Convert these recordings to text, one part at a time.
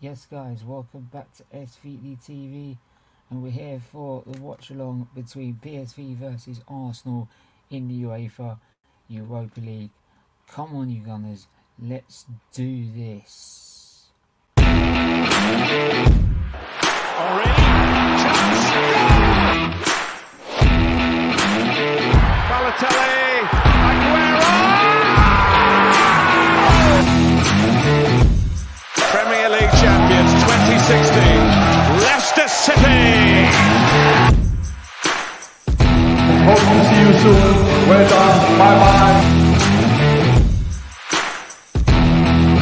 Yes guys, welcome back to SFeatleyTV, and we're here for the watch along between PSV versus Arsenal in the UEFA Europa League. Come on you Gunners, let's do this. Already, chance! Balotelli, Aguero! Premier League champions 2016, Leicester City! Hope to see you soon. Well done. Bye-bye.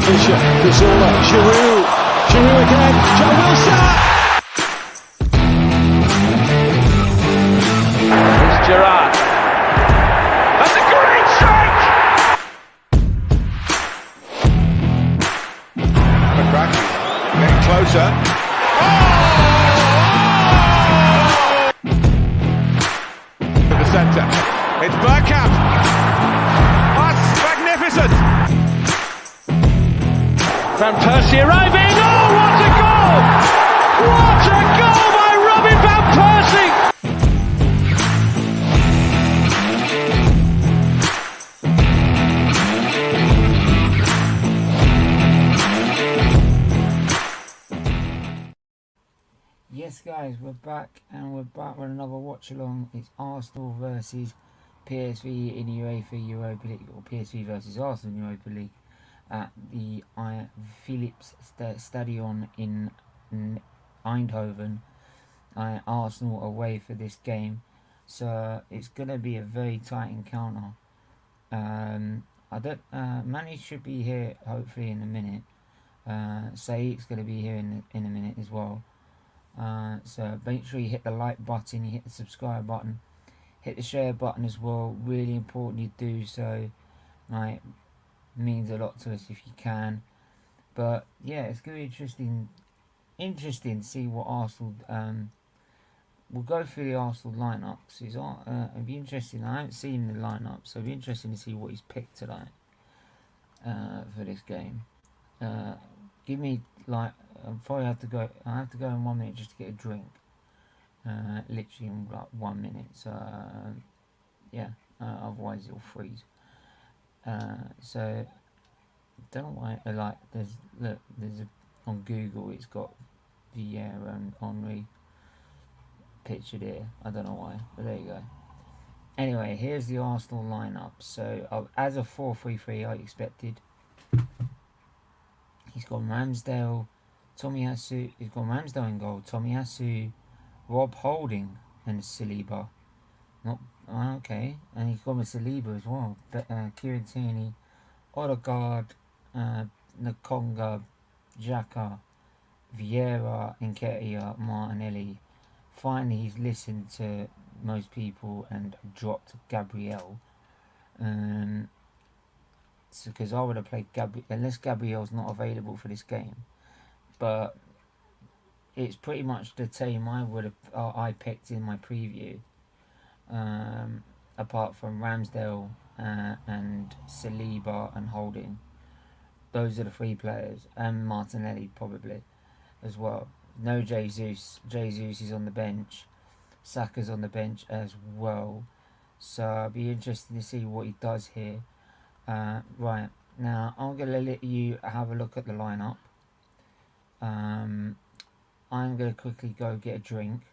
Fischer, Cazorla, Giroud again, Joe Wilson! It's Gerrard. That's a great strike! McCracken getting closer. Oh! To the centre. It's Bergkamp. That's magnificent! Van Persie arriving. Oh, what a goal! What a goal by Robin Van Persie! Yes guys, we're back with another watch along. It's Arsenal versus PSV in the UEFA Europa League, or PSV versus Arsenal in Europa League at the Philips Stadion in Eindhoven. Arsenal away for this game, so it's gonna be a very tight encounter. Manny should be here hopefully in a minute. Sait's gonna be here in a minute as well. So make sure you hit the like button, you hit the subscribe button, hit the share button as well. Really important you do so. Like, means a lot to us if you can. But yeah, it's gonna be interesting to see what Arsenal. We'll go through the Arsenal lineups. It'd be interesting. I haven't seen the lineup, so it'd be interesting to see what he's picked tonight for this game. Give me like. I have to go in 1 minute just to get a drink. Literally in like 1 minute. So yeah. Otherwise it'll freeze. So don't know why. Like there's on Google it's got Vieira and Henry pictured here. I don't know why, but there you go. Anyway, here's the Arsenal lineup. So as a 4-3-3, I expected. He's got Ramsdale, Tomiyasu. He's got Ramsdale in goal. Tomiyasu, Rob Holding, and Saliba. Not okay. And he's got with Saliba as well. But Kieran Tierney, Odegaard, Nakonga, Xhaka, Vieira, Nketiah, Martinelli. Finally, he's listened to most people and dropped Gabriel. Because I would have played Gabriel unless Gabriel's not available for this game. But it's pretty much the team I picked in my preview. Apart from Ramsdale and Saliba and Holding. Those are the three players. And Martinelli probably as well. No Jesus. Jesus is on the bench. Saka's on the bench as well. So it'll be interesting to see what he does here. Right, now I'm going to let you have a look at the lineup. I'm going to quickly go get a drink.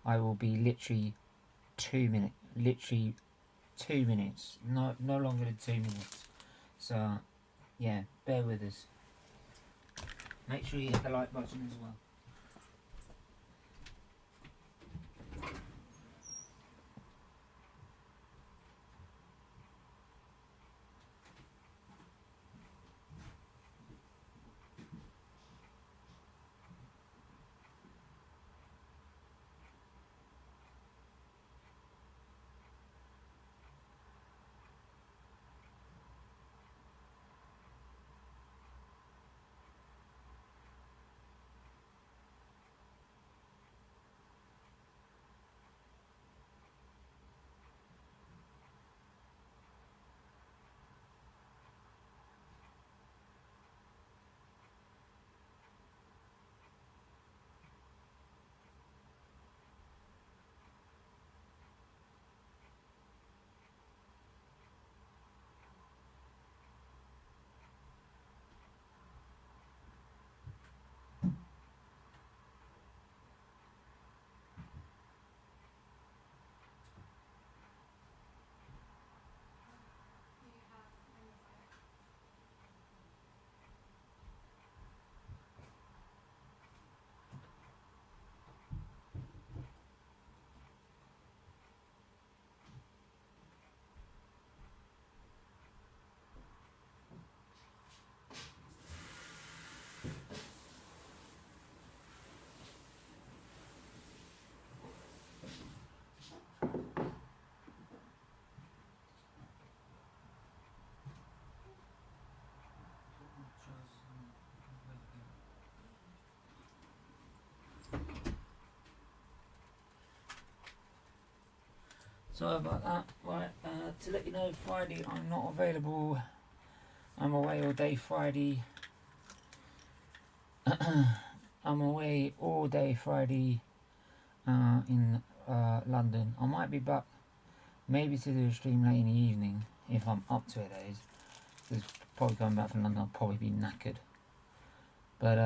I will be literally 2 minutes. Literally 2 minutes. No longer than 2 minutes. So, yeah, bear with us. Make sure you hit the like button as well. Sorry about that. Right, to let you know, Friday I'm not available. I'm away all day Friday. I'm away all day Friday in London. I might be back maybe to do a stream late in the evening if I'm up to it, that is. Because probably going back from London I'll probably be knackered. But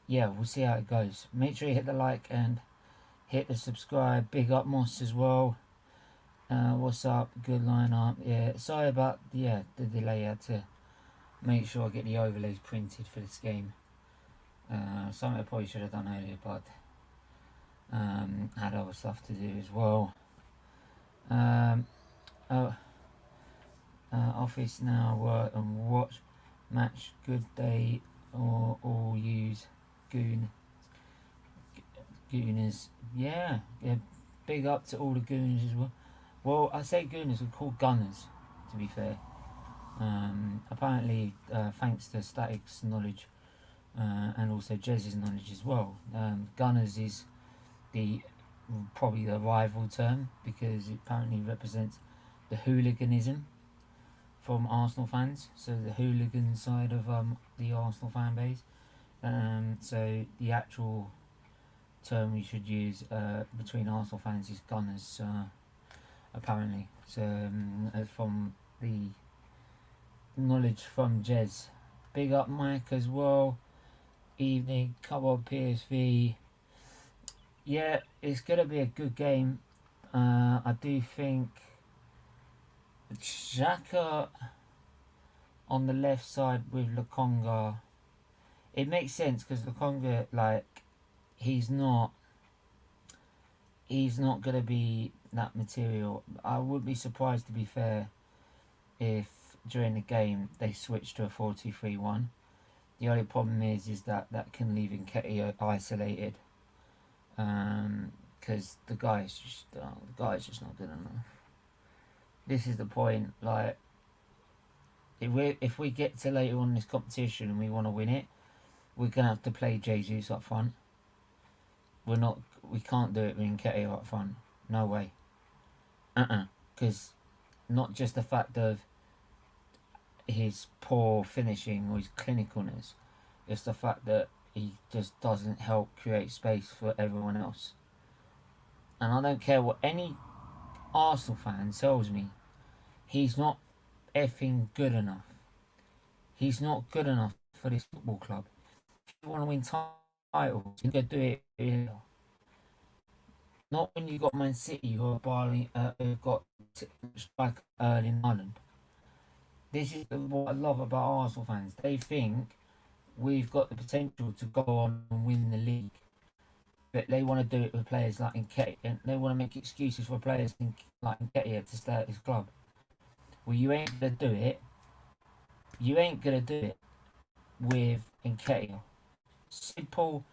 yeah, we'll see how it goes. Make sure you hit the like and hit the subscribe. Big up Moss as well. What's up? Good lineup. Yeah, sorry about the delay. I had to make sure I get the overlays printed for this game. Something I probably should have done earlier, but had other stuff to do as well. Office now, work and watch match. Good day or all use gooners. Yeah, big up to all the gooners as well. Well, I say gooners, we're called gunners, to be fair. Apparently, thanks to Static's knowledge and also Jez's knowledge as well, gunners is probably the rival term because it apparently represents the hooliganism from Arsenal fans, so the hooligan side of the Arsenal fan base. So the actual term we should use between Arsenal fans is gunners, apparently. So from the knowledge from Jez. Big up Mike as well. Evening, come on PSV. Yeah, it's gonna be a good game. I do think Xhaka on the left side with Lokonga. It makes sense because Lokonga, like, he's not gonna be that material. I would be surprised, to be fair, if during the game they switch to a 4-2-3-1. The only problem is that can leave Nketiah isolated, because the guy's just not good enough. This is the point. Like, if we get to later on in this competition and we want to win it, we're gonna have to play Jesus up front. We can't do it with Nketiah up front. No way. Because not just the fact of his poor finishing or his clinicalness, it's the fact that he just doesn't help create space for everyone else. And I don't care what any Arsenal fan tells me, he's not effing good enough. He's not good enough for this football club. If you want to win titles, you got to do it here. Not when you got Man City who are barring, who've got like Erling Haaland. This is what I love about Arsenal fans. They think we've got the potential to go on and win the league, but they want to do it with players like Nketiah, and they want to make excuses for players like Nketiah to stay at this club. Well, you ain't gonna do it. You ain't gonna do it with Nketiah. Simple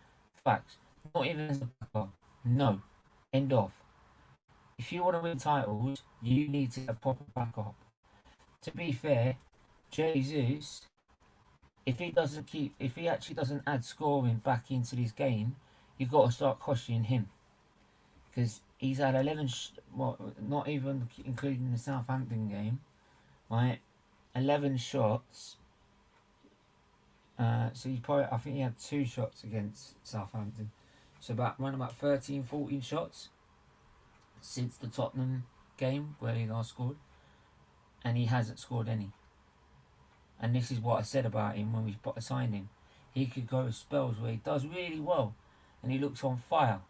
facts. Not even as a backup. No. End of. If you want to win titles, you need to have a proper backup. To be fair, Jesus, if he actually doesn't add scoring back into this game, you've got to start questioning him. Because he's had 11, not even including the Southampton game, right? 11 shots. So I think he had 2 shots against Southampton. So around about 13, 14 shots since the Tottenham game where he last scored. And he hasn't scored any. And this is what I said about him when we signed him. He could go spells where he does really well and he looks on fire,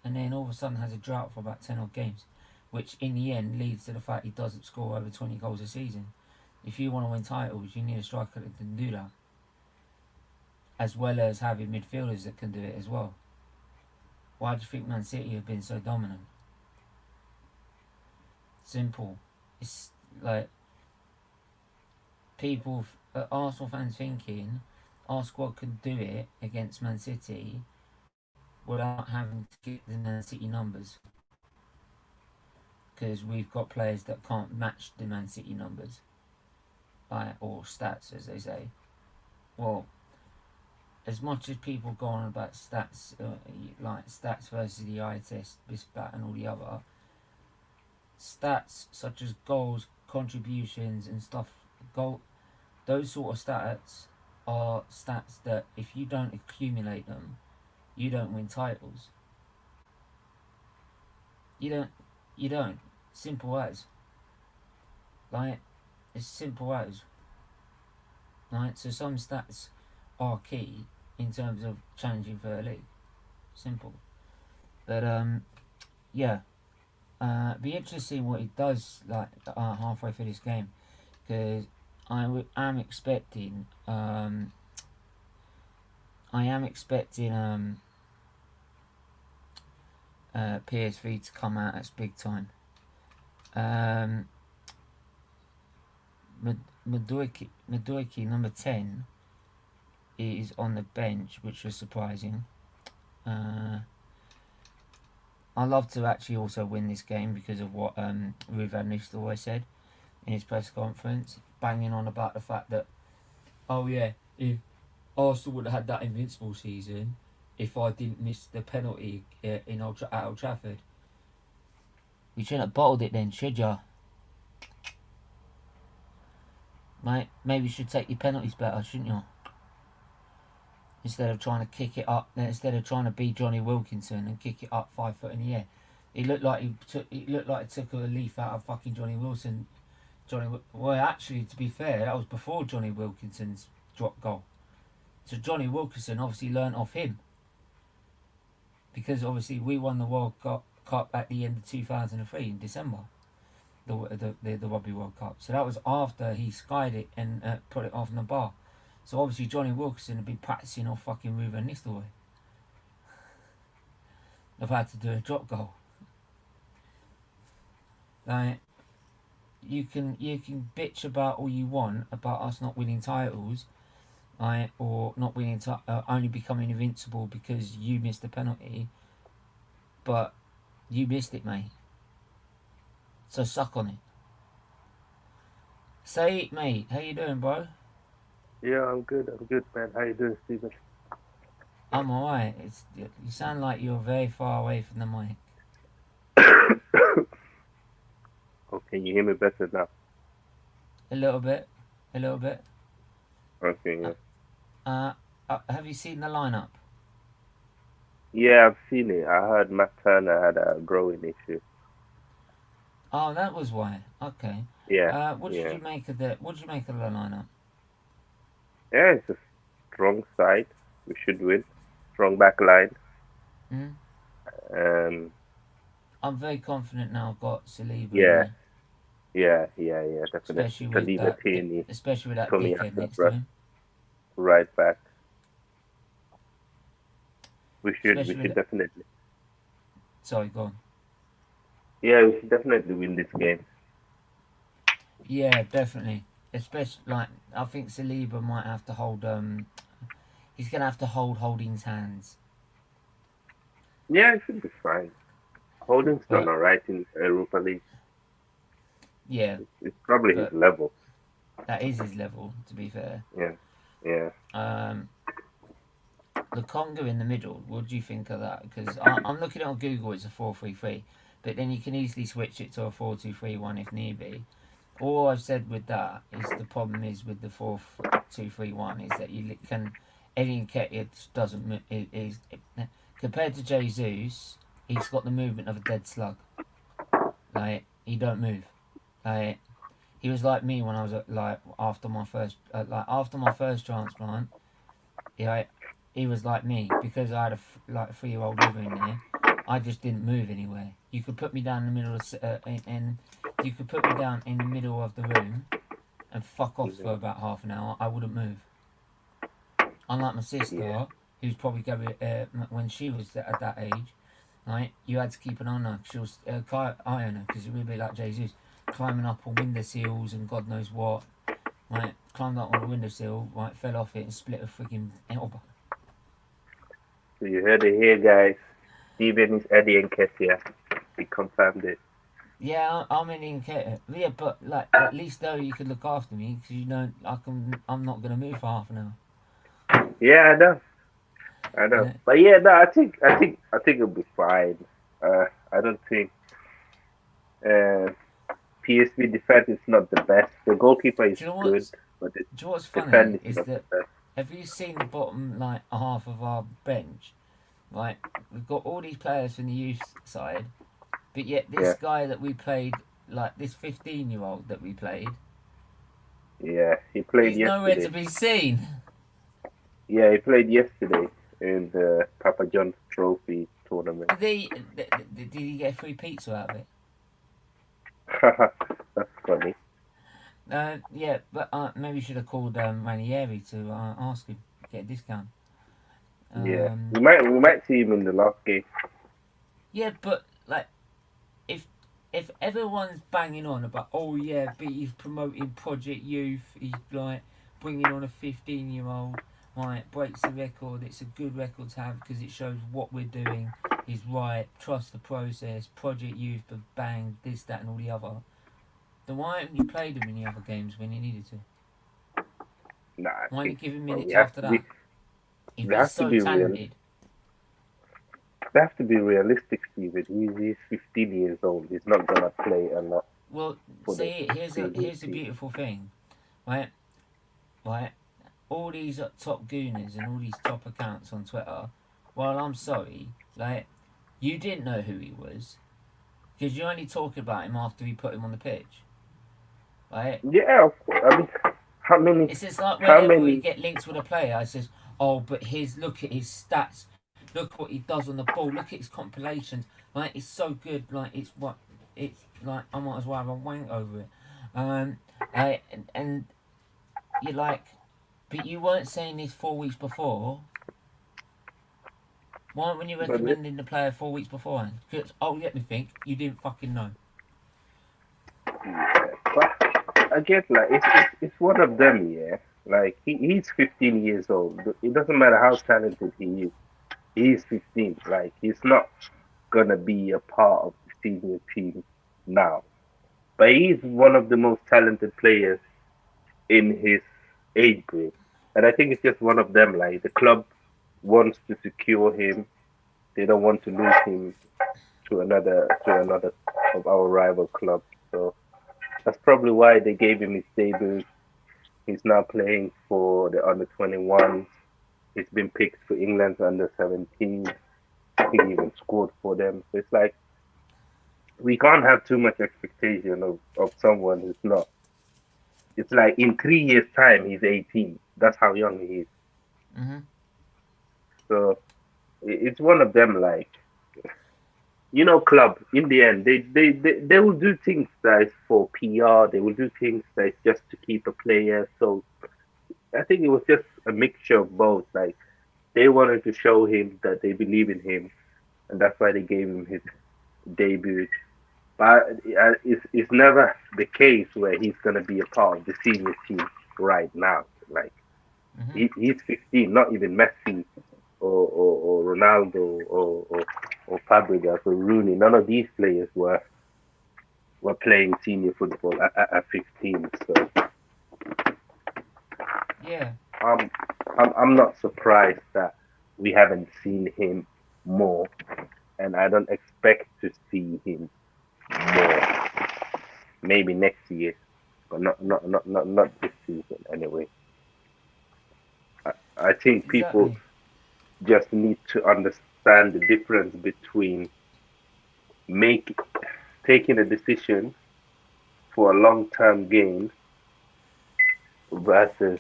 and then all of a sudden has a drought for about 10 odd games, which in the end leads to the fact he doesn't score over 20 goals a season. If you want to win titles, you need a striker that can do that, as well as having midfielders that can do it as well. Why do you think Man City have been so dominant? Simple. It's like people, Arsenal fans thinking our squad can do it against Man City without having to get the Man City numbers. Because we've got players that can't match the Man City numbers. Or stats, as they say. Well, as much as people go on about stats, like stats versus the eye test, this, that, and all the other, stats such as goals, contributions, and stuff, those sort of stats are stats that if you don't accumulate them, you don't win titles. You don't. Simple as. Like, it's simple as. Right? So some stats are key in terms of challenging for a league. Simple. But yeah. Be interesting what he does like halfway through this game, because I am expecting PSV to come out as big time. Madueke, number 10, is on the bench, which was surprising. I love to actually also win this game because of what Ruud van Nistelrooy said in his press conference, banging on about the fact that, oh yeah, if Arsenal would have had that invincible season if I didn't miss the penalty at Old Trafford. You shouldn't have bottled it then, should ya? Mate, maybe you should take your penalties better, shouldn't you? Instead of trying to kick it up, instead of trying to be Johnny Wilkinson and kick it up 5 foot in the air. It looked like he took a leaf out of fucking Johnny Wilson. Well, actually, to be fair, that was before Johnny Wilkinson's drop goal. So Johnny Wilkinson obviously learnt off him, because obviously we won the World Cup at the end of 2003 in December, the Rugby World Cup. So that was after he skied it and put it off in the bar. So obviously Johnny Wilkinson had been practicing off fucking Ruud van Nistelrooy. I've had to do a drop goal. Like, you can bitch about all you want about us not winning titles, right, or not winning only becoming invincible because you missed the penalty, but you missed it, mate. So suck on it. Sait, mate, how you doing, bro? Yeah, I'm good, man. How you doing, Stephen? I'm alright. You sound like you're very far away from the mic. Oh, can you hear me better now? A little bit. Okay, yeah. Have you seen the lineup? Yeah, I've seen it. I heard Matt Turner had a growing issue. Oh, that was why. Okay. Yeah. What did you make of the lineup? Yeah, it's a strong side. We should win. Strong back line. I'm very confident now I've got Saliba. Yeah, definitely. Especially with that dickhead next to him. Right back. We should definitely. Sorry, go on. Yeah, we should definitely win this game. Yeah, definitely. Especially, like, I think Saliba might have to hold. He's gonna have to hold Holding's hands. Yeah, it should be fine. Holding's done alright in Europa League. Yeah. It's probably his level. That is his level, to be fair. Yeah. The Congo in the middle, what do you think of that? Because I'm looking at it on Google, it's a 4-3-3, but then you can easily switch it to a 4-2-3-1 if need be. All I've said with that is the problem is with the 4-2-3-1 is that you can Eddie Nketiah doesn't move. Compared to Jesus, he's got the movement of a dead slug. Like, he don't move. Like, he was like me when I was after my first transplant. He was like me because I had a 3-year-old liver in there. I just didn't move anywhere. You could put me down in the middle of the room and fuck off for about half an hour. I wouldn't move. Unlike my sister, who's probably going when she was at that age, right? You had to keep an eye on her. She was because it would be like Jesus, climbing up on window sills and God knows what, right? climbed up on the windowsill, right, fell off it and split a freaking elbow. So you heard it here, guys. Steven is Eddie and Kessia. He confirmed it. Yeah, I'm in Inca. Yeah, but like at least though you could look after me because you know I'm not gonna move for half an hour. Yeah, I know. I You know. know? But yeah, no, I think it'll be fine. I don't think uh, PSV defense is not the best. The goalkeeper is Do you know good, what's but the do you know what's defense funny is is not the that best. have you seen the bottom like half of our bench? Right, we've got all these players from the youth side, but yet this Yeah, guy that we played, like this 15-year-old that we played, yeah. He played he's nowhere to yesterday. be seen. Yeah, he played yesterday in the Papa John's Trophy tournament. Did he get a free pizza out of it? That's funny. Yeah, but maybe you should have called Ranieri to ask him get a discount. Yeah, Um, we might see him in the last game. yeah, but like if everyone's banging on about oh yeah, but he's promoting Project Youth, he's like bringing on a 15-year-old, right, breaks the record. It's a good record to have because it shows what we're doing is right. Trust the process. Project Youth, but bang this, that, and all the other. Then why haven't you played him in the other games when you needed to? Nah, I Why think. didn't you give him Well, minutes after that? If we he's have to so be real. talented, We have to be realistic, Steven. He's 15 years old. He's not gonna play a lot well, for the see, senior here's the team. beautiful thing, right? Right, all these top gooners and all these top accounts on Twitter. Well, I'm sorry, like you didn't know who he was because you only talked about him after we put him on the pitch, right? Yeah, of course. I mean, how many? It's just like How whenever we many? get links with a player, it says, "Oh, but look at his stats, look what he does on the ball, look at his compilations, like it's so good, like it's like I might as well have a wank over it." Um, and you're like, but you weren't saying this 4 weeks before. Why weren't you But recommending the player 4 weeks beforehand? Because let me think, you didn't fucking know. yeah, but again, like it's one of them. Yeah, like he's 15 years old. It doesn't matter how talented he is. He's 15. Like he's not gonna be a part of the senior team now. But he's one of the most talented players in his age group. And I think it's just one of them. Like the club wants to secure him. They don't want to lose him to another of our rival clubs. So that's probably why they gave him his debut. He's now playing for the under 21s. He's been picked for England's under 17. He even scored for them. So it's like we can't have too much expectation of someone who's not. It's like in 3 years' time he's 18. That's how young he is. Mhm. So it's one of them. Like club in the end, they will do things that is for PR. They will do things that is just to keep a player. So I think it was just a mixture of both. Like they wanted to show him that they believe in him, and that's why they gave him his debut. But it's never the case where he's gonna be a part of the senior team right now. Like Mhm. he's 15, not even Messi or Ronaldo or Fabregas or Rooney. None of these players were playing senior football at 15. So Yeah. I'm I'm not surprised that we haven't seen him more, and I don't expect to see him more. Maybe next year, but not this season anyway. I think people Exactly. just need to understand the difference between make taking a decision for a long term gain versus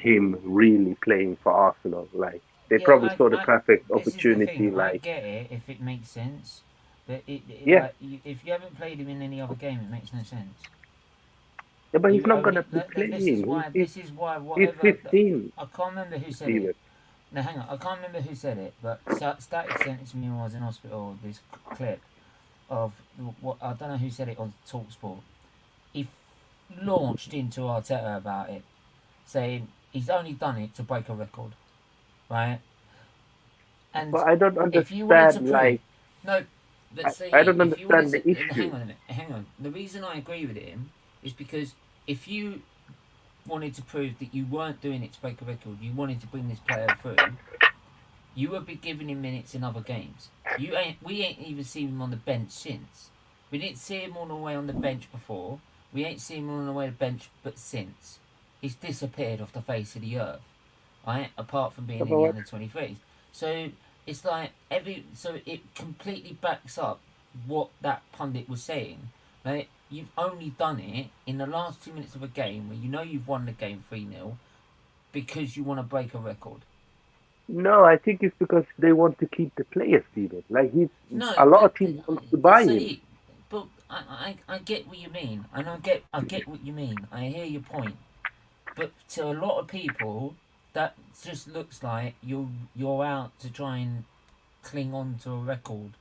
him really playing for Arsenal. Like they Yeah, probably saw the perfect this is the opportunity. thing. I Like get it if it makes sense, but yeah, if you haven't played him in any other game, it makes no sense. yeah, but he's You not gonna only be this is playing. why He's whatever 15, I can't remember who said it. Steven. No, hang on, I can't remember who said it, but Static sent it to me when I was in hospital. This clip of what I don't know who said it on Talksport. If launched into Arteta about it, saying he's only done it to break a record, right? And But I don't if you wanted to understand. prove, Like, no, let's I say don't if you wanted understand the to, issue. hang on. The reason I agree with him is because if you wanted to prove that you weren't doing it to break a record, you wanted to bring this player through, you would be giving him minutes in other games. We ain't even seen him on the bench since. We didn't see him all the way on the bench before. We ain't seen him on the way to the bench, but since he's disappeared off the face of the earth, right? Apart from being But in the what? under-23s, so it's like so it completely backs up what that pundit was saying. Right? You've only done it in the last 2 minutes of a game where you know you've won the game 3-0 because you want to break a record. No, I think it's because they want to keep the player, Steven. Like, he's No, a lot but of teams want to buy him. see, but I get what you mean, and I get what you mean. I hear your point, but to a lot of people, that just looks like you're out to try and cling on to a record.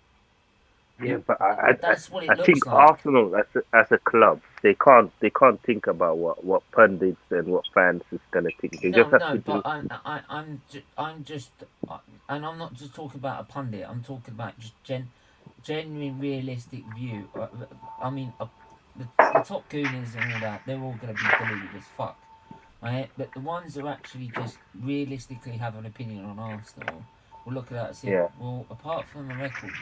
Yeah, You but That's what I it think looks like. Arsenal as a club, they can't think about what pundits and what fans is gonna think. They just No, have no, to but do. I'm just, and I'm not just talking about a pundit. I'm talking about just genuine, realistic view. I mean, the top gooners and all that, they're all gonna be deluded as fuck, right? But the ones who actually just realistically have an opinion on Arsenal will look at that and say, Yeah, well, apart from a record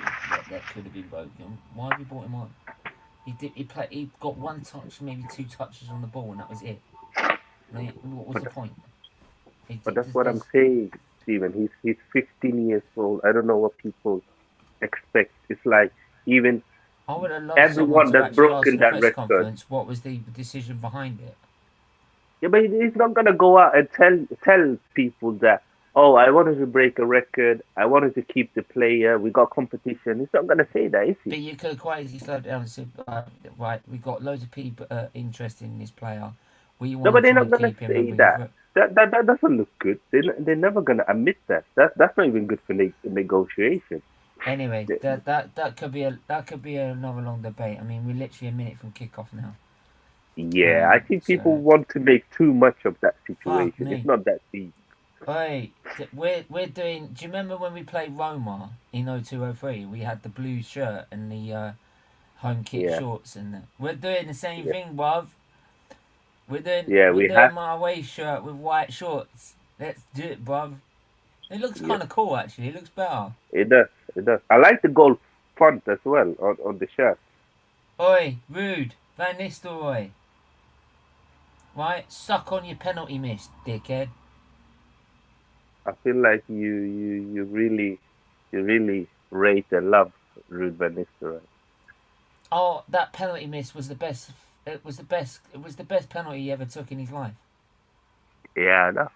that could have been broken, why have you brought him on? He got one touch, maybe two touches on the ball, and that was it. Right? What was but the point? but that's what I'm There's saying, Steven. He's 15 years old. I don't know what people expect. It's like even I would have loved someone everyone to that's actually ask broken in a that press record. conference what was the decision behind it. Yeah, but he's not gonna go out and tell people that, oh, I wanted to break a record. I wanted to keep the player. We got competition. He's not gonna say that, is he? But you could quite easily slow down and say, right, we got loads of people interested in this player. We No, want but to they're try not and gonna keep him and say bring that. through. That doesn't look good. They're never gonna admit that. That's not even good for negotiation. Anyway, They- that could be another long debate. I mean, we're literally a minute from kickoff now. Yeah, I think people So want to make too much of that fuck situation. It's me. not that deep. Hey, we're doing. Do you remember when we played Roma in 0203? We had the blue shirt and the home kit Yeah, shorts, and we're doing the same yeah, thing, bruv. yeah. We're We doing have. my away shirt with white shorts. Let's do it, bruv. It looks Yeah, kind of cool, actually. It looks better. it does. It does. I like the gold font as well on the shirt. Oi, rude, Van Nistelrooy. Right, suck on your penalty miss, dickhead. I feel like you really rate and love Ruud van Nistelrooy. Oh, that penalty miss was the best. It was the best. It was the best penalty he ever took in his life. Yeah, I know.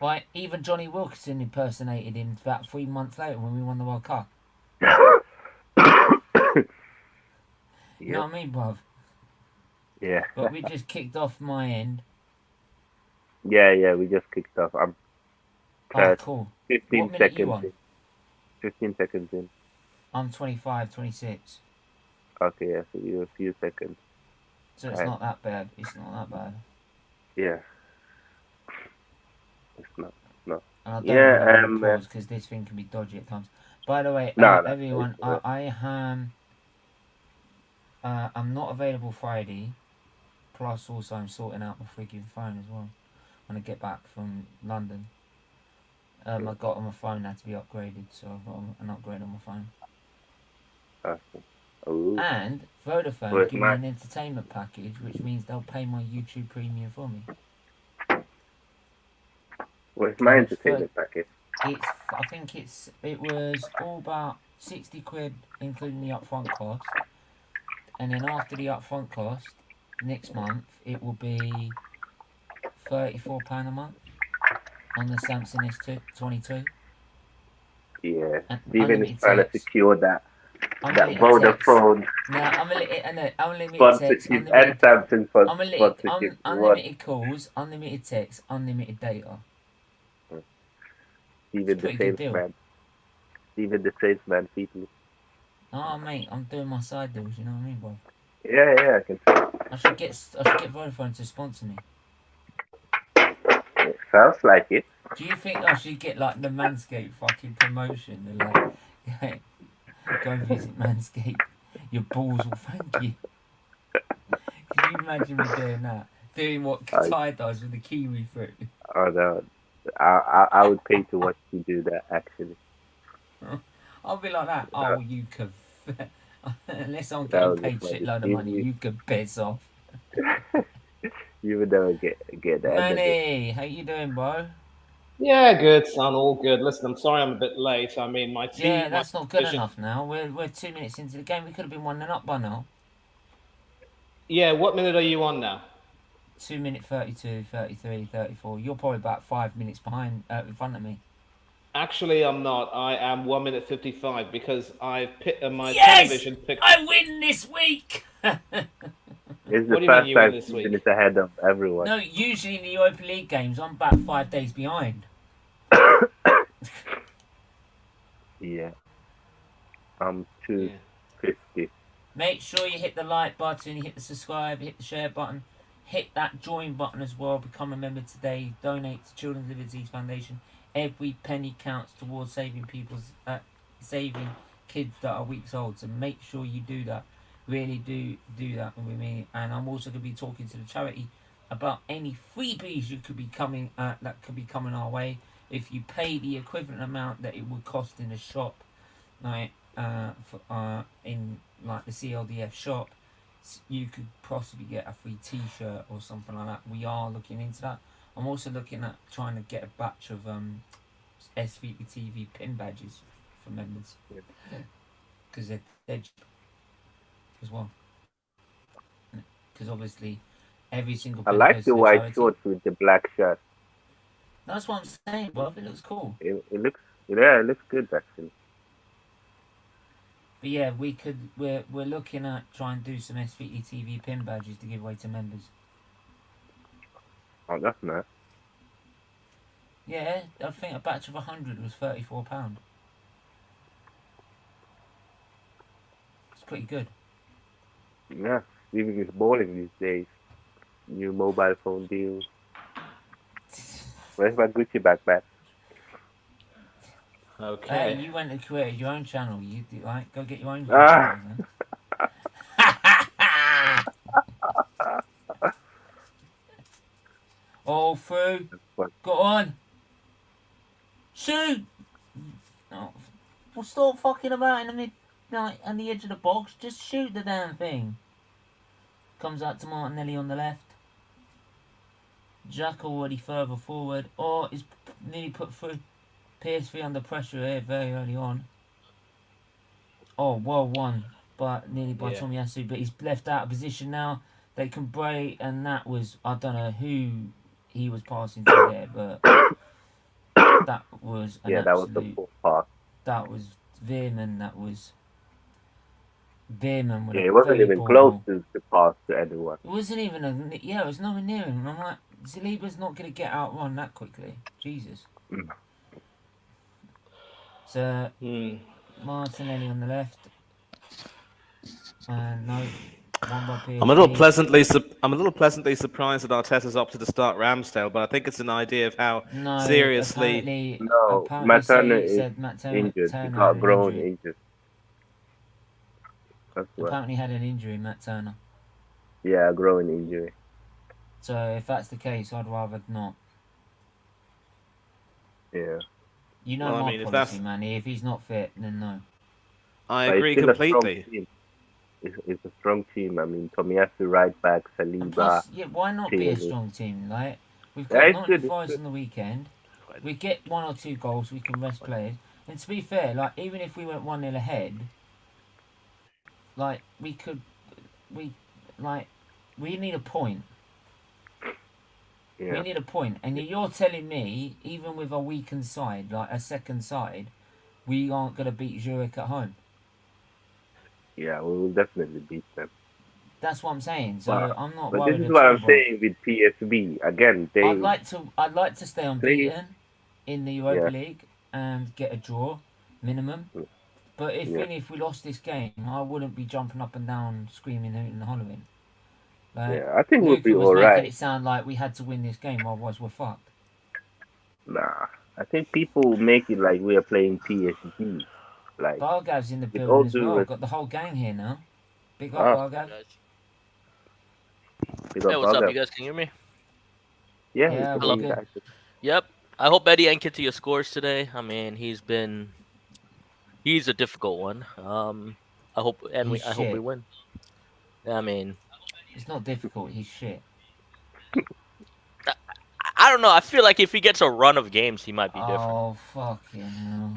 Right, even Johnny Wilkinson impersonated him about 3 months later when we won the World Cup. You know Yep. what I mean, bruv? Yeah. But we just kicked off my end. Yeah. We just kicked off. I'm Oh, past cool. 15 What minute you seconds on? in. 15 seconds in. I'm 25, 26. Okay, yeah. So you're a few seconds. So it's Right. not that bad. It's not that bad. Yeah. It's not. No. And I don't really Yeah. want to pause because this thing can be dodgy at times. By the way, No. No. everyone, I am. I'm not available Friday. Plus, also, I'm sorting out my freaking phone as well when I get back from London. I got on my phone had to be upgraded, so I've got an upgrade on my phone. Okay. Ooh. And Vodafone Where's give me my? an entertainment package, which means they'll pay my YouTube premium for me. Where's my And it's entertainment package? I think it was all about 60 quid, including the upfront cost. And then after the upfront cost, next month it will be £34 a month on the Samsung S22. Yeah. And Steven is unlimited trying to text. secure that Unlimited text. Vodafone No, unlimited text, sponsorship and Samsung sponsorship. What? unlimited calls, unlimited text, unlimited data. It's a Steven the pretty good deal. salesman. Steven the salesman, people. Oh, mate, I'm doing my side deals, you know what I mean, bro? Yeah, I can tell. I should get Vodafone to sponsor me. It sounds like it. Do you think I should get like the Manscaped fucking promotion? They're like, go visit Manscaped. Your balls will thank you. Can you imagine me doing that? Doing what I, Ty does with the kiwi fruit. oh no, I would pay to watch you do that. Actually, I'll be like that. that, Oh, you could. Unless I'm that getting would be paid funny. shitload of money, you could piss off. You would never get the end of it. Manny, how you doing, bro? Yeah, good, son. All good. Listen, I'm sorry I'm a bit late. I mean, my team. Yeah, that's not good enough now. We're 2 minutes into the game. We could have been 1-0 up by now. Yeah, what minute are you on now? 2 minute 32, 33, 34. You're probably about 5 minutes behind in front of me. Actually, I'm not. I am 1 minute 55 because I've my Yes! television picked. I win this week! It's What the do you mean first you win time this he's week? finished ahead of everyone. No, usually in the Europa League games, I'm about 5 days behind. Yeah. I'm 250. Make sure you hit the like button, you hit the subscribe, hit the share button, hit that join button as well. Become a member today. Donate to Children's Liberties Foundation. Every penny counts towards saving saving kids that are weeks old. So make sure you do that. Really do that with me. And I'm also going to be talking to the charity about any freebies you could be coming that could be coming our way if you pay the equivalent amount that it would cost in a shop, right? In like the CLDF shop, you could possibly get a free T-shirt or something like that. We are looking into that. I'm also looking at trying to get a batch of SFeatleyTV pin badges for members because they're cheap as well. Because obviously, every single I pin like goes the to white charity. shorts with the black shirt. That's what I'm saying, bro. It looks cool. It looks good actually. But yeah, we're looking at trying to do some SFeatleyTV pin badges to give away to members. Oh, that's nice. Yeah, I think a batch of 100 was £34. It's pretty good. Yeah, living is boring these days. New mobile phone deals. Where's my Gucci backpack? Okay. Hey, you went and created your own channel. You like go get your own Ah. videos, man. All through. Go on. Shoot. Oh, well, stop fucking about in the on the edge of the box. Just shoot the damn thing. Comes out to Martinelli on the left. Jack already further forward. Or is nearly put through. PSV under pressure here very early on. Oh, well won, but nearly by Tomiyasu. But he's left out of position now. They can break, and that was, I don't know who he was passing to there, but that was an that was the poor pass. That was Veerman. That was Veerman. Yeah, it wasn't even close to pass to anyone. It wasn't even it was nowhere near him. I'm like, Saliba's not going to get outrun that quickly. Jesus. So Martinelli on the left. No, one by PSV. I'm a little pleasantly surprised that Arteta's opted to start Ramsdale, but I think it's an idea of how seriously. Matt Turner is injured. He got grown injured. Apparently had an injury, Matt Turner. Yeah, a growing injury. So if that's the case, I'd rather not. Yeah. You know my policy, man. If he's not fit, then no. I agree completely. It's a strong team. I mean, Tomiyasu right back, Saliba. Plus, why not be a strong team? Like we've got Nottingham Forest on the weekend. We get 1 or 2 goals. We can rest players. And to be fair, like even if we went 1-0 ahead, like we need a point. Yeah. We need a point. And you're telling me, even with a weakened side, like a second side, we aren't going to beat Zurich at home. Yeah, we will definitely beat them. That's what I'm saying. So I'm not worried. But this is what I'm saying with PSV. Again, I'd like to stay unbeaten in the Europa League and get a draw minimum. But even if we lost this game, I wouldn't be jumping up and down, screaming, hooting, and hollering. Like, I think we'll be Luca was all making right. it sound like we had to win this game, otherwise we're fucked. Nah, I think people make it like we are playing PSG. Like, Bargav's in the with all building as due well. respect, Got the whole gang here now. Big up, Bargav. Hey, what's up? You guys can hear me? Yeah, Yeah, we we're can good. guys. Yep. I hope Eddie Nketiah scores today. I mean, he's a difficult one. I hope He's I hope we shit. win. I mean, It's not difficult. He's shit. I don't know. I feel like if he gets a run of games, he might be different. Oh, fucking hell.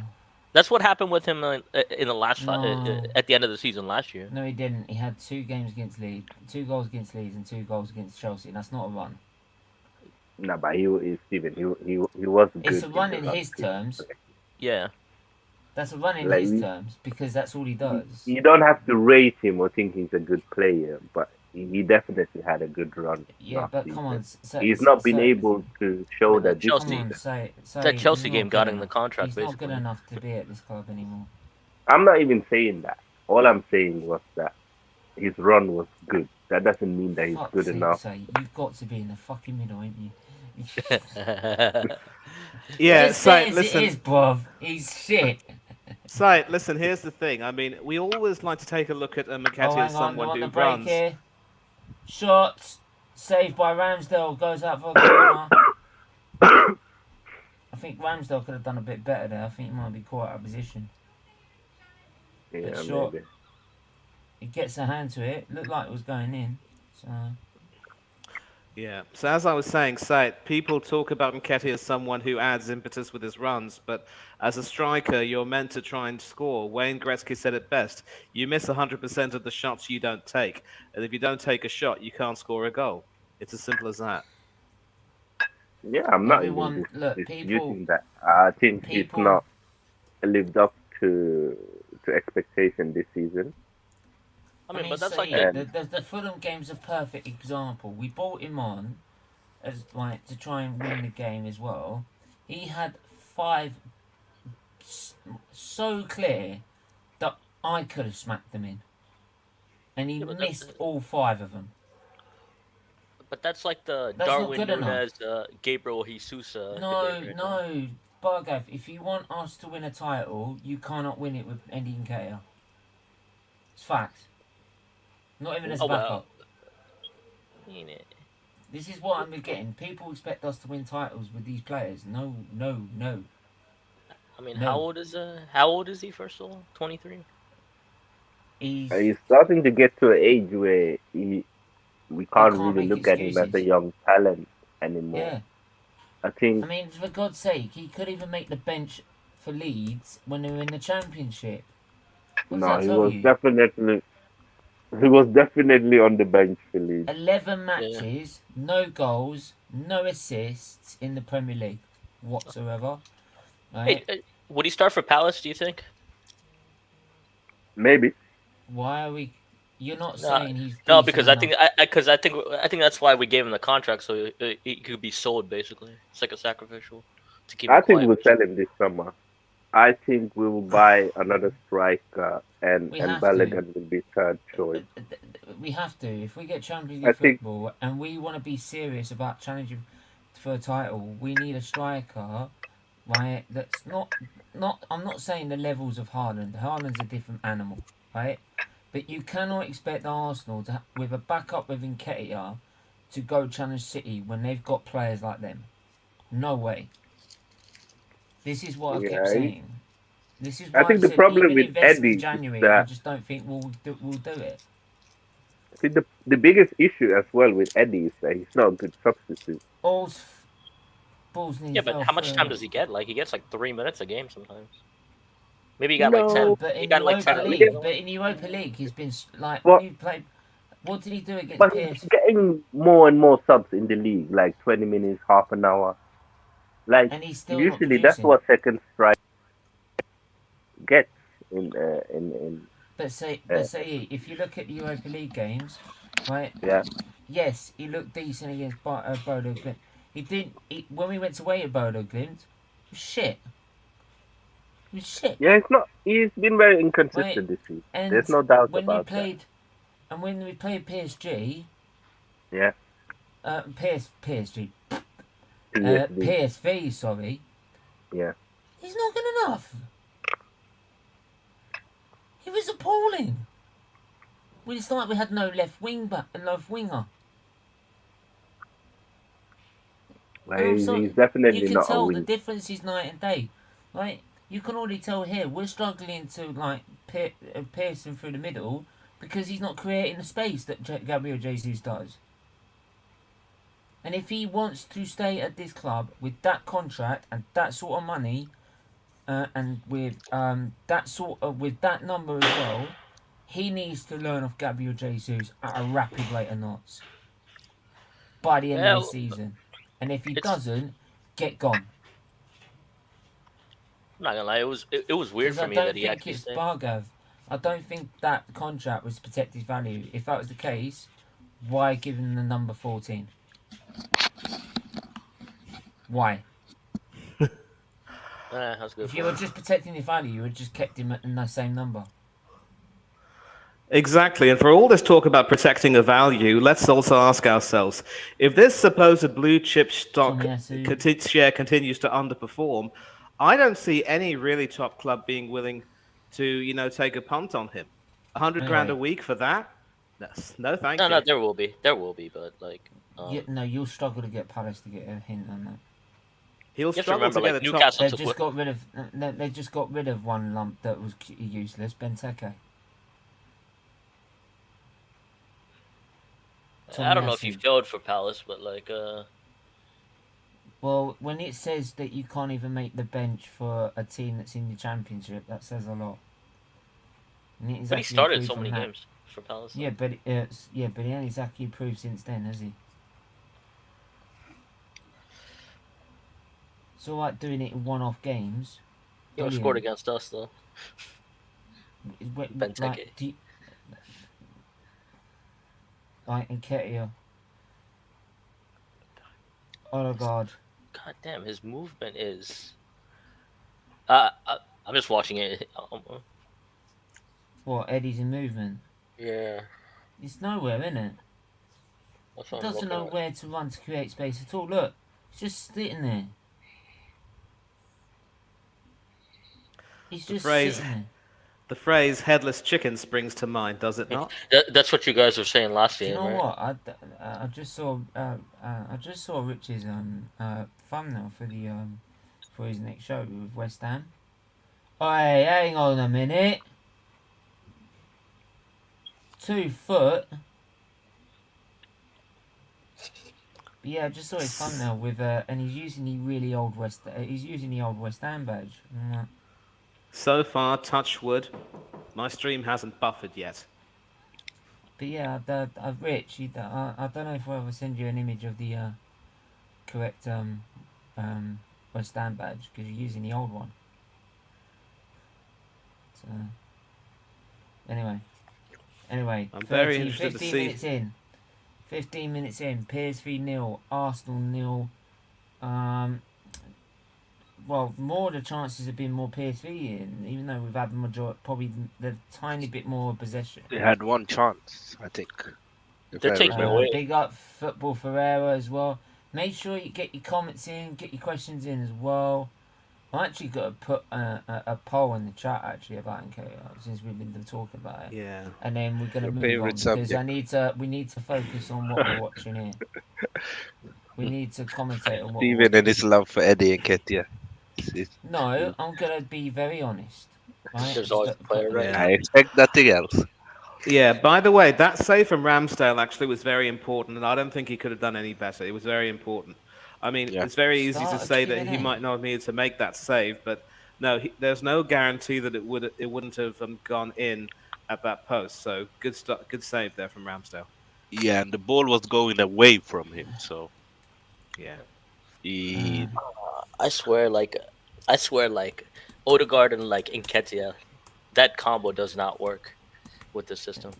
That's what happened with him in the last No. at the end of the season last year. No, he didn't. He had 2 games against Leeds, 2 goals against Leeds, and 2 goals against Chelsea. That's not a run. Nah, but he was good. It's a run in the his last terms. Yeah. That's a run in Like, his terms because that's all he does. You don't have to rate him or think he's a good player, but he definitely had a good run. Yeah, last but season. come on. He's not been able to show that. Chelsea- Come on, say that Chelsea he's game not got good him the enough. contract, He's not basically. good enough to be at this club anymore. I'm not even saying that. All I'm saying was that his run was good. That doesn't mean that he's Fuck's good sake, enough. Say, you've got to be in the fucking middle, ain't you? Yeah, Just say Sait, as listen. it is, bruv. He's shit. Sait, listen, here's the thing. I mean, we always like to take a look at Nketiah Oh, as hang on, someone on who the break runs. here. Shot. Saved by Ramsdale. Goes out for a corner. I think Ramsdale could have done a bit better there. I think he might be caught out of position. Yeah, But short. maybe. He gets a hand to it. Looked like it was going in. So Yeah. So as I was saying, Sait, people talk about Nketiah as someone who adds impetus with his runs, but as a striker, you're meant to try and score. Wayne Gretzky said it best: you miss 100% of the shots you don't take, and if you don't take a shot, you can't score a goal. It's as simple as that. Yeah, I'm not everyone, even look, disputing that. I think it's not lived up to expectation this season. I mean, but that's say like the Fulham game's a perfect example. We brought him on as like to try and win the game as well. He had 5 so clear that I could have smacked them in, and he missed all 5 of them. But that's like the That's not Darwin good Nunez, Gabriel Jesus. No, Bargav. If you want us to win a title, you cannot win it with Eddie Nketiah. It's fact. Not even as a backup. This is what I'm getting. People expect us to win titles with these players. No. I mean, No. how old is he first of all? 23. He's starting to get to an age where we can't really make look at him as a excuses. young talent anymore. Yeah. I mean, for God's sake, he could even make the bench for Leeds when they were in the Championship. What does that he tell was you? definitely on the bench for Leeds. 11 matches, no goals, no assists in the Premier League whatsoever. Right? Hey, would he start for Palace? Do you think? Maybe. Why are we? You're not saying he's no, decent because I enough. think that's why we gave him the contract, so he could be sold basically. It's like a sacrificial to keep. I think we'll sell him this summer. I think we will buy another striker, and Balogun will be third choice. We have to. If we get Champions League football and we want to be serious about challenging for a title, we need a striker, right? That's not. I'm not saying the levels of Haaland. Haaland's a different animal, right? But you cannot expect Arsenal to, with a backup with Nketiah, to go challenge City when they've got players like them. No way. This is what I kept saying. This is why I think the problem with Eddie in January, is that I just don't think we'll do it. See, the biggest issue as well with Eddie is that he's not a good substitute. Balls yeah, but how much time does he get? Like he gets like 3 minutes a game sometimes. Maybe he got like 10. But he in got like 10 Europa at League, least. but in Europa League, he's been like What? when he played. What did he do against But he's PSV? getting more and more subs in the league, like 20 minutes, half an hour. Like And he's still usually not that's producing. what second strike gets in. But say if you look at the Europa League games, right? Yeah. Yes, he looked decent against Bodo Glimt. He didn't. When we went away at Bodo Glimt, shit. He was shit. Yeah, it's not. He's been very inconsistent this season. And There's no doubt when about when we played PSG, that. PSG, Yeah, PSV, sorry, yeah. he's not good enough. He was appalling. It's like we had no left winger. Like, I'm he's sorry. definitely You can not a tell the wing. difference is night and day. Right? You can already tell here we're struggling to like pierce him through the middle because he's not creating the space that Gabriel Jesus does. And if he wants to stay at this club with that contract and that sort of money, and with with that number as well, he needs to learn off Gabriel Jesus at a rapid rate of knots by the end of the season. And if he doesn't, get gone. I'm not gonna lie, it was weird for me that he actually stayed. Bargav. I don't think that contract was to protect his value. If that was the case, why give him the number 14? Why? That's good. If you were just protecting his value, you would just kept him at the same number. Exactly, and for all this talk about protecting a value, let's also ask ourselves, if this supposed blue chip stock share continues to underperform, I don't see any really top club being willing to, take a punt on him. 100 grand a week for that? No, thank you. No, there will be, but like... you'll struggle to get Palace to get a hint on that. He'll struggle to get a top... They just got rid of one lump that was useless, Benteke. I don't know if he failed for Palace, but like... Well, when it says that you can't even make the bench for a team that's in the Championship, that says a lot. But he started so many games for Palace. Yeah, but he hasn't exactly improved since then, has he? It's all right doing it in one-off games. He scored against us, though. Benteke. Like Nketiah. Oh God. God damn, his movement is... I'm just watching it. What, Eddie's in movement? Yeah. It's nowhere, isn't it? He doesn't know where to run to create space at all. Look, he's just sitting there. He's just sitting there. The phrase "headless chicken" springs to mind, does it not? That's what you guys were saying last game. You know right? what? I just saw Rich's thumbnail for his next show with West Ham. Oh, hey, hang on a minute. 2 foot. But yeah, I just saw his thumbnail with and he's using the old West Ham badge. So far, touch wood, my stream hasn't buffered yet. But yeah, Rich, I don't know if I'll ever send you an image of the correct West Ham badge because you're using the old one. So anyway, I'm very interested to 15 see. minutes in. 15 minutes in. PSV 0, Arsenal 0. Well, more of the chances have been more PSV in, even though we've had the majority, probably the tiny bit more possession. They had one chance, I think. They're taking away. Big up Football Ferreira as well. Make sure you get your comments in, get your questions in as well. I actually got to put a poll in the chat actually about Nketiah since we've been talking about it. Yeah. And then we're going to move on because we need to focus on what we're watching here. We need to commentate on what we're watching. Even in his love for Eddie Nketiah. No, I'm going to be very honest. Right? There's always a player, right? I expect nothing else. Yeah, by the way, that save from Ramsdale actually was very important, and I don't think he could have done any better. It was very important. I mean, it's very easy to say that he might not have needed to make that save, but no, there's no guarantee that it wouldn't have gone in at that post. So good save there from Ramsdale. Yeah, and the ball was going away from him, so yeah. I swear, Odegaard and like Nketiah, that combo does not work with the system.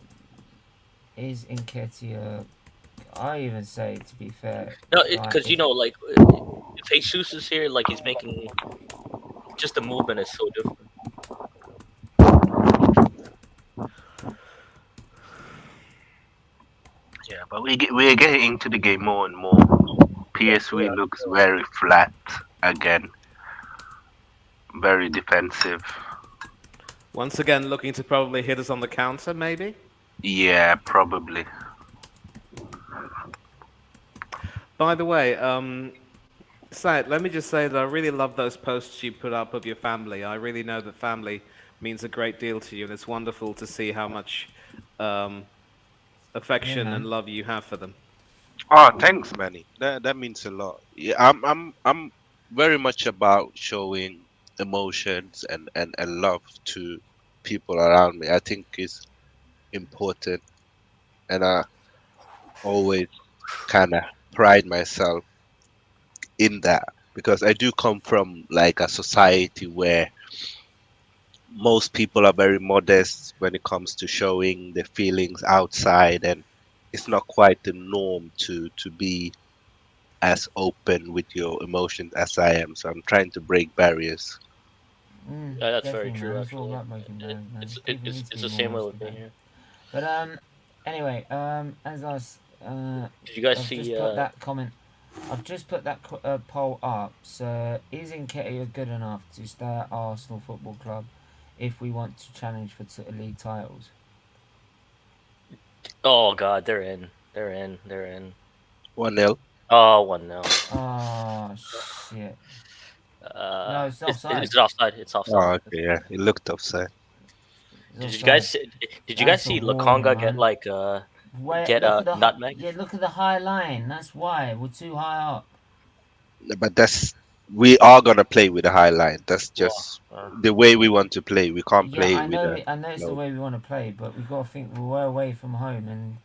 Is Nketiah? I even say, to be fair. No, because like if Jesus is here, like he's making just the movement is so different. Yeah, but we're getting into the game more and more. PSV looks very flat again, very defensive. Once again, looking to probably hit us on the counter, maybe. Yeah, probably. By the way, Sait, let me just say that I really love those posts you put up of your family. I really know that family means a great deal to you, and it's wonderful to see how much affection and man. love you have for them. Oh, thanks, Manny. That means a lot. Yeah, I'm very much about showing emotions and love to people around me. I think is important, and I always kind of pride myself in that because I do come from like a society where most people are very modest when it comes to showing their feelings outside, and it's not quite the norm to be as open with your emotions as I am. So I'm trying to break barriers. Yeah, that's very Definitely, true. man. It's all Actually, about making barriers, man. it's People need to it's be the more same way honest with me about it. here. But anyway, as I Did you guys I've see? just put that comment. I've just put that poll up. So, is Nketiah good enough to stay at Arsenal Football Club if we want to challenge for league titles? Oh God, they're in. They're in. They're in. 1-0. Oh, 1-0. Oh shit! No, it's offside. It's offside. It's offside. Oh, okay, yeah, it looked offside. It's Did you offside. guys see, did you guys That's a see warning, Lakonga get man. like Wait, get look a at the nutmeg? look at the high line. That's why we're too high up. But we are gonna play with a high line. That's Well, just the way we want to play. We can't Yeah, play with a I know it's the low. way we want to play, but we've got to think we're away from home, and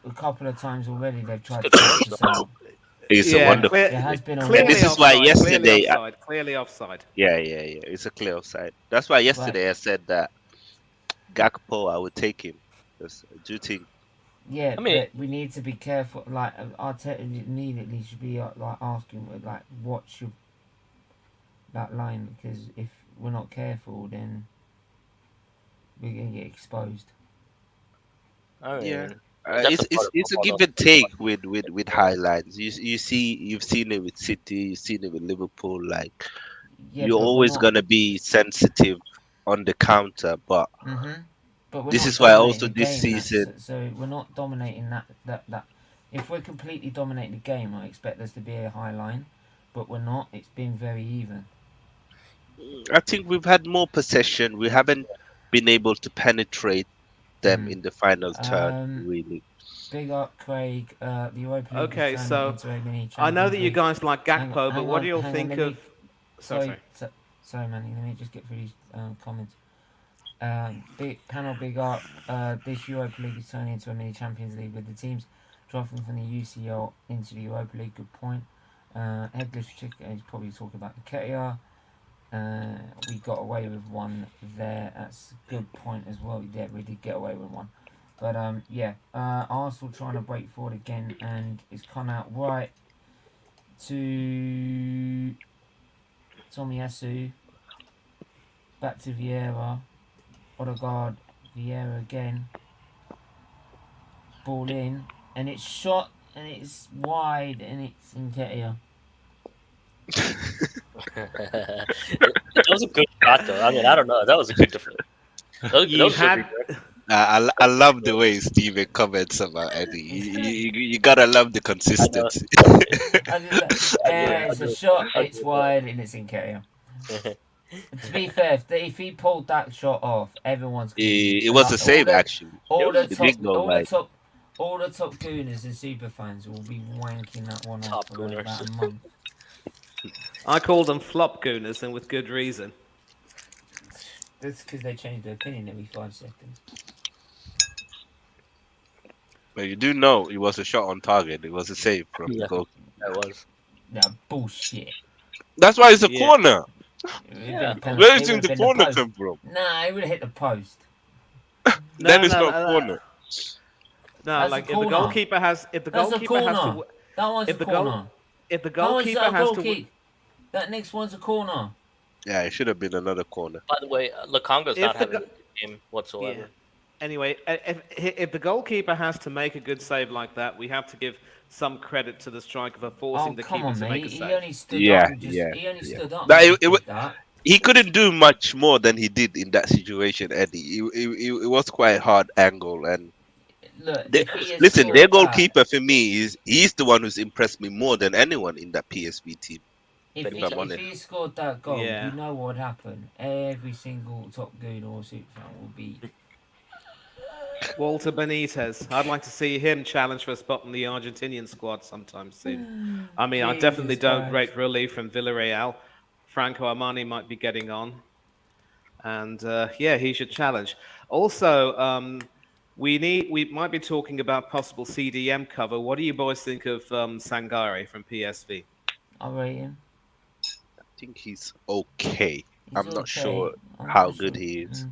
a couple of times already they've tried to catch us out. It's a Yeah, Yeah, wonderful. clear, it has been And clearly this already. is why offside. Clearly yesterday, offside. Clearly offside. yeah, it's a clear offside. That's why Right. yesterday I said that Gakpo, I would take him. Because I do think Yeah, I mean, but we need to be careful. Like Arteta immediately should be like asking, like, what's your that line? Because if we're not careful, then we're gonna get exposed. I yeah. mean, that's a part of It's a football, give though. and take with highlights. You've seen it with City, you've seen it with Liverpool. Like Yeah, you're but we're always not. gonna be sensitive on the counter. But But we're this not is why dominating also the this game. season, So we're not dominating that. If we're completely dominating the game, I expect us to be a high line, but we're not. It's been very even. I think we've had more possession. We haven't been able to penetrate them Mm. in the final third, Um, really. Big up, Craig. The Europa League is Okay, turning so into a mini I know Champions that you League. guys like Gakpo, but Hang what do on, you all hang on. think Let of? me. Sorry. Sorry, Manny. Let me just get through these comments. Big panel, big up. This Europa League is turning into a mini Champions League with the teams dropping from the UCL into the Europa League. Good point. Headless Chicken is probably talking about Nketiah. We got away with one there. That's a good point as well. Yeah, we did get away with one. But yeah, Arsenal trying to break forward again, and it's come out right to Tomiyasu, back to Vieira, Odegaard, Vieira again, ball in, and it's shot, and it's wide, and it's Nketiah. That was a good shot, though. I mean, I don't know. That was a good defense. That was You a good had return. I love the way Steven comments about Eddie. You gotta love the I know. consistency. It's a shot, it's wide, and it's Nketiah. To be fair, if he pulled that shot off, everyone's gonna be It was the same actually. all the It top, did go all the wide. top, all the top gooners and super fans will be wanking that one off Top for gooners. about a month. I call them flop gooners, and with good reason. That's because they change their opinion every 5 seconds. But you do know it was a shot on target. It was a save from the Yeah, goal. that was. Nah, bullshit. That's why it's a Yeah. corner. It would have Yeah. been a penalty. Where It do you would think have the been the corner post. come from? Nah, it would have hit the post. Then it's no, not corner. No, That's like a if the corner. goalkeeper has, if the That's a goalkeeper has corner. to, That one's if a the goal, corner. if the How is goalkeeper that a has goal to, kick? That next one's a corner. Yeah, it should have been another corner. By the way, Lukonga's If not the having a go- good game whatsoever. yeah. Anyway, if the goalkeeper has to make a good save like that, we have to give some credit to the striker for forcing Oh, the come keeper on, to make mate. a He save. only stood up Yeah, and just. yeah, He only yeah. stood up That, and just did that. he couldn't do much more than he did in that situation, Eddie. It was quite hard angle, and Look, they, if he had listen, their scored that, goalkeeper for me he's the one who's impressed me more than anyone in that PSV team. if Benny he If I'm if honest. he scored that goal, Yeah. you know what would happen? Every single Top Goon or Super fan will be. Walter Benitez. I'd like to see him challenge for a spot in the Argentinian squad sometime soon. I mean, I definitely Jesus don't Christ. rate relief from Villarreal. Franco Armani might be getting on. And yeah, he should challenge. Also, we might be talking about possible CDM cover. What do you boys think of Sangare from PSV? I rate him. I think he's okay. He's I'm not okay. sure I'm how not good sure. he is.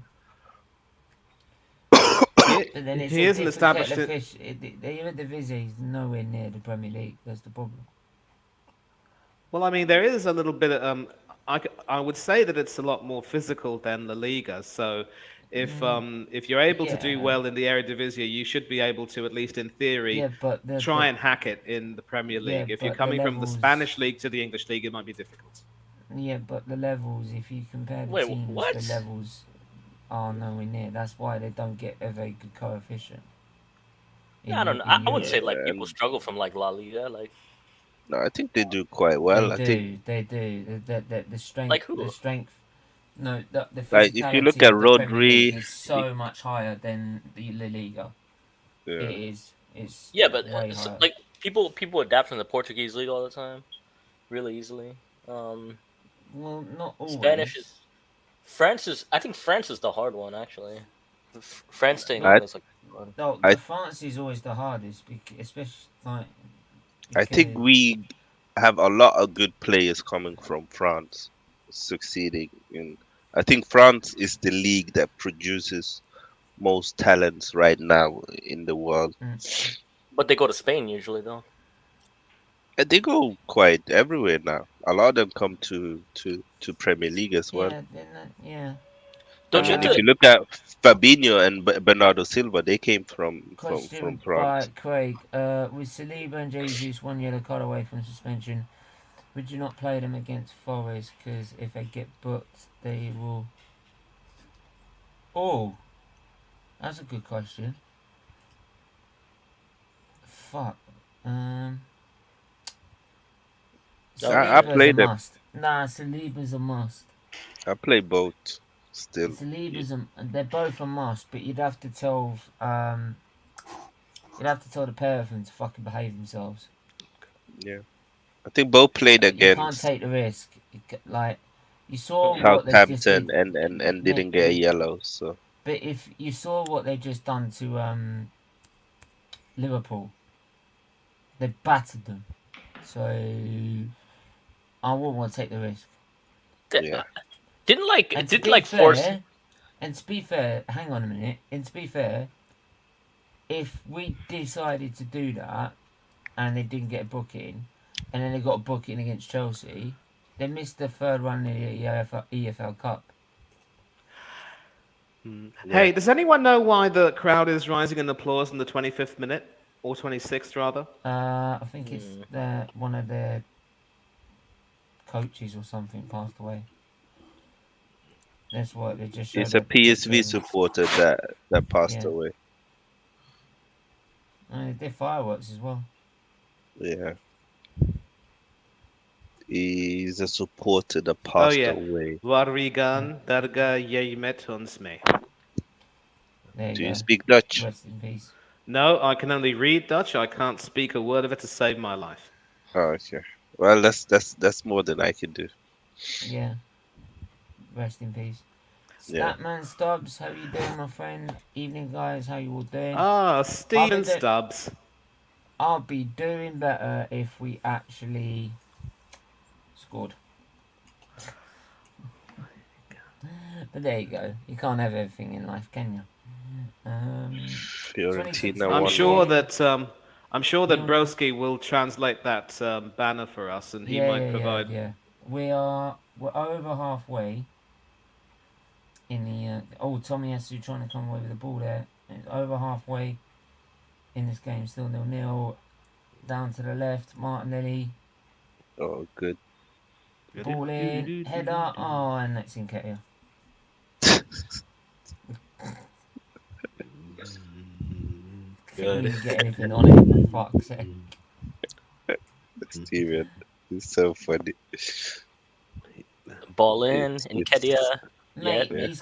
But then it's He a isn't different established. kettle of fish. The Eredivisie is nowhere near the Premier League. That's the problem. Well, I mean, there is a little bit. I would say that it's a lot more physical than La Liga. So, if you're able to do Yeah. well in the Eredivisie, you should be able to, at least in theory, Yeah, but try and hack it in the Premier Yeah, League. If you're but the coming from the levels- Spanish league to the English league, it might be difficult. Yeah, but the levels, if you compare the Wait, teams, what? the levels are nowhere near. That's why they don't get a very good coefficient. Yeah, I don't know. I would say like people struggle from like La Liga, like No, I think they do quite well. They I think do. The strength. Like who? The strength. No, the Like, if you look physicality at of the Premier League Rodri, is so much higher than the La Liga. yeah. It is. It's yeah, but way higher. like people adapt from the Portuguese league all the time, really easily. Well, not always. Spanish is France is. I think France is the hard one actually. France staying I- on is like fun. No, I- the France is always the hardest, especially like. I think because- we have a lot of good players coming from France succeeding in. I think France is the league that produces most talents right now in the world. But they go to Spain usually though. And they go quite everywhere now. A lot of them come to Premier League as well. Yeah, they're not, yeah. Don't you And have if to? you look at Fabinho and Bernardo Silva, they came from Question France. by Craig. With Saliba and Jesus 1 yellow card away from suspension, would you not play them against Forest? Because if they get booked, they will. Oh, that's a good question. Fuck. I Saliba's played a them. must. Nah, Saliba's a must. I play both still. Saliba's they're both a must, but you'd have to tell the pair of them to fucking behave themselves. Yeah, I think both played You can't against take the risk. Like you saw what they just Southampton did, and didn't get a yellow. So but if you saw what they just done to Liverpool, they battered them. So I wouldn't want to take the risk. yeah, Didn't like And to didn't be like fair, force. and to be fair, hang on a minute. And to be fair, if we decided to do that and they didn't get a booking, and then they got a booking against Chelsea, they missed the third run in the EFL Cup. Hey, does anyone know why the crowd is rising in applause in the 25th minute or 26th rather? I think it's one of their coaches or something passed away. That's what they just showed. it's a the PSV picture. supporter that passed Yeah. away. They did fireworks as well. Yeah, he's a supporter that passed yeah. away. Warrigan Darga Yemet Hunsme. There Do you you go. speak Dutch? Rest in peace. No, I can only read Dutch. I can't speak a word of it to save my life. Oh, okay. Well, that's more than I can do. Yeah. Rest in peace. Yeah. Statman Stubbs, how you doing, my friend? Evening, guys. How you all doing? Ah, Steven I'll be Stubbs. I'll be doing better if we actually scored. But there you go. You can't have everything in life, can you? Fiorentina I'm I'm won. sure that Yeah. Broski will translate that banner for us, and he might provide. Yeah. We are we're over halfway in the. Tommy Esu trying to come away with the ball there. It's over halfway in this game. Still 0-0. Down to the left, Martinelli. Oh, good. Ball in, header. Oh, and that's in Ketia. Couldn't even get anything on it, for fuck's sake. Steven, it's so funny. Ball in, Ketia. Mate, Yeah. he's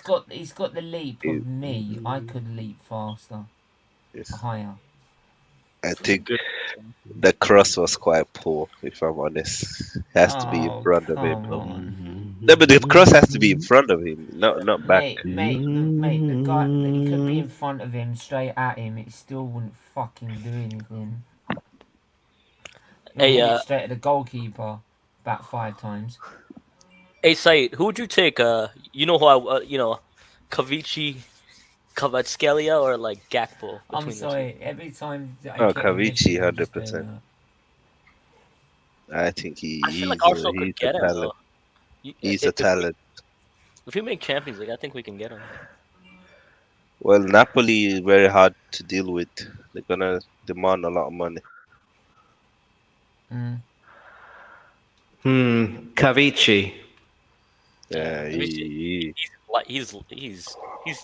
got the leap of me. I could leap faster, Yes. higher. I think the cross was quite poor, if I'm honest. It has to be in front of him. Come on. No, but the cross has to be in front of him, not back. Mate, the guy, he could be in front of him, straight at him. It still wouldn't fucking do anything. Hey, Straight at the goalkeeper, about 5 times. Hey, Sait, who would you take? You know who Kavichi, Kvaratskhelia, or like Gakpo? I'm sorry, every time I Oh, get Kavichi, a miss, 100%. I think I feel like Arsenal he's could get a him. talent. He's a talent. If we make Champions League, I think we can get him. Well, Napoli is very hard to deal with. They're gonna demand a lot of money. Kavichi. Yeah, He's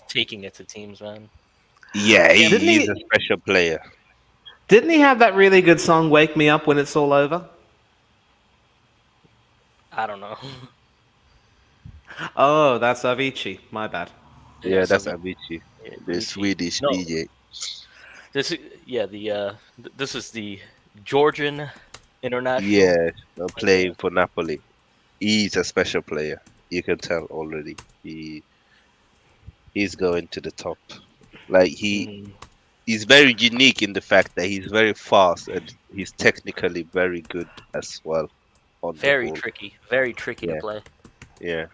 taking it to teams, man. he's a special player. Didn't he have that really good song, Wake Me Up When It's All Over? I don't know. Oh, that's Avicii. My bad. Yeah, that's Avicii, the Avicii. Swedish No. DJ. This is the Georgian international. Yeah, playing for Napoli. He's a special player. You can tell already. He's going to the top. Like he's very unique in the fact that he's very fast and he's technically very good as well. Very tricky to play. Yeah.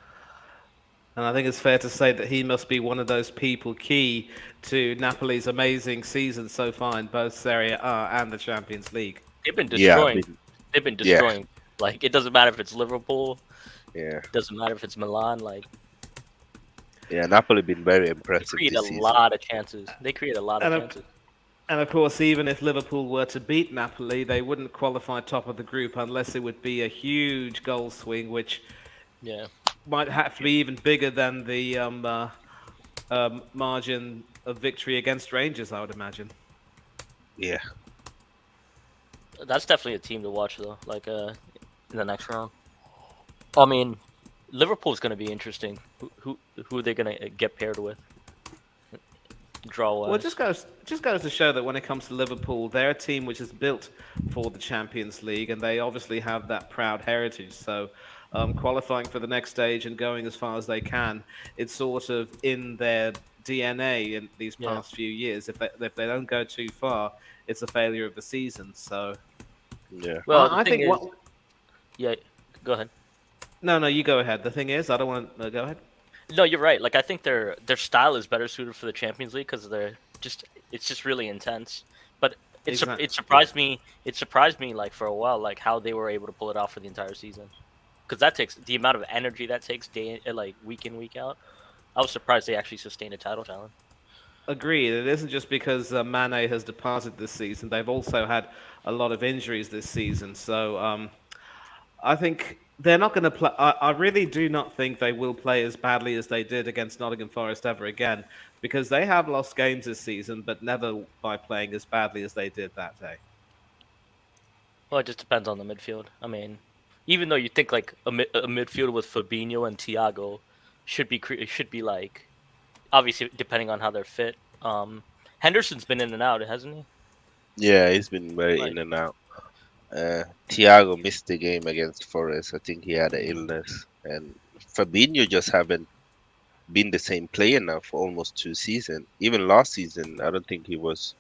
And I think it's fair to say that he must be one of those people key to Napoli's amazing season so far in both Serie A and the Champions League. They've been destroying. They've been destroying. Yeah. Like, it doesn't matter if it's Liverpool. Yeah. It doesn't matter if it's Milan. Like, yeah, Napoli been very impressive. They create a lot of chances. And of course, even if Liverpool were to beat Napoli, they wouldn't qualify top of the group unless it would be a huge goal swing, which might have to be even bigger than the margin of victory against Rangers, I would imagine. Yeah. That's definitely a team to watch, though. Like, in the next round. I mean, Liverpool's going to be interesting. Who are they going to get paired with? Draw-wise. Well, it just goes to show that when it comes to Liverpool, they're a team which is built for the Champions League, and they obviously have that proud heritage. So, qualifying for the next stage and going as far as they can, it's sort of in their DNA in these past few years. If they don't go too far, it's a failure of the season. So, well, I think go ahead. No, you go ahead. The thing is, I don't want to go ahead. No, you're right. Like, I think their style is better suited for the Champions League because it's just really intense. But it surprised me. It surprised me, like, for a while, like how they were able to pull it off for the entire season. Because that takes the amount of energy that takes week in, week out. I was surprised they actually sustained a title challenge. Agreed. It isn't just because Mane has departed this season. They've also had a lot of injuries this season. So I think they're not going to play. I really do not think they will play as badly as they did against Nottingham Forest ever again, because they have lost games this season, but never by playing as badly as they did that day. Well, it just depends on the midfield. I mean, even though you think like a midfield with Fabinho and Thiago should be like, obviously depending on how they're fit. Henderson's been in and out, hasn't he? Yeah, he's been very in and out. Thiago missed the game against Forest. I think he had an illness, and Fabinho just haven't been the same player now for almost 2 seasons. Even last season, I don't think he was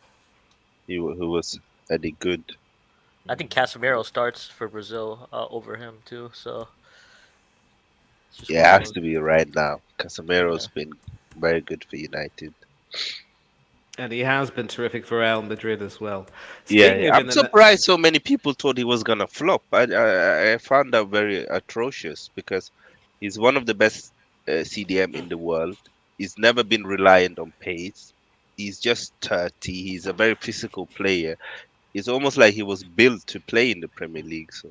any good. I think Casemiro starts for Brazil over him too. So yeah, it has to be right now. Casemiro's been very good for United. And he has been terrific for Real Madrid as well. I'm surprised so many people thought he was gonna flop. I found that very atrocious because He's one of the best CDM in the world. He's never been reliant on pace. He's just 30. He's a very physical player. It's almost like he was built to play in the Premier League. So,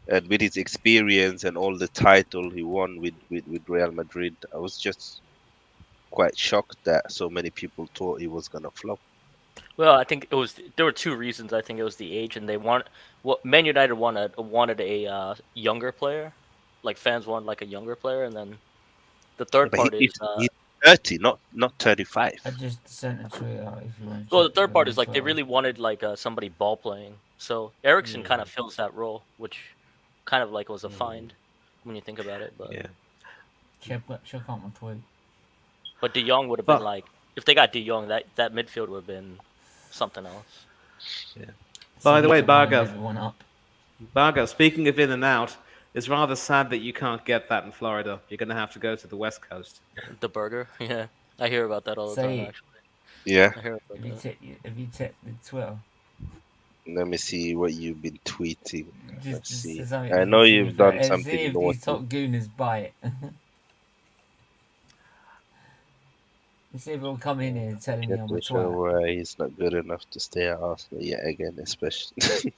and with his experience and all the title he won with Real Madrid, I was just quite shocked that so many people thought he was gonna flop. Well, I think there were two reasons. I think it was the age, and Man United wanted a younger player, like fans want like a younger player, and then the third But part is he's 30, not 35. I just sent a tweet out if you want to well, the check third it part on is like they Twitter. really wanted like somebody ball playing. So Ericsson kind Yeah. of fills that role, which kind of like was a find when you think about it. But Yeah. Check out my tweet. but De Jong would have been like, if they got De Jong, that midfield would have been something else. By the way, Something to wind Bargov. everyone up. Bargo, speaking of in and out, it's rather sad that you can't get that in Florida. You're going to have to go to the West Coast. The burger, yeah, I hear about that all the time. Say, Actually, Yeah. I hear about have you checked the Twitter? Let me see what you've been tweeting. Let's see. something I know you've done see something if naughty. these top gooners bite. Let's see if he'll come in here telling me Get I'm to a show twat. why he's not good enough to stay at Arsenal yet again, especially.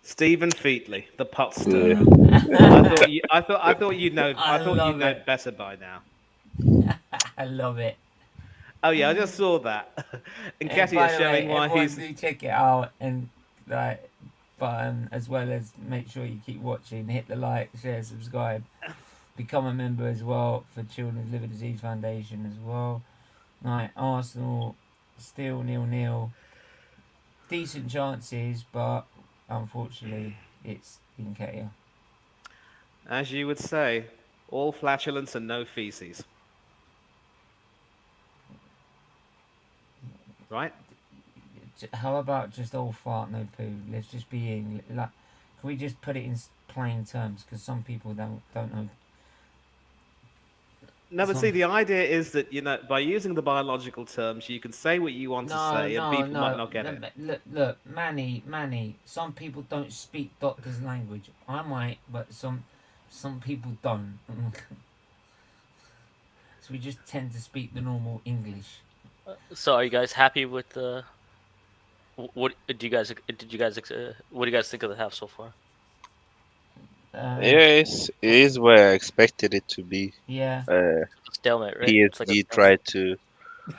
Stephen Featley, the pot Yeah. stirrer. I thought you'd know. I thought love you'd know it. better by now. I love it. Oh yeah, I just saw that. And And Katia by the way, showing why everyone he's. do check it out, and like, but as well as make sure you keep watching, hit the like, share, subscribe, become a member as well for Children's Liver Disease Foundation as well. Right, Arsenal still 0-0. Decent chances, but unfortunately it's in Katia. As you would say, all flatulence and no feces. Right? How about just all fart, no poo? Let's just be in. Like, can we just put it in plain terms? Because some people don't know. No, but Some- see, the idea is that, you know, by using the biological terms, you can say what you want to say, and people might not get it. Look, Manny. Some people don't speak doctor's language. I might, but some people don't. So we just tend to speak the normal English. So, are you guys happy with the? What did you guys what do you guys think of the half so far? Yeah, it is where I expected it to be. Yeah. Stalemate, right? It's like a PSG tried to. It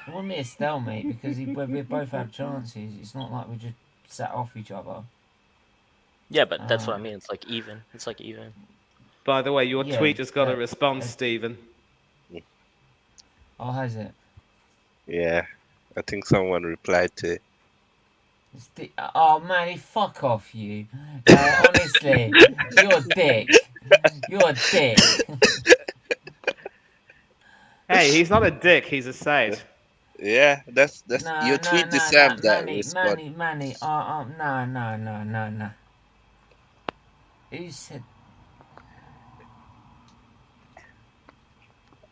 wouldn't be a stalemate because we both have chances. It's not like we just sat off each other. Yeah, but that's what I mean. It's like even. It's like even. By the way, your Yeah, tweet has got a that- response, Stephen. Oh, has it? Yeah, I think someone replied to it. Oh man, fuck off you. Honestly, you're a dick. You're a dick. Hey, he's not a dick, he's a Sait. Yeah, that's your tweet deserved that response. Manny. No. Who said?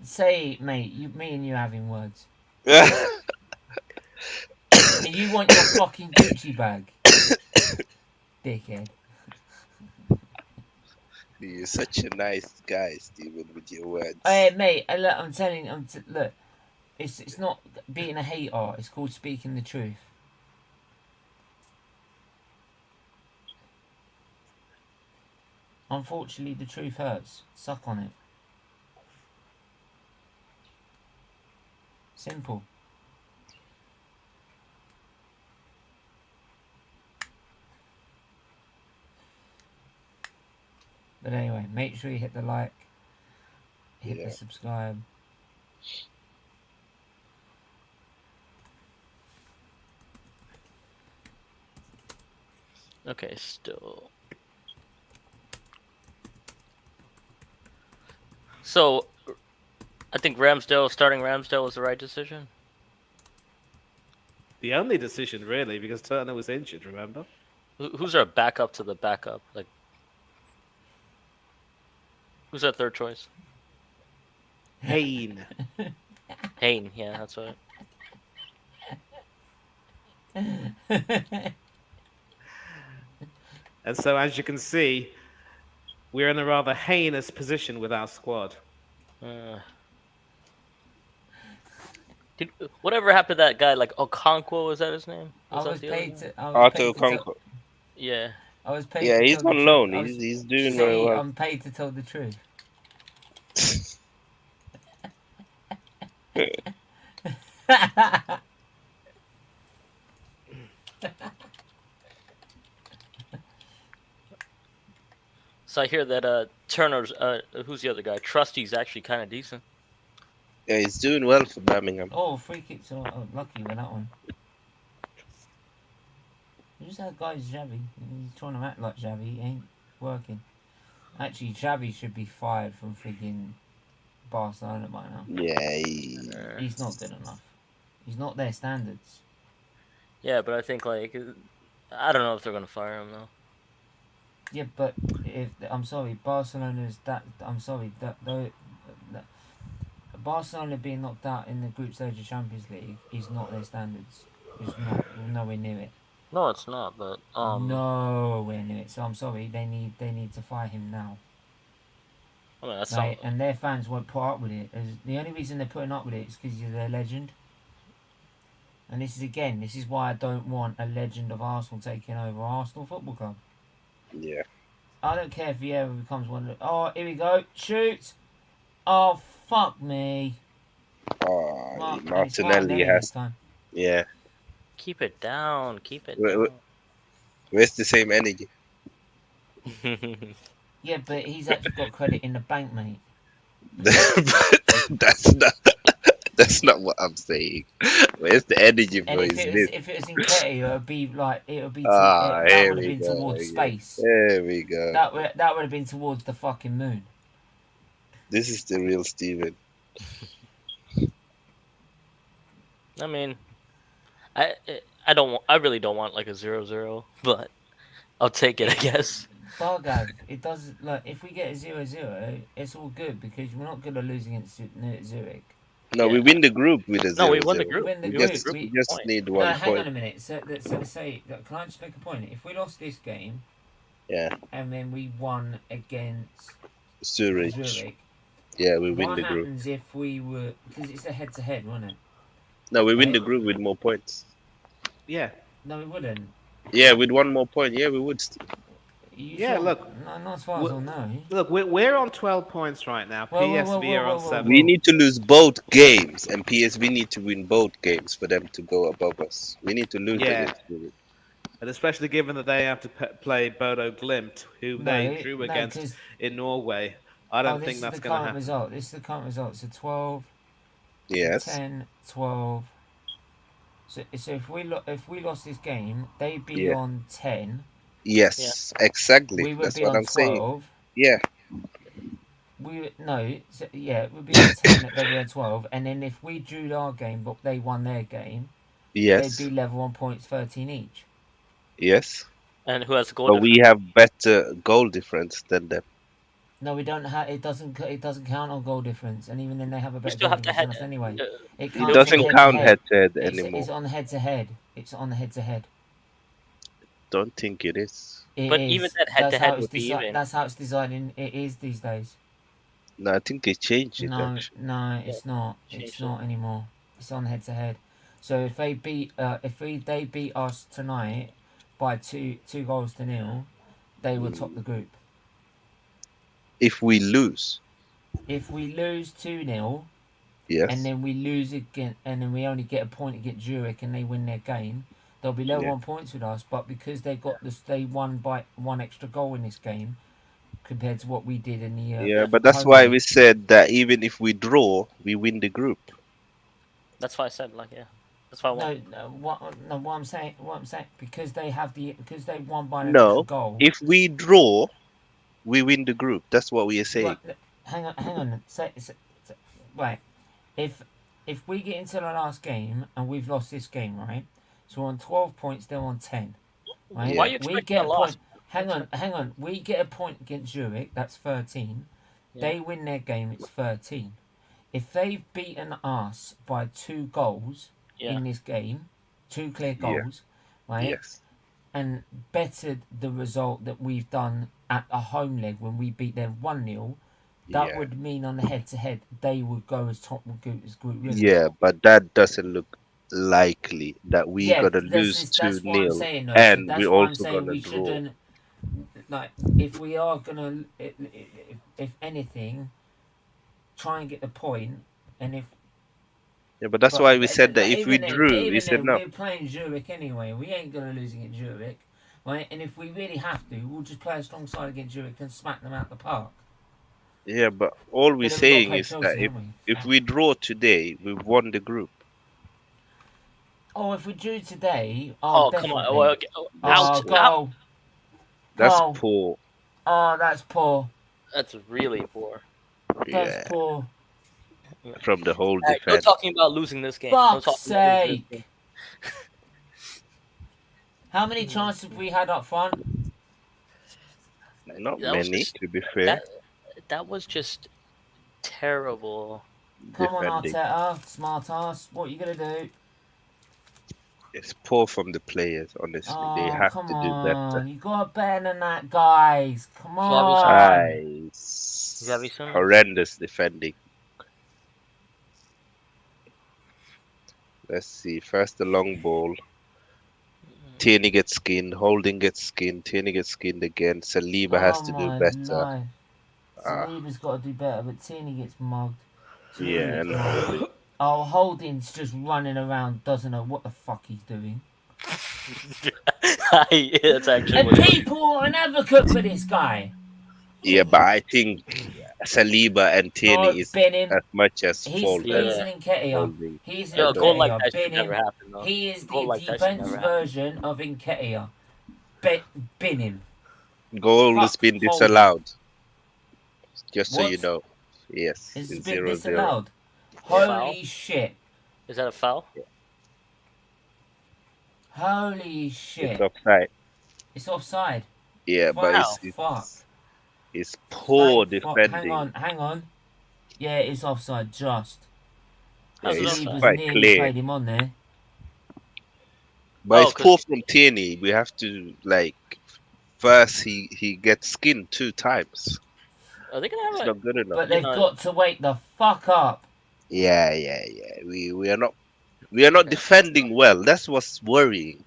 Say, mate. Me and you having words. And you want your fucking Gucci bag, dickhead. You're such a nice guy, Stephen, with your words. Hey, mate. Look, I'm telling you. Look, it's not being a hater. It's called speaking the truth. Unfortunately, the truth hurts. Suck on it. Simple. But anyway, make sure you hit the like, hit the subscribe. Okay, still. So, I think starting Ramsdale was the right decision. The only decision, really, because Turner was injured, remember? Who's our backup to the backup? Like, who's our third choice? Hayne. Hayne, yeah, that's right. And so, as you can see, we're in a rather heinous position with our squad. Whatever happened to that guy? Like Okonkwo, was that his name? I was paid to. Arthur Conco. Yeah. I was paid. Yeah, to he's tell the on truth. loan. He's doing See, very well. I'm paid to tell the truth. So I hear that Turner's who's the other guy? Trusty's actually kind of decent. Yeah, he's doing well for Birmingham. Oh, free kicks are lucky with that one. Who's that guy Xavi? He's trying to act like Xavi. He ain't working. Actually, Xavi should be fired from freaking Barcelona by now. Yeah, He's not good enough. He's not their standards. Yeah, but I think like I don't know if they're gonna fire him though. Yeah, but if I'm sorry, Barcelona's that. I'm sorry that Barcelona being knocked out in the group stage of Champions League is not their standards. It's not nowhere near it. No, it's not. But nowhere near it. So I'm sorry. They need to fire him now. I mean, that's right, and their fans won't put up with it. The only reason they're putting up with it is because you're their legend. And this is why I don't want a legend of Arsenal taking over Arsenal Football Club. Yeah. I don't care if he ever becomes one of the... Oh, here we go. Shoot. Oh, fuck me. Oh, Martinelli has... Yeah. Keep it down. Keep it down. Where's the same energy? Yeah, but he's actually got credit in the bank, mate. That's not what I'm saying. Where's the energy for his miss? If it was in Ketty, it would be like that would have been towards space. There we go. That would have been towards the fucking moon. This is the real Steven. I mean, I really don't want like a 0-0, but I'll take it, I guess. Bargav, it does like if we get a 0-0, it's all good because we're not gonna lose against Zurich. No, we win the group with a 0-0. No, we won the group. We just need 1 point. Hang on a minute. So say, can I just make a point? If we lost this game, yeah, and then we won against Zurich, yeah, we win the group. What happens if we were because it's a head-to-head, wasn't it? No, we win the group with more points. Yeah. No, we wouldn't. Yeah, with 1 more point, yeah, we would. Look. Not as far as I know. Look, we're on 12 points right now. PSV are on 7. We need to lose both games, and PSV need to win both games for them to go above us. We need to lose against Zurich. And especially given that they have to play Bodo Glimt, who they drew against in Norway. I don't think that's going to happen. This is the current result. So 12, yes. 10, 12. So if we lost this game, they'd be on 10. Yes, exactly. We would That's be what on I'm 12. Saying. Yeah. We'd be on 10. They'd be on 12. And then if we drew our game, but they won their game, they'd be level on points, 13 each. Yes. And who has the goal? But we have better goal difference than them. No, we don't have. It doesn't count on goal difference, and even then they have a better. We still have to head anyway. It doesn't count head-to-head anymore. It's on head-to-head. It's on the head-to-head. Don't think it is. But even that head-to-head would be even. That's how it's designed. It is these days. No, I think they changed it. No, it's not. It's not anymore. It's on head-to-head. So if they beat us tonight by 2-0, they will top the group. If we lose. If we lose 2-0, yes, and then we lose again, and then we only get a point against Zurich, and they win their game, they'll be level on points with us. But because they won by 1 extra goal in this game, compared to what we did in the but that's why we said that even if we draw, we win the group. That's why I said That's why I want. What I'm saying, because they won by an extra goal. If we draw, we win the group. That's what we are saying. Right, hang on. Right. If we get into the last game and we've lost this game, right? So we're on 12 points, they're on 10. Right? Why are you expecting a loss? Hang on. We get a point against Zurich, that's 13. Yeah. They win their game, it's 13. If they've beaten us by 2 goals in this game, 2 clear goals, right? Yes. And bettered the result that we've done at a home leg when we beat them 1-0, that Yeah. would mean on the head-to-head they would go as top as group winners. Yeah, but that doesn't look likely that we Yeah, gonna lose that's what I'm 2-0 saying though. So and that's we're why I'm also saying gonna we draw. shouldn't, like, if we are gonna, if anything, try and get the point, and if Yeah, but that's but why we said that if we drew, we even said then, no. we're playing Zurich anyway. We ain't gonna lose against Zurich, right? And if we really have to, we'll just play a strong side against Zurich and smack them out the park. Yeah, but all we're But then we've got to saying play is Chelsea, that haven't if we draw today, we've won the group. Oh, if we drew today, Oh, come definitely. on. Well, Oh, goal. That's Goal. poor. Oh, that's poor. That's really poor. That's Yeah, poor. from the whole Hey, no defense. talking about losing this game. No Fuck's talking about losing this sake. game. How many chances have we had up front? Not That was many, just- to be fair. That was just terrible. Come on, Defending. Arteta. Smart ass. What are you going to do? It's poor from the players, honestly. They Oh, have come to do better. on. You got better than that, guys. Come Xavi on. Xavi Simons. Horrendous defending. Let's see. First the long ball. Tierney gets skinned. Holding gets skinned. Tierney gets skinned again. Saliba has to do my better. life. Saliba's got to do better, but Tierney gets mugged. Tierney Yeah, gets and mugged. Holding. Oh, Holding's just running around, doesn't know what the fuck he's doing. Yeah, that's actually And what people are an advocate for this guy. Yeah, but I think Saliba and Tierney is bin him. as much as He's fault Yeah. as an Nketiah. Holding. He's an Yo, a goal like Nketiah. that Bin should never him. happen, though. He is A goal the like that should defense never happen. version of Nketiah. Bin him. Goal has Fuck been Holding. disallowed. Just so What? you know. Yes. It's in been 0-0. disallowed. Foul? Holy shit. Is that a foul? Holy shit. It's offside. It's offside. Yeah, but Fuck. it's poor Thank fuck. defending. Hang on. Yeah, it's offside just. Yeah, How's it it's offside? Saliba's quite nearly clear. played him on there. But Oh, it's poor from Tierney. We have to first he gets skinned 2 times. Are they gonna It's have not good enough. But they've know- got to wake the fuck up. Yeah. We are not defending well. That's what's worrying.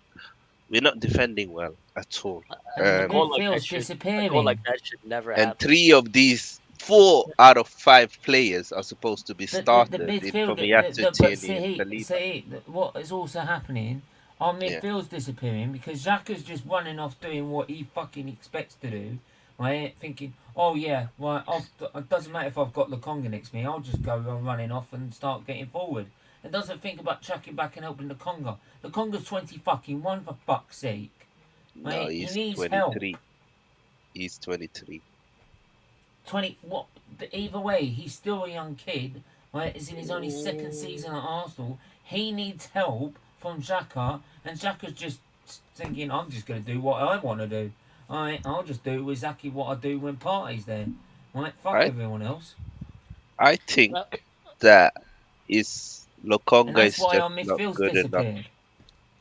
We're not defending well at all. And the goal like midfield's that should- a disappearing. goal like that should never And happen. 3 of these 4 out of 5 players are supposed to be The started. midfield, Tomiyasu, Tierney, and Saliba. see, what is also happening, our midfield's disappearing because Xhaka's just running off doing what he fucking expects to do, right? Thinking, oh yeah, right, it doesn't matter if I've got Lokonga next to me, I'll just go running off and start getting forward. It doesn't think about chucking back and helping Lokonga. Lokonga's 21 for fuck's sake. No, Right? he's He needs 23. help. He's 23. 20 what? Either way, he's still a young kid. Right? Is in his only second season at Arsenal. He needs help from Xhaka, and Xhaka's just thinking, I'm just going to do what I want to do. Alright, I'll just do exactly what I do when party's there. Right? Fuck Right. everyone else. I think Well- that is And Lokonga that's is why just our not midfield's good enough. disappeared.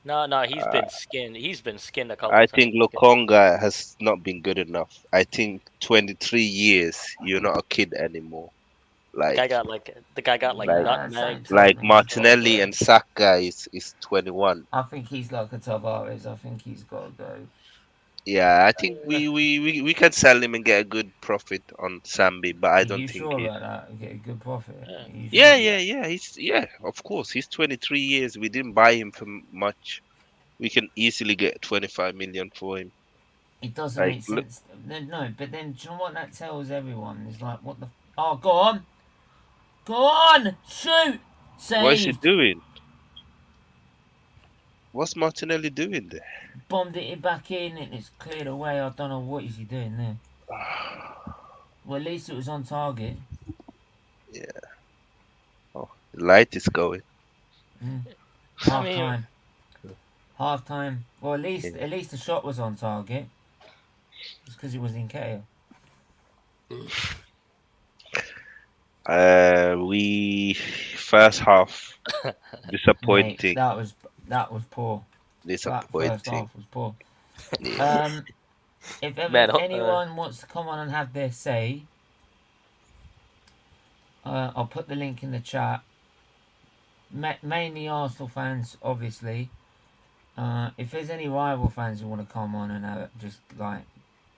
No, he's been skinned. He's been skinned a couple I times. think Lokonga has not been good enough. I think 23 years, you're not a kid anymore. The guy got Like- nutmegged. Like Martinelli and Saka is 21. I think he's like a Tavares. I think he's got to go. Yeah, I think we can sell him and get a good profit on Sambi, but I don't Are you think sure he's. about that? Get a good profit. Yeah. Are you sure? Yeah. Of course, he's 23 years. We didn't buy him for much. We can easily get 25 million for him. It doesn't Like, make look- sense. No, but then do you know what that tells everyone? It's like, what the... Oh, go on! Go on! Shoot! What is he Saved! doing? What's Martinelli doing there? Bombed it back in and it's cleared away. I don't know what is he doing there. Well, at least it was on target. The light is going. Half mean- time. Half time. Well, at least the shot was on target. It's because it was in KO. We first half disappointing. Mate, that was poor. That first Disappointing. half was poor. Yeah. If ever Man, anyone wants to come on and have their say, I'll put the link in the chat. Mainly Arsenal fans, obviously. If there's any rival fans who want to come on and just like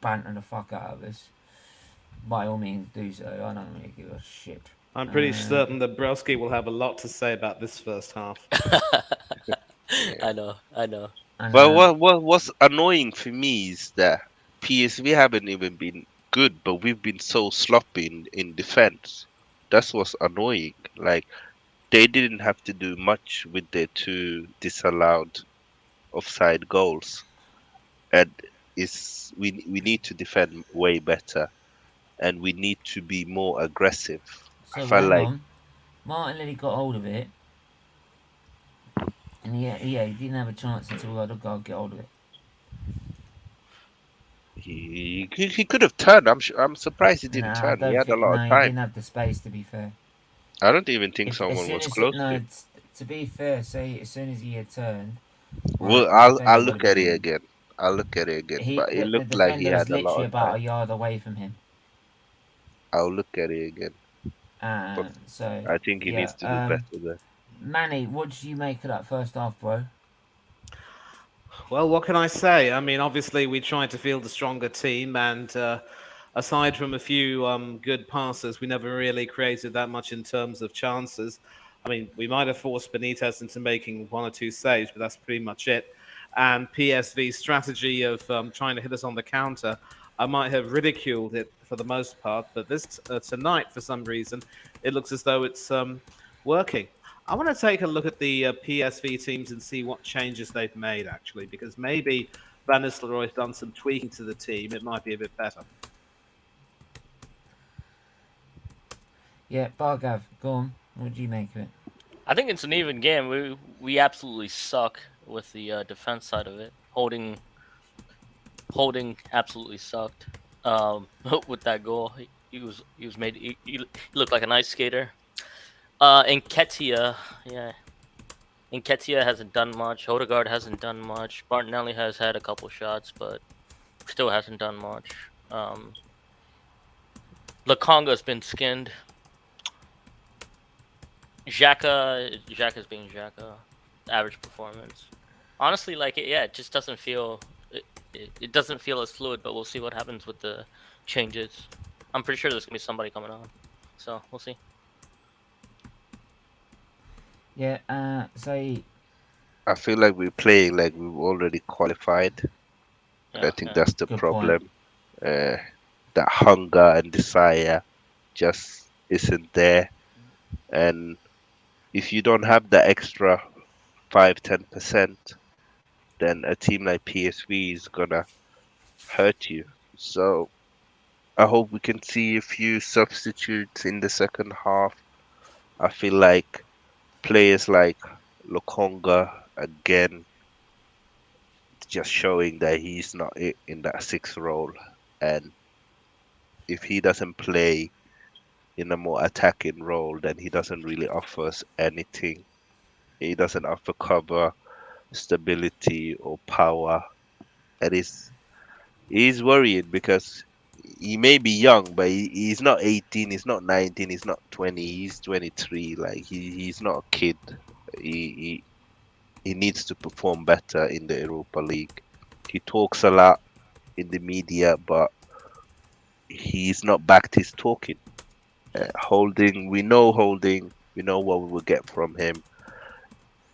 banter the fuck out of us, by all means do so. I don't really give a shit. I'm pretty certain that Broski will have a lot to say about this first half. I know. And, Well, what's annoying for me is that PSV haven't even been good, but we've been so sloppy in defense. That's what's annoying. Like they didn't have to do much with their 2 disallowed offside goals, and we need to defend way better, and we need to be more aggressive. I so felt hang like on. Martinelli got hold of it. And he didn't have a chance until Odegaard get hold of it. he could have turned. I'm surprised he didn't Nah, I turn. He don't had a think. lot No, of he time. didn't have the space. To be fair, I don't even think as someone soon was as close to him. to be fair, say as soon as he had turned, Well, the defender I'll would look have at it been. again. I'll look at it again. But it The looked like he defender was had a lot literally of about time. a yard away from him. I'll look at it again. But So I think he yeah. needs to do better there. Manny, what did you make of that first half, bro? Well, what can I say? I mean, obviously, we tried to field a stronger team, and aside from a few good passes, we never really created that much in terms of chances. I mean, we might have forced Benitez into making 1 or 2 saves, but that's pretty much it. And PSV's strategy of trying to hit us on the counter, I might have ridiculed it for the most part, but this tonight, for some reason, it looks as though it's working. I want to take a look at the PSV teams and see what changes they've made, actually, because maybe Van Nistelrooy's done some tweaking to the team. It might be a bit better. Yeah, Bargav, go on. What do you make of it? I think it's an even game. We absolutely suck with the defense side of it. Holding absolutely sucked. With that goal, he was made. He looked like an ice skater. Nketiah, yeah. Nketiah hasn't done much. Odegaard hasn't done much. Martinelli has had a couple shots, but still hasn't done much. Lakonga's been skinned. Xhaka's being Xhaka. Average performance. Honestly, like it just doesn't feel. It doesn't feel as fluid, but we'll see what happens with the changes. I'm pretty sure there's gonna be somebody coming on, so we'll see. Yeah, Sait. I feel like we're playing like we've already qualified. Yeah, I think that's the Good problem. That hunger and desire just isn't there. And if you don't have the extra 5-10%, then a team like PSV is gonna hurt you. So I hope we can see a few substitutes in the second half. I feel like players like Lokonga again just showing that he's not in that 6th role, and if he doesn't play in a more attacking role, then he doesn't really offer us anything. He doesn't offer cover, stability, or power, and he's worrying because he may be young, but he's not 18, he's not 19, he's not 20, he's 23. Like he's not a kid. He he needs to perform better in the Europa League. He talks a lot in the media, but he's not backed his talking. Holding, we know what we will get from him.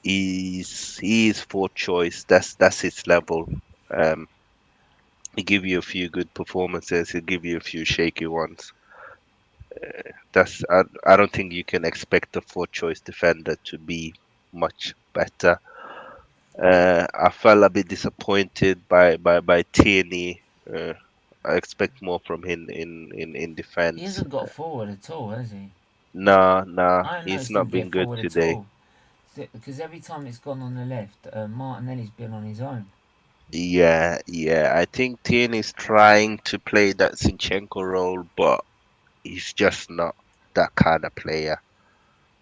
He's 4th choice. That's his level. He give you a few good performances. He'll give you a few shaky ones. I don't think you can expect a 4th choice defender to be much better. I felt a bit disappointed by Tierney. I expect more from him in defense. He hasn't got forward at all, has he? Nah, I haven't he's noticed him not been get good forward at today. all. Because every time it's gone on the left, Martinelli's been on his own. Yeah. I think Tierney's trying to play that Zinchenko role, but he's just not that kind of player.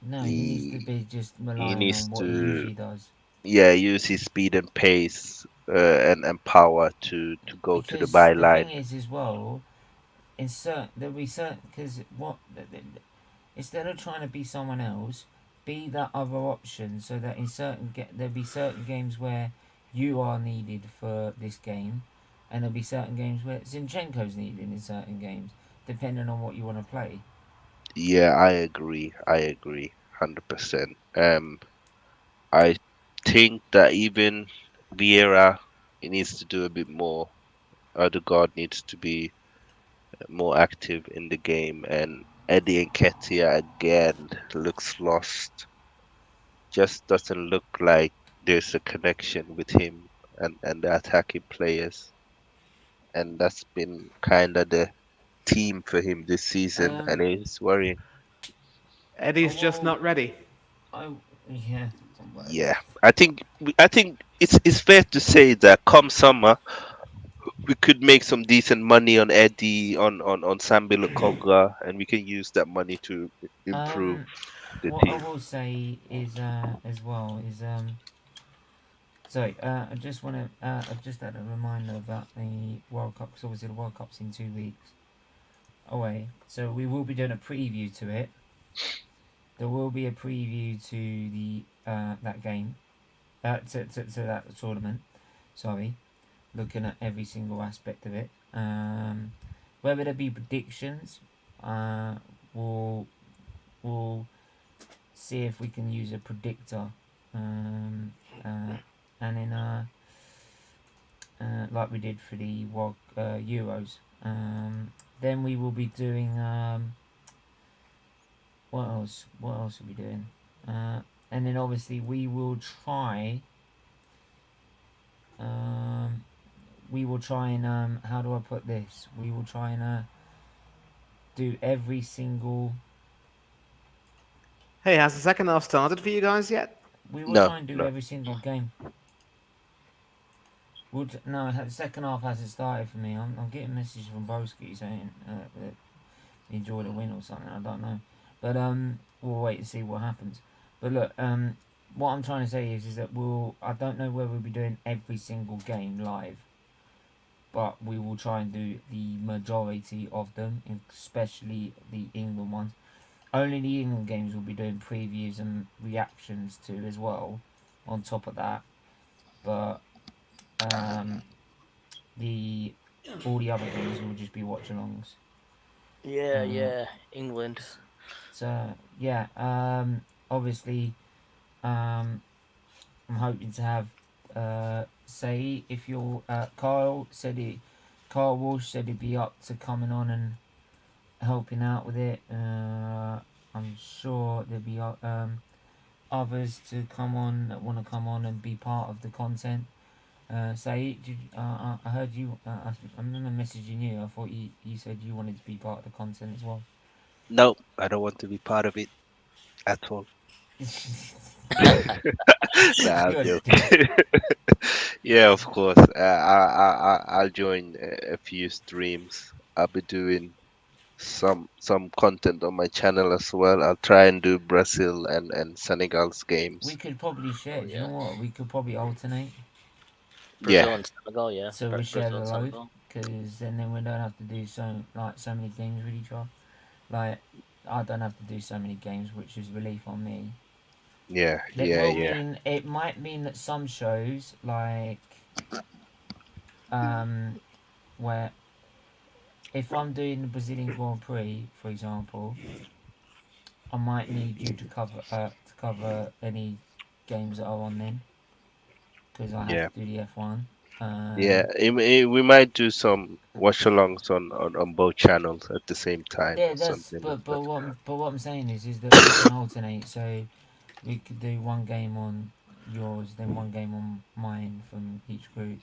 No, he needs to be just He relying needs on what he to usually does. use his speed and pace and power to go to the Because the thing byline. is, as well, in certain there'll be certain because instead of trying to be someone else, be that other option, so that in there'll be certain games where you are needed for this game, and there'll be certain games where Zinchenko's needed in certain games, depending on what you want to play. Yeah, I agree. 100%. I think that even Vieira, he needs to do a bit more. Odegaard needs to be more active in the game, and Eddie Nketiah again looks lost. Just doesn't look like there's a connection with him and the attacking players, and that's been kind of the team for him this season, and Um, it's worrying. Eddie's just well, not ready. I yeah, Yeah, I think it's fair to say that come summer we could make some decent money on Eddie, on Sambi Lokonga, and we can use that money to improve um, the what I team. will say is as well is sorry, I just want to I just had a reminder about the World Cup, because obviously the World Cup's in 2 weeks away, so we will be doing a preview to it. There will be a preview to the that game, to that tournament. Sorry, looking at every single aspect of it. Whether there be predictions, we'll we'll see if we can use a predictor, and then like we did for the World Euros. Then we will be doing what else? What else are we doing? And then obviously we will try. We will try and how do I put this? We will try and do every single. Hey, has the second half started for you guys yet? We will No, try and do no. every single game. No, the second half hasn't started for me. I'm getting messages from Broski saying that he enjoyed a win or something. I don't know, but we'll wait and see what happens. But look, what I'm trying to say is that I don't know whether we'll be doing every single game live, but we will try and do the majority of them, especially the England ones. Only the England games will be doing previews and reactions to as well. On top of that, but the all the other games will just be watch-alongs. Yeah, England. So yeah, obviously, I'm hoping to have say if you're Carl Walsh said he'd be up to coming on and helping out with it. I'm sure there'll be others to come on that want to come on and be part of the content. Say, I heard you. I remember messaging you. I thought you said you wanted to be part of the content as well. No, I don't want to be part of it at all. Nah, I'm You're a joking. dick. Yeah, of course. I'll join a few streams. I'll be doing some content on my channel as well. I'll try and do Brazil and Senegal's We games. could probably share. Oh Do you know yeah, what? We could probably alternate, Yeah, Brazil and Senegal. Yeah, so we share Brazil the and load, Senegal. because then we don't have to do so many games with each other. Like I don't have to do so many games, which is relief on me. yeah, That yeah, will yeah. mean it might mean that some shows like um where if I'm doing the Brazilian Grand Prix, for example, I might need you to cover any games that are on then, because I have Yeah. to do the F1. Yeah, we might do some watch-alongs on both channels at the same time Yeah, or that's something like that. but what I'm saying is that we can alternate. So we could do one game on yours, then one game on mine from each group.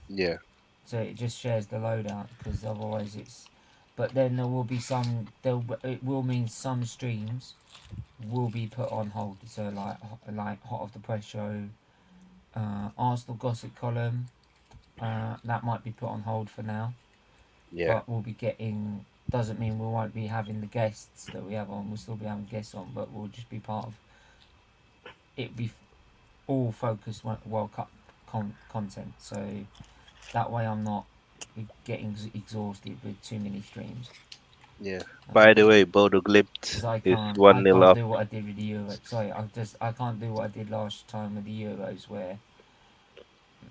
Yeah, So it just shares the load out, because otherwise it's. But then there will be some. It will mean some streams will be put on hold. So like hot off the press show, Arsenal gossip column. That might be put on hold for now, yeah, but we'll be getting. Doesn't mean we won't be having the guests that we have on. We'll still be having guests on, but we'll just be part of. It be all focused World Cup content. So that way I'm not getting exhausted with too many streams. Yeah. By the way, Bodo Glimt Because I is can't 1-0 up. do what I did with the Euros. Sorry, I can't do what I did last time with the Euros, where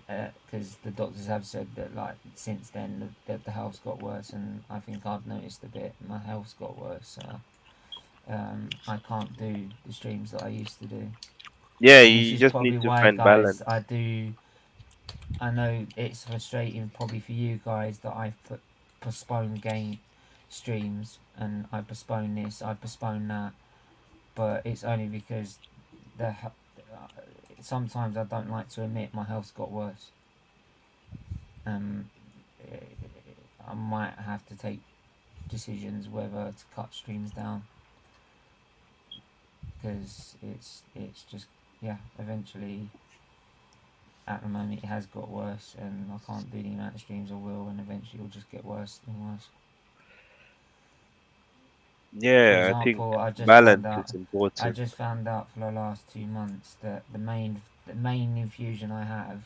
because the doctors have said that like since then the health's got worse, and I think I've noticed a bit my health's got worse. So I can't do the streams that I used to do. Yeah, And this you is just need probably to why, find guys, balance. I know it's frustrating probably for you guys that I postpone game streams, and I postpone this, I postpone that, but it's only because sometimes I don't like to admit my health's got worse. I might have to take decisions whether to cut streams down, because it's just, yeah, eventually at the moment it has got worse, and I can't do the amount of streams I will, and eventually it'll just get worse and worse. For Yeah, I think example, balance is important. found out for the last 2 months that the main infusion I have,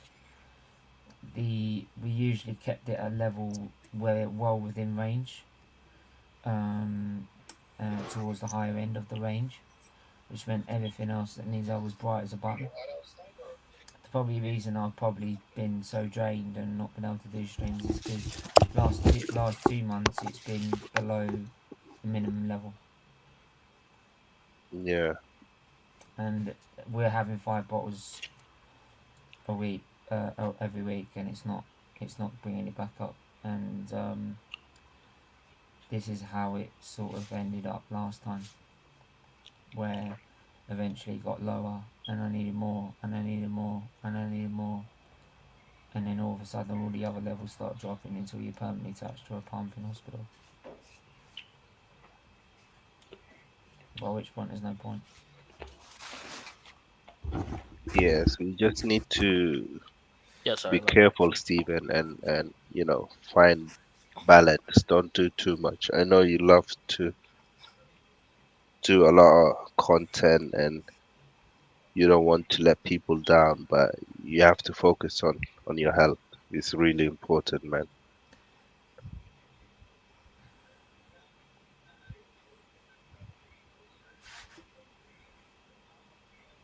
we usually kept it at a level where well within range, towards the higher end of the range, which meant everything else that needs I was bright as a button. The probably reason I've probably been so drained and not been able to do streams is because last 2 months it's been below the minimum level. Yeah. And we're having 5 bottles a week, every week, and it's not bringing it back up. And this is how it sort of ended up last time, where eventually it got lower, and I needed more, and I needed more, and I needed more, and then all of a sudden all the other levels start dropping until you're permanently attached to a pump in hospital. By which point there's no point. Yes, we just need to Yeah, sorry be about careful, Stephen, and find balance. Don't do too much. I know you love to do a lot of content and you don't want to let people down, but you have to focus on your health. It's really important, man.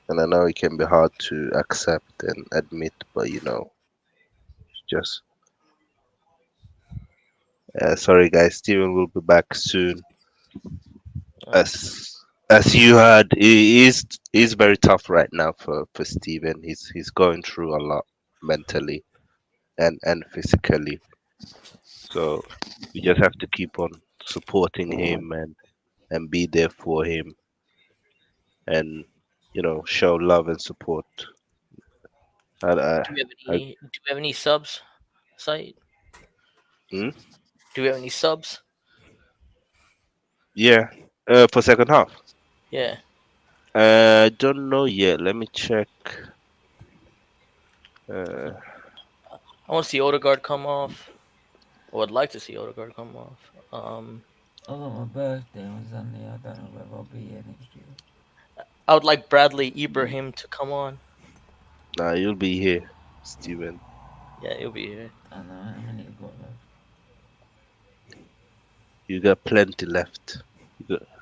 And I know it can be hard to accept and admit, but just sorry, guys. Steven will be back soon. that. As you heard, it is very tough right now for Steven. He's going through a lot mentally and physically. So we just have to keep on supporting him and be there for him and show love and support. And, I, Do we have any subs, Site? hmm? Do we have any subs? Yeah, for second half. Yeah. I don't know yet. Let me check. Uh, I want to see Odegaard come off. I would like to see Odegaard come off. I got my birthday on Sunday. I don't know whether I'll be here next year. I would like Bradley Ibrahim to come on. nah, you'll be here, Steven. Yeah, he'll be here. I don't know how many I've got left. You got plenty left.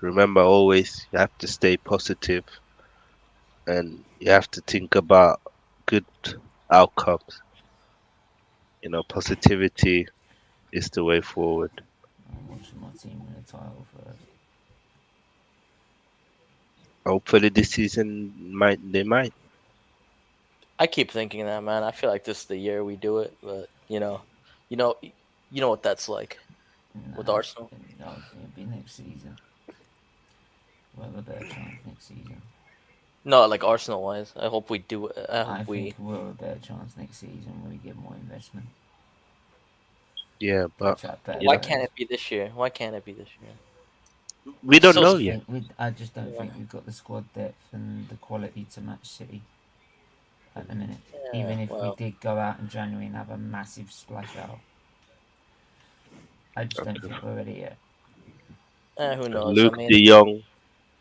Remember, always you have to stay positive, and you have to think about good outcomes. Positivity is the way forward. I'm watching my team win a title first. Hopefully, this season they might. I keep thinking that, man. I feel like this is the year we do it, but you know what that's like with Arsenal. No, it'll be next season. We'll have a better chance next season. No, like Arsenal wise, I hope we do it. I think we'll have a better chance next season when we get more investment. Yeah, but Why can't it be this year? Why can't it be this year? we don't know yet. I just don't think we've got the squad depth and the quality to match City at the minute. Yeah, Even if we did go out in January and have a massive splash out, I just don't think we're ready yet. Who knows? Luke De Jong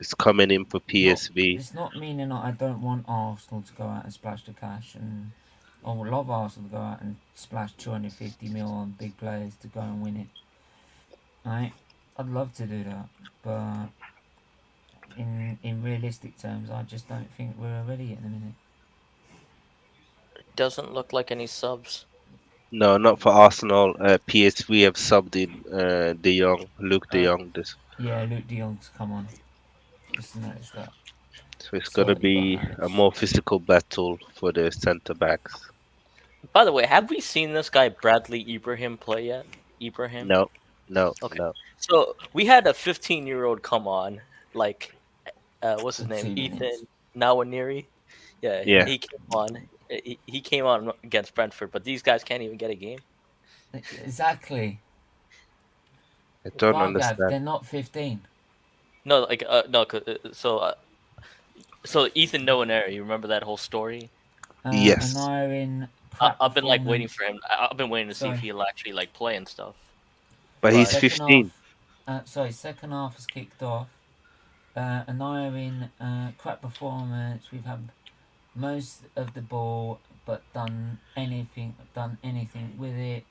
is coming in for PSV. It's not meaning that I don't want Arsenal to go out and splash the cash, and I would love Arsenal to go out and splash 250 mil on big players to go and win it. Right? I'd love to do that, but in realistic terms, I just don't think we're ready at the minute. Doesn't look like any subs. No, not for Arsenal. PSV have subbed in De Jong, Luke De Jong. This, Yeah, Luke De Jong's come on. Just noticed that. so it's Saw gonna it, he got be managed. a more physical battle for the centre backs. By the way, have we seen this guy Bradley Ibrahim play yet? Ibrahim? No, no, Okay. no. So we had a 15-year-old come on, like, what's his For name? 2 minutes. Ethan Nawaniri. Yeah, Yeah. he came on. He came on against Brentford, but these guys can't even get a game. Exactly. I don't Bargav, understand. they're not 15. No, like no, so Ethan Nawaniri. You remember that whole story? Yes. And are in I've been like waiting for him. I've been waiting to see if Sorry. he'll actually like play and stuff. But he's But- 15. Second half has kicked off. Anaya in crap performance. We've had most of the ball, but done anything with it,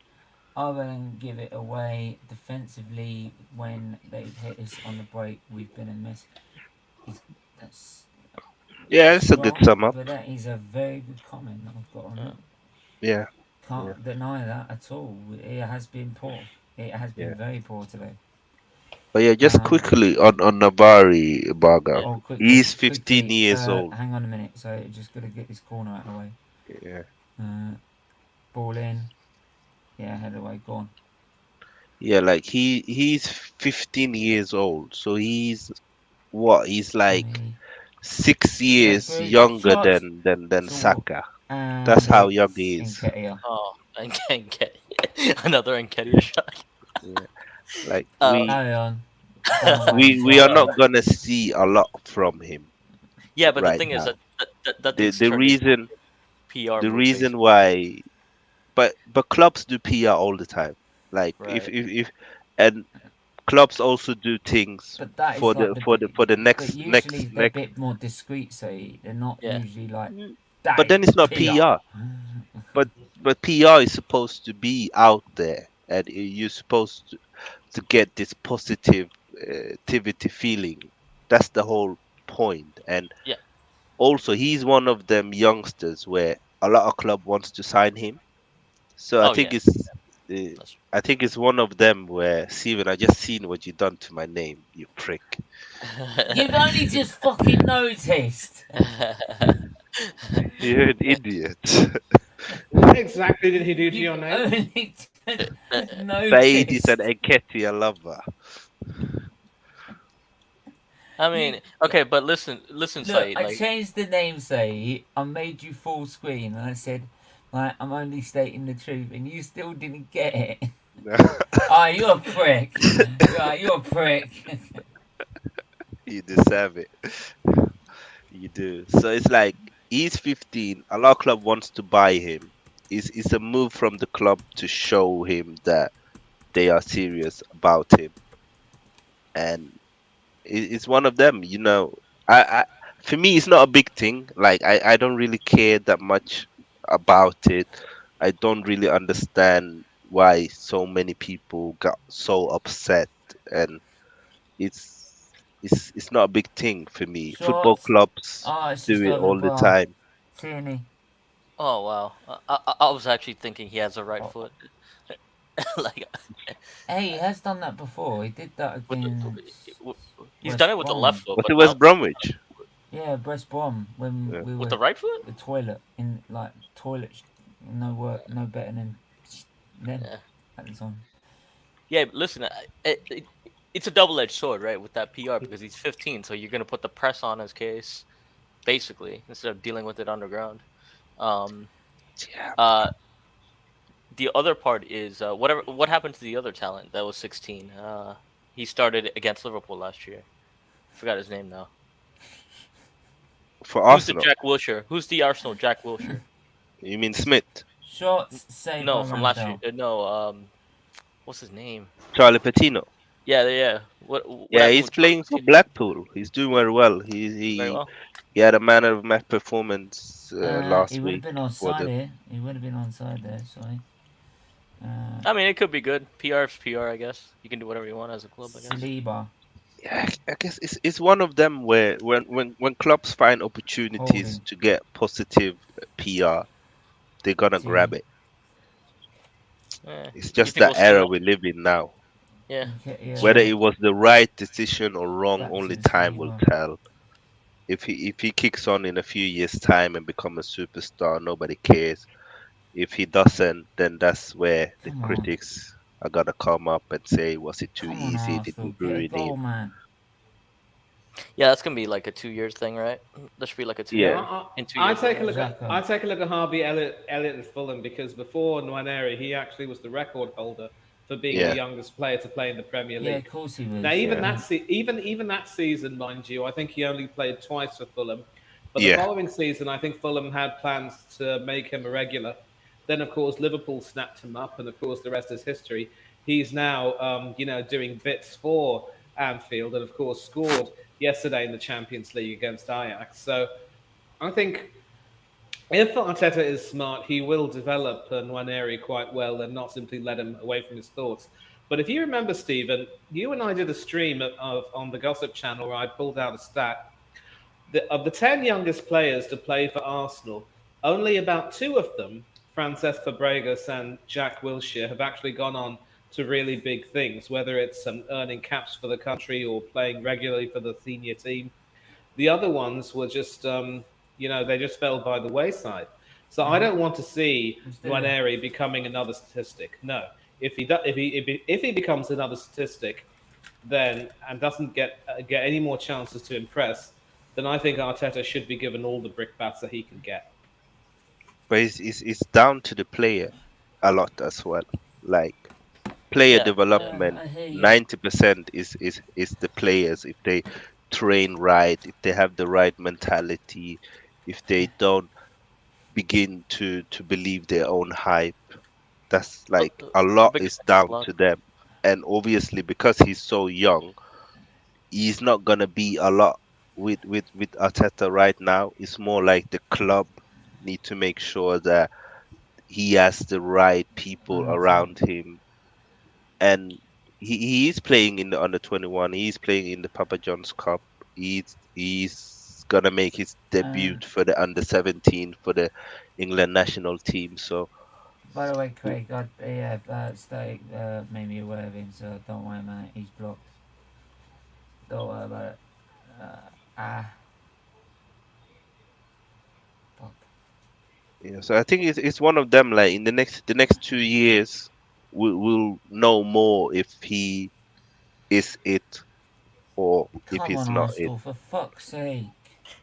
other than give it away. Defensively, when they've hit us on the break, we've been a mess. That's Yeah, it's a good wrong, sum up. but that is a very good comment that I've got on that. Yeah. Can't deny that at all. It has been poor. It has been Yeah. very poor today. But yeah, just quickly on Navari Baga. Oh, quickly, He's 15 quickly, years old. Hang on a minute. So just gotta get this corner out of the way. Yeah. Ball in. Yeah, head away. Go on. Yeah, like he's 15 years old. So he's what? He's like 20. 6 years Referee, younger shot. than So- Saka. And That's how young it's he is. Nketiah. Oh, and another Nketiah shot. Like Carry on. we are not gonna see a lot from him. Yeah, but right the thing is now. that The thing's turned reason PR. the move, reason why, but clubs do PR all the time. Like Right. if and clubs also do things But that is for like the next But usually they're a next. bit more discreet, so they're not Yeah. usually like. But then it's not PR. But PR is supposed to be out there, and you're supposed to get this positivity feeling. That's the whole point. And Yeah. also, he's one of them youngsters where a lot of club wants to sign him. So I Oh, think yeah. it's I think it's one of them where Steven, I just seen what you done to my name, you prick. You've only just fucking noticed. You're an idiot. What exactly did he do to your You've name? only just Said is noticed. an Nketiah lover. I mean, okay, but listen, Look, Sait, I like, changed the name, say. I made you full screen, and I said, like, I'm only stating the truth, and you still didn't get it. Ah, you're a prick. You're a prick. You deserve it. You do. So it's like he's 15. A lot of club wants to buy him. It's a move from the club to show him that they are serious about him, and it's one of them. You know, I for me it's not a big thing. Like I don't really care that much about it. I don't really understand why so many people got so upset, and it's not a big thing for me. Football Shots. clubs Oh, it's do just it over all the the bar. time. Tierney. oh wow, I was actually thinking he has a right foot. Like, Hey, he has done that before. He did that with against. he's West done it with the Brom. left foot, Was but it West Bromwich? Yeah, West Brom when Yeah. we were with the right foot. the toilet in like toilet. No work, no better than them Yeah. at the time. Yeah, but listen, it's a double-edged sword, right? With that PR, because he's 15, so you're gonna put the press on his case, basically, instead of dealing with it underground. Yeah. The other part is what happened to the other talent that was 16. He started against Liverpool last year. Forgot his name now. For Who's the Arsenal, Jack Wilshere? Who's the Arsenal Jack Wilshere? you mean Smith? Shots saved No, by from last Ramsdale. year. No, what's his name? Charlie Patino. Yeah. What Yeah, happened he's with playing for Chelsea? Blackpool. He's doing very well. Very well. He had a man of match performance He last would have week been on for side them. here. He would have been on side there. Sorry. I mean, it could be good. PR is PR, I guess. You can do whatever you want as a club, I guess. Saliba. Yeah, I guess it's one of them where when clubs find opportunities Holding. to get positive PR, they're gonna grab See. it. It's You just think the we'll see era that? we live in now. Yeah. Whether Yeah. it was the right decision or wrong, Back to only the time will Saliba. tell. If he kicks on in a few years' time and become a superstar, nobody cares. If he doesn't, then that's where the Come on. critics are gonna come up and say, was it too Come on, easy? Did we Arsenal. Get a ruin goal, him? man. Yeah, that's gonna be like a 2 years thing, right? That should be like a 2 Yeah. year. In 2 I years. take a look Xhaka. at Harvey Elliott at Fulham, because before Nwaneri, he actually was the record holder for being the Yeah. youngest player to play in the Premier Yeah, League. of course he was. Now, even Yeah. even that season, mind you, I think he only played twice for Fulham. But the Yeah. following season, I think Fulham had plans to make him a regular. Then, of course, Liverpool snapped him up, and of course, the rest is history. He's now, doing bits for Anfield, and of course, scored yesterday in the Champions League against Ajax. So, I think if Arteta is smart, he will develop Nwaneri quite well and not simply let him away from his thoughts. But if you remember, Stephen, you and I did a stream on the Gossip channel where I pulled out a stat. Of the 10 youngest players to play for Arsenal, only about 2 of them, Francesc Fabregas and Jack Wilshere, have actually gone on to really big things, whether it's earning caps for the country or playing regularly for the senior team. The other ones were just, they just fell by the wayside. So I don't want to see Nwaneri becoming another statistic. No, if he becomes another statistic, then and doesn't get any more chances to impress, then I think Arteta should be given all the brickbats that he can get. But it's down to the player a lot as well. Like player Yeah. development, I hear you. 90% is the players. If they train right, if they have the right mentality, if they don't begin to believe their own hype, that's like a lot big is thing is down luck. to them. And obviously, because he's so young, he's not gonna be a lot with Arteta right now. It's more like the club need to make sure that he has the right people around him, and he is playing in the under 21. He's playing in the Papa John's Cup. He's gonna make his debut for the under 17 for the England national team. So By the way, Craig, Static made me aware of him, so don't worry, man. He's blocked. Don't worry about it. Fuck. yeah, so I think it's one of them. Like in the next 2 years, we'll know more if he is it or if Come he's on, not it. Arsenal, for fuck's sake.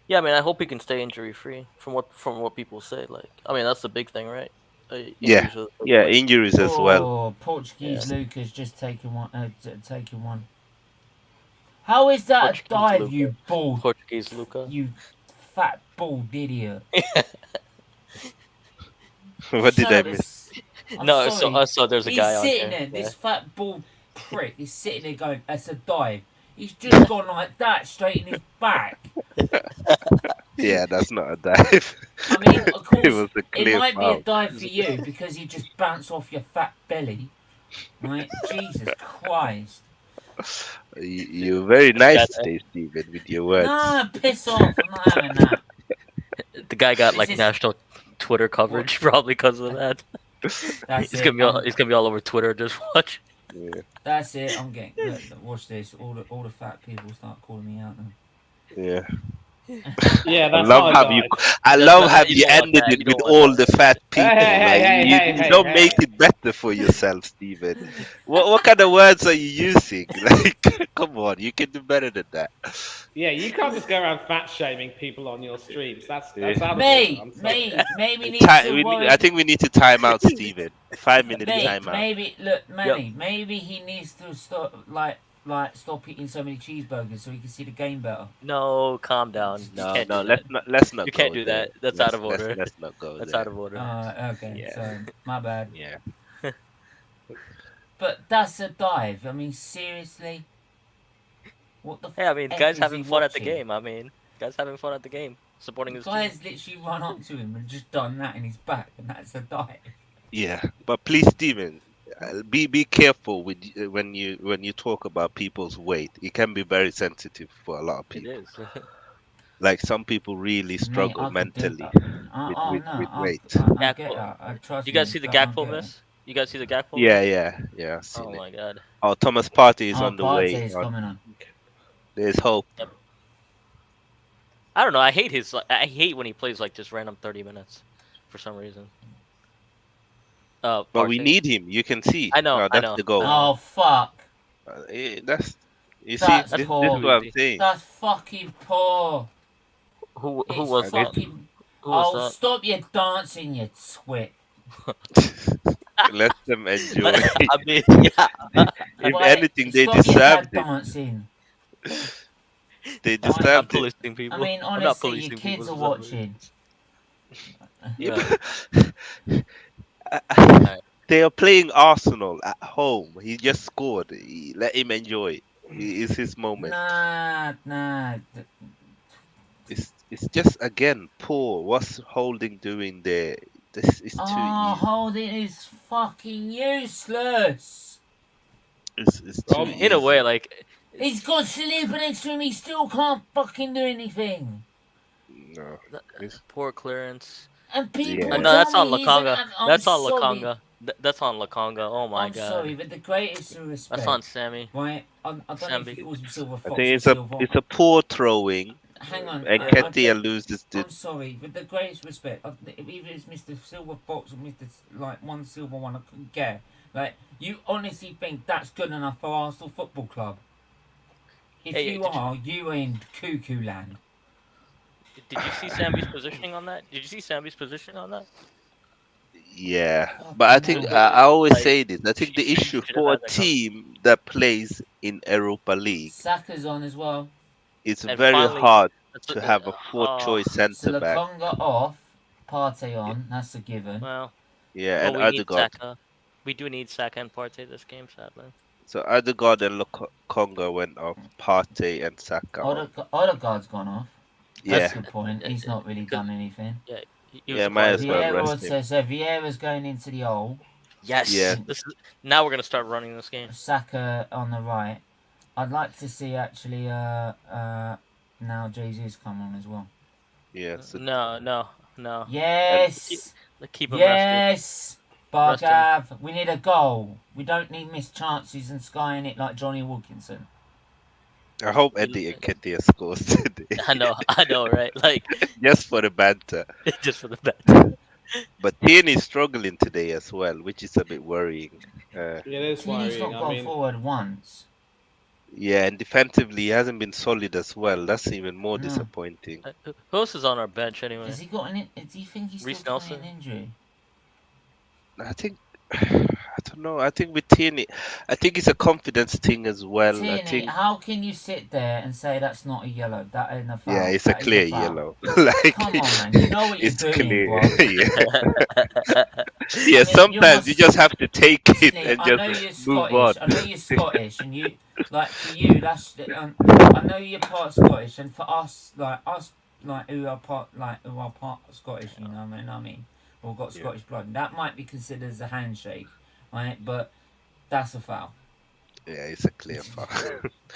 Yeah, I mean, I hope he can stay injury free. From what people say, like, I mean, that's the big thing, right? Yeah, yeah, Like, injuries as well. Oh, Portuguese Lucas just taking one. Taking one. How is that a dive, Luka. you bald, Portuguese Luca. you fat bald idiot? What did Shut I up, miss? I'm No, sorry. I saw there's a He's guy on sitting here. there, this fat bald prick is sitting there going, that's a dive. He's just gone like that straight in his back. Yeah, that's not a dive. I mean, of course, It was a it clear might be a foul. dive for you because he just bounced off your fat belly. Right? Jesus Christ. You're very nice today, Stephen, with your words. Nah, piss off. I'm not having that. The guy got This like is- national Twitter coverage probably because of that. That's He's it. gonna be all over Twitter just watch. Yeah. That's it. I'm getting. Look, watch this. All the fat people start calling me out now. Yeah. Yeah, I that's love not a how dive. you. I That's love not- how you you don't want ended that, it you with don't want all that. the fat people. You don't hey. make it better for yourself, Stephen. What kind of words are you using? Like, come on, you can do better than that. Yeah, you can't just go around fat shaming people on your streams. That's out of order. Mate, I'm sorry. maybe need to worry. I think we need to time out Stephen. 5 minute Mate, time out. maybe look, Manny. Maybe he needs to stop, stop eating so many cheeseburgers so he can see the game better. No, calm down. You No, can't no, do let's that. not. Let's not. You go can't do there. that. That's Let's- out of order. Let's not go That's there. out of order. Okay, Yeah. so my bad. Yeah. But that's a dive. I mean, seriously. What the? Hey, I mean, F guys is having he fun at the watching? game. I mean, guys having fun at the game, supporting The his guy team. has literally run up to him and just done that in his back, and that's a dive. Yeah, but please, Steven, be careful with when you talk about people's weight. It can be very sensitive for a lot of It people. is. Like some people really Mate, struggle I could do. mentally with No, weight. I get Gakpo. that. I trust You me. guys see the But I Gakpo get it. miss? You guys see the Gakpo Yeah, miss? yeah, I've seen Oh it. my god. Oh, Thomas Partey is Oh, on the way. Partey is coming on. There's hope. Yep. I don't know. I hate when he plays like just random 30 minutes, for some reason. But we Partey. need him. You can see. I know. Oh, I that's know. the goal. Oh fuck! That's you see. That's This is poor. what I'm saying. That's fucking poor. Who It's was that? fucking. Who was Oh, that? stop your dancing, you twit. Let them enjoy. I mean, yeah. If Right, anything, they stop your deserved dad it. dancing. They I'm not deserved it. policing people. I mean, I'm not honestly, your policing kids people's are desires. watching. Yeah, but- Alright. They are playing Arsenal at home. He just scored. Let him enjoy. It's his moment. Nah. It's just again poor. What's Holding doing there? This is too Oh, easy. Holding is fucking useless. It's too easy. In a way, like He's got Saliba next to him. He still can't fucking do anything. No. poor clearance. And people Yeah. No, that's tell on me he's an. Lakanga. I'm That's on sorry. Lakanga. That's on Lakanga. Oh my I'm god. sorry, but the greatest of respect. That's on Sammy. Right? I don't know if Sambi. he calls himself a I fox think or it's a poor throwing. Hang on. And I Ketia get- loses the. I'm sorry, with the greatest respect, if either it's Mr. Silver Fox or Mr. Like one silver one, I couldn't care. Like, you honestly think that's good enough for Arsenal Football Club? If Hey, you did you- are, you are in cuckoo land. Did you see Sammy's positioning on that? Did you see Sammy's positioning on that? Yeah, but I think I always Like, say this. I think the she issue should have for a had that cover. team that plays in Europa League, Saka's on as well. it's And very finally- hard That's to have a fourth choice So centre back. Lakonga off, Partey on, that's a given. Well, Yeah, well, and we need Odegaard. Saka. We do need Saka and Partey this game, sadly. So Odegaard and Conga went off. Partey and Saka. on. Odegaard's gone off. Yeah, That's a good point. He's not really done anything. He was Yeah, a might as quality well player. rest him. So Vieira's going into the hole. Yes. Yeah. Now we're gonna start running this game. Saka on the right. I'd like to see actually now Jesus come on as well. yeah. So No. Yes. Let's keep him rested. Yes. Bargav. We need a goal. We don't need missed chances and skying it like Johnny Wilkinson. I hope Eddie and Ketia scores today. I know, right? Like Just for the banter. just for the bet. But Tierney's struggling today as well, which is a bit worrying. It is He's worrying. not gone forward once. Yeah, and defensively he hasn't been solid as well. That's even more No. disappointing. Who else is on our bench anyway? Has he got an? Do you think he's Reece still playing Nelson? injury? I think I don't know. I think with Tierney, I think it's a confidence thing as well. I Tierney, think how can you sit there and say that's not a yellow? That ain't a foul. yeah, it's a That is clear foul. yellow. Like Come on, man. You know what you're it's doing, clear. bro. Yeah, I yeah. mean, Sometimes you just have to take it Tierney, and I know you're just move on. Scottish. I know you're Scottish, and you like for you that's. I know you're part Scottish, and for us, who are part Scottish, you know what I mean? Or got Yeah. Scottish blood. That might be considered as a handshake, right? But that's a foul. Yeah, it's a clear foul.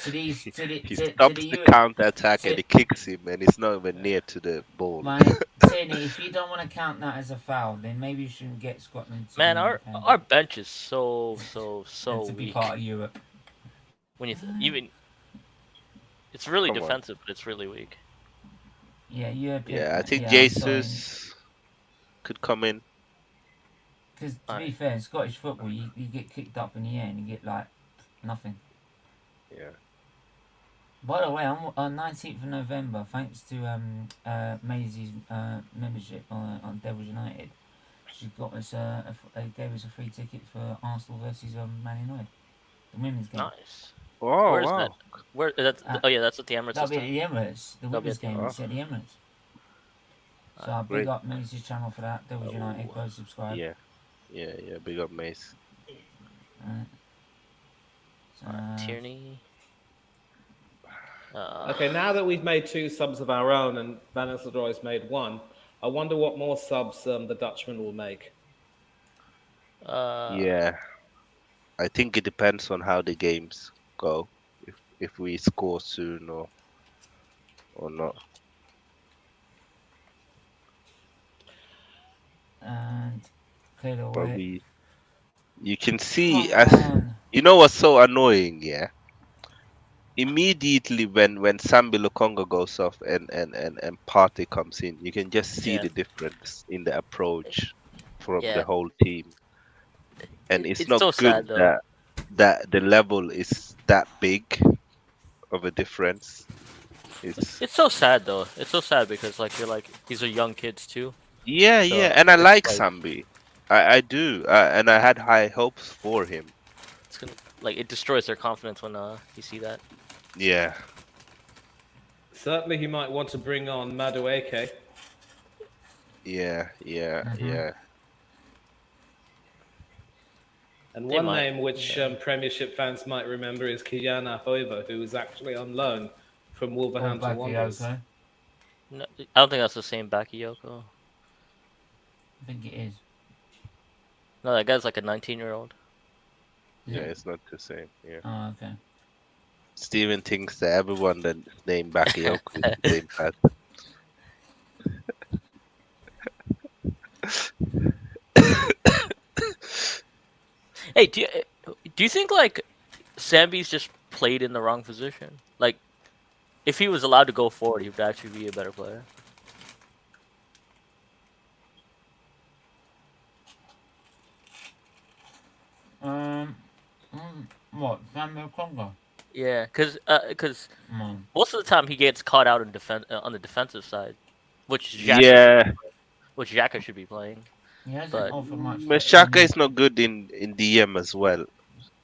He He stops the counter attack and he kicks him, and it's not even near to the ball. Right, Tierney, if you don't want to count that as a foul, then maybe you shouldn't get Scotland. To Man, be our independent bench is so and to be weak. part of Europe. When you even, it's really Come on. defensive, but it's really weak. Yeah, European. Yeah, I think I'm Jesus could come in. Because to be fair, in Scottish football, you get kicked up in the air and you get like nothing. Yeah. By the way, on 19th of November, thanks to Maisie's membership on Devils United, she got us gave us a free ticket for Arsenal versus Man United, the women's game. Nice. Oh Where's wow. that? Where? That's Uh, oh yeah, that's at the Emirates. That'll this be at time. the Emirates. The That'll be women's at the game Emirates. is at the Emirates. So I big Great. up Maisie's channel for that. Devils United, go subscribe. Yeah. Big up Mace. Tierney. Okay, now that we've made 2 subs of our own and Van Nistelrooy's made 1, I wonder what more subs the Dutchman will make. Yeah, I think it depends on how the games go. If we score soon or not. And clear the But way. you can see, Come on. you know what's so annoying, yeah? Immediately when Sambi Lukonga goes off and Partey comes in, you can just see Yeah. the difference in the approach from the Yeah. whole team. And it's It's not so good sad though. that the level is that big of a difference. It's so sad though. It's so sad because like you're like these are young kids too. Yeah, So yeah, and I it's like like Sambi. I do, and I had high hopes for him. it's gonna like it destroys their confidence when you see that. Yeah, Certainly he might want to bring on Madueke. yeah, yeah. And They one might, name which yeah. Premiership fans might remember is Kijana Hoiver, who is actually on loan from Or Wolverhampton Wanderers. Bakayoko. No, I don't think that's the same Bakayoko. I think it is. No, that guy's like a 19-year-old. Is Yeah, it? it's not the same. Yeah. Oh, okay. Steven thinks that everyone that's named Bakayoko is the same person. Hey, do you think like Sambi's just played in the wrong position? Like, if he was allowed to go forward, he would actually be a better player. What? Samuel Congo? Yeah, cause No. most of the time he gets caught out in on the defensive side, which Yeah, Xhaka should be playing. He hasn't But offered much. Mashaka is not good in DM as well,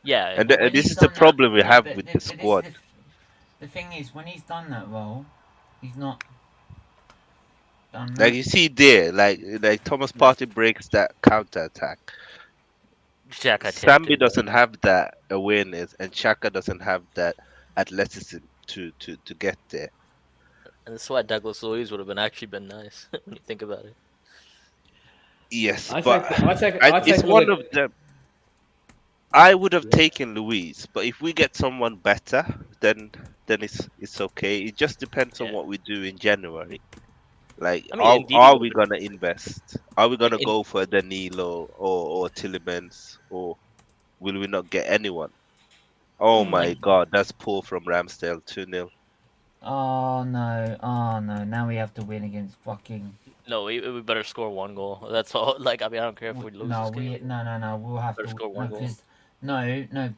yeah, and But when this he's is the done that- problem we yeah, have but with thi- the but this is squad. the thing is, when he's done that role, he's not done Like that. you see there, like Thomas Partey breaks that counter attack. Xhaka Sambi takes doesn't have that awareness, and Chaka doesn't have that athleticism to get there. and that's why Douglas Luiz would have been nice when you think about it. Yes, I but take it's Willie- one of them. I would have taken Louise, but if we get someone better, then it's okay. It just depends on Yeah. what we do in January. Like, I mean, are Ndidi we gonna invest? Are we gonna Like, go for Danilo or Tillemans, or will we not get anyone? Oh my God, that's poor from Ramsdale, 2-0. Oh no! Oh no! Now we have to win against fucking. no, we better score 1 goal. That's all. Like, I mean, I don't care if we lose No, this game. no. We'll have Better to. score No, one goal. because no,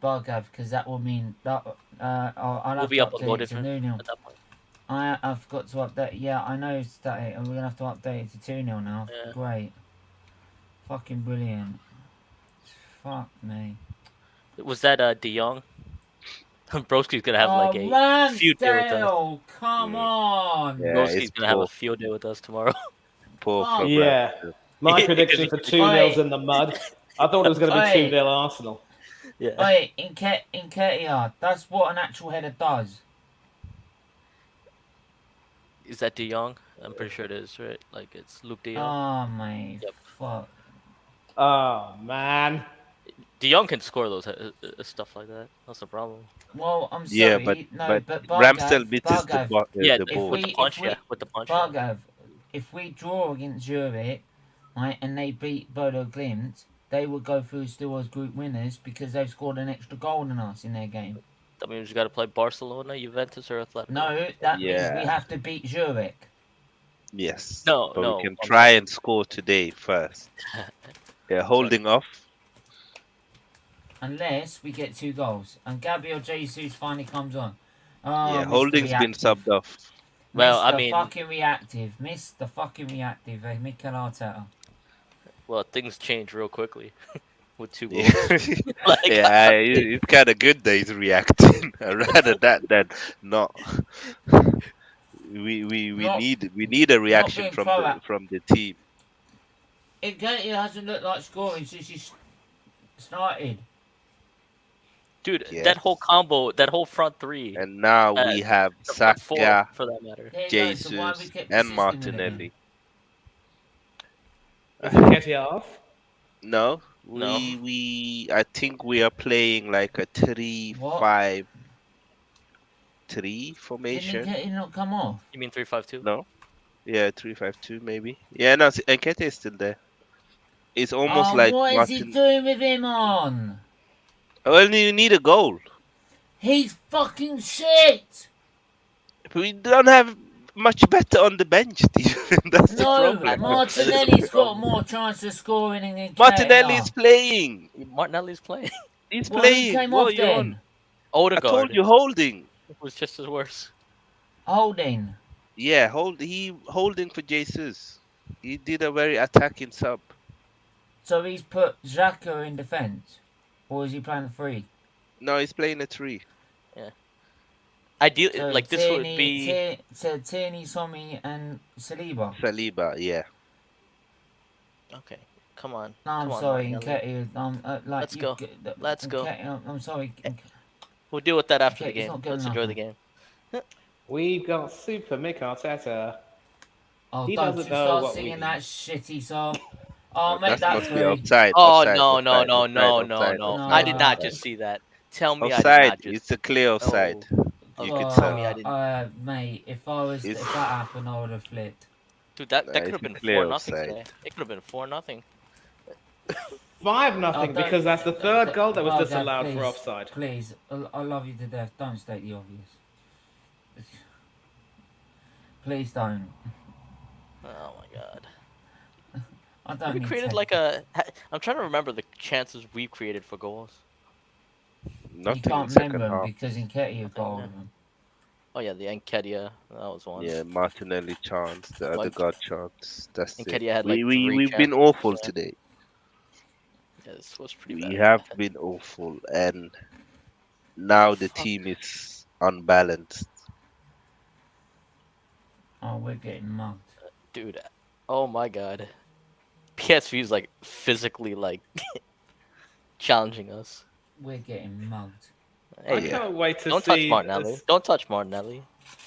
Bargav, because that will mean that I'll We'll have be to up a goal update it to difference 2-0. at that point. I've got to update. Yeah, I know that. We're gonna have to update it to 2-0 now. Yeah. Great. Fucking brilliant. Fuck me. Was that De Jong? Broski's gonna have like a Ramsdale, field day with us. come on. Yeah, Broski's it's gonna have poor, a field day with us tomorrow. poor Oh. from Yeah. Ramsdale. My Because prediction he- for 2-0 in the mud. I thought it was going to be Oi. 2-0 Arsenal. Yeah. Wait, in Ketia, that's what an actual header does. Is that De Jong? I'm pretty sure it is, right? Like it's Luke De Jong. Oh my Yep. fuck. Oh, man. De Jong can score those stuff like that. That's the problem. Well, I'm sorry. Yeah, but Ramsdale misses the Yeah, ball. with the punch. Yeah, with the punch. Yeah. Bargav, if we draw against Zurich, right, and they beat Bodo Glimt, they would go through still as group winners because they've scored an extra goal than us in their game. That means you got to play Barcelona, Juventus, or Atletico. No, that means Yeah. we have to beat Zurich. Yes. No, but no, we can I'm try saying- and score today first. Yeah, holding off. Unless we get 2 goals. And Gabriel Jesus finally comes on. Oh, Yeah, Mr. holding's been Reactive. subbed off. Well, I Mr. mean- fucking reactive. Mr. fucking reactive. Mikel Arteta. Well, things change real quickly with 2 goals. Yeah, Like, yeah, it's kind of good that he's reacting. Rather that than not. We Not- need a reaction being from proactive. from the team. It hasn't looked like scoring since he started. Dude, Yes. that whole combo, that whole front three, And now we have the front four Saka, for that matter. There you go. So why we Jesus, kept and persisting with it then? Martinelli. Is Nketiah off? No, No. I think we are playing like a What? 3-5-3 Didn't formation. Nketiah not come off? You mean 3-5-2? No, yeah, 3-5-2 maybe. Yeah, no, Nketiah is still there. It's almost Oh, like what is he Martin. doing with him on? Well, you need a goal. He's fucking shit! We don't have much better on the bench, Steve. That's the No, problem. Martinelli's got more chance of scoring than Nketiah. Martinelli is playing. Martinelli's playing. He's Well, who playing. came What off are you on? then? I Odegaard told you holding. was just as worse. Holding. Yeah, holding for Jesus. He did a very attacking sub. So he's put Xhaka in defence? Or is he playing the free? No, he's playing a 3. Ideally, So like this would be. Tierney, Sommy and Saliba. Saliba, yeah. Okay, come on. No, I'm come on, sorry, Martinelli. Nketiah. Let's go. Let's go. I'm sorry. We'll deal with that after Okay, the it's game. not good Let's enough, enjoy the man. game. We've got Super Mick Arteta. Oh, He don't you doesn't know start what singing we that need. shitty song. Oh, That make that must be three. offside. Oh offside, no offside, no no offside, no no offside, no! offside. I did not No. just see that. Tell me I Offside. did not just. It's a clear offside. Oh, You okay, could tell tell. me I didn't. Mate, if It's- that happened, I would have flipped. Dude, that Nah, could it's have a been clear 4-0 offside. today. It could have been 4-0. 5-0 don't- because that's the third goal that was Well, disallowed Dad, for please, offside. Please, I love you to death. Don't state the obvious. Please don't. Oh my god. I don't We need created to- like a. I'm trying to remember the chances we've created for goals. Not You in the can't second remember half. them because Nketiah got hold Yeah. of them. Oh yeah, the Nketiah. That was one. Yeah, Martinelli chance, the other Like- God chance. That's it. Nketiah had, like, We've been 3 awful chances, yeah. today. Yeah, this was pretty We bad. have been awful, and now the Fuck. team is unbalanced. Oh, we're getting mugged. Dude. Oh my god. PSV is like physically like challenging us. We're getting mugged. I Hey, can't wait to don't touch see. Martinelli. Don't touch Martinelli.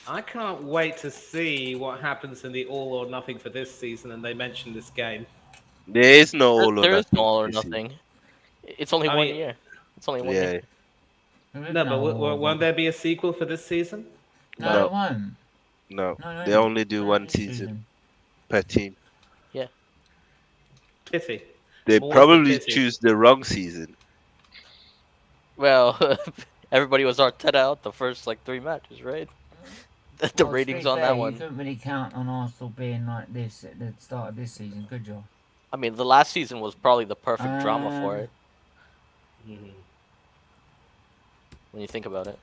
I can't wait to see what happens in the all or nothing for this season. And they mentioned this game. There is no all or There is nothing. no all or this season. nothing. It's only I one mean- year. It's only one Yeah, year. There is No, but all of won't them. there be a sequel for this season? No, No. it won't. no. No, They only do no, one this season per team. Pity. They More's the probably pity. choose the wrong season. Well, everybody was Arteta out the first like 3 matches, right? The Well, to ratings be on fair, that You one. couldn't really count on Arsenal being like this at the start of this season. Good job. I mean, the last season was probably the perfect drama for it when you think about it.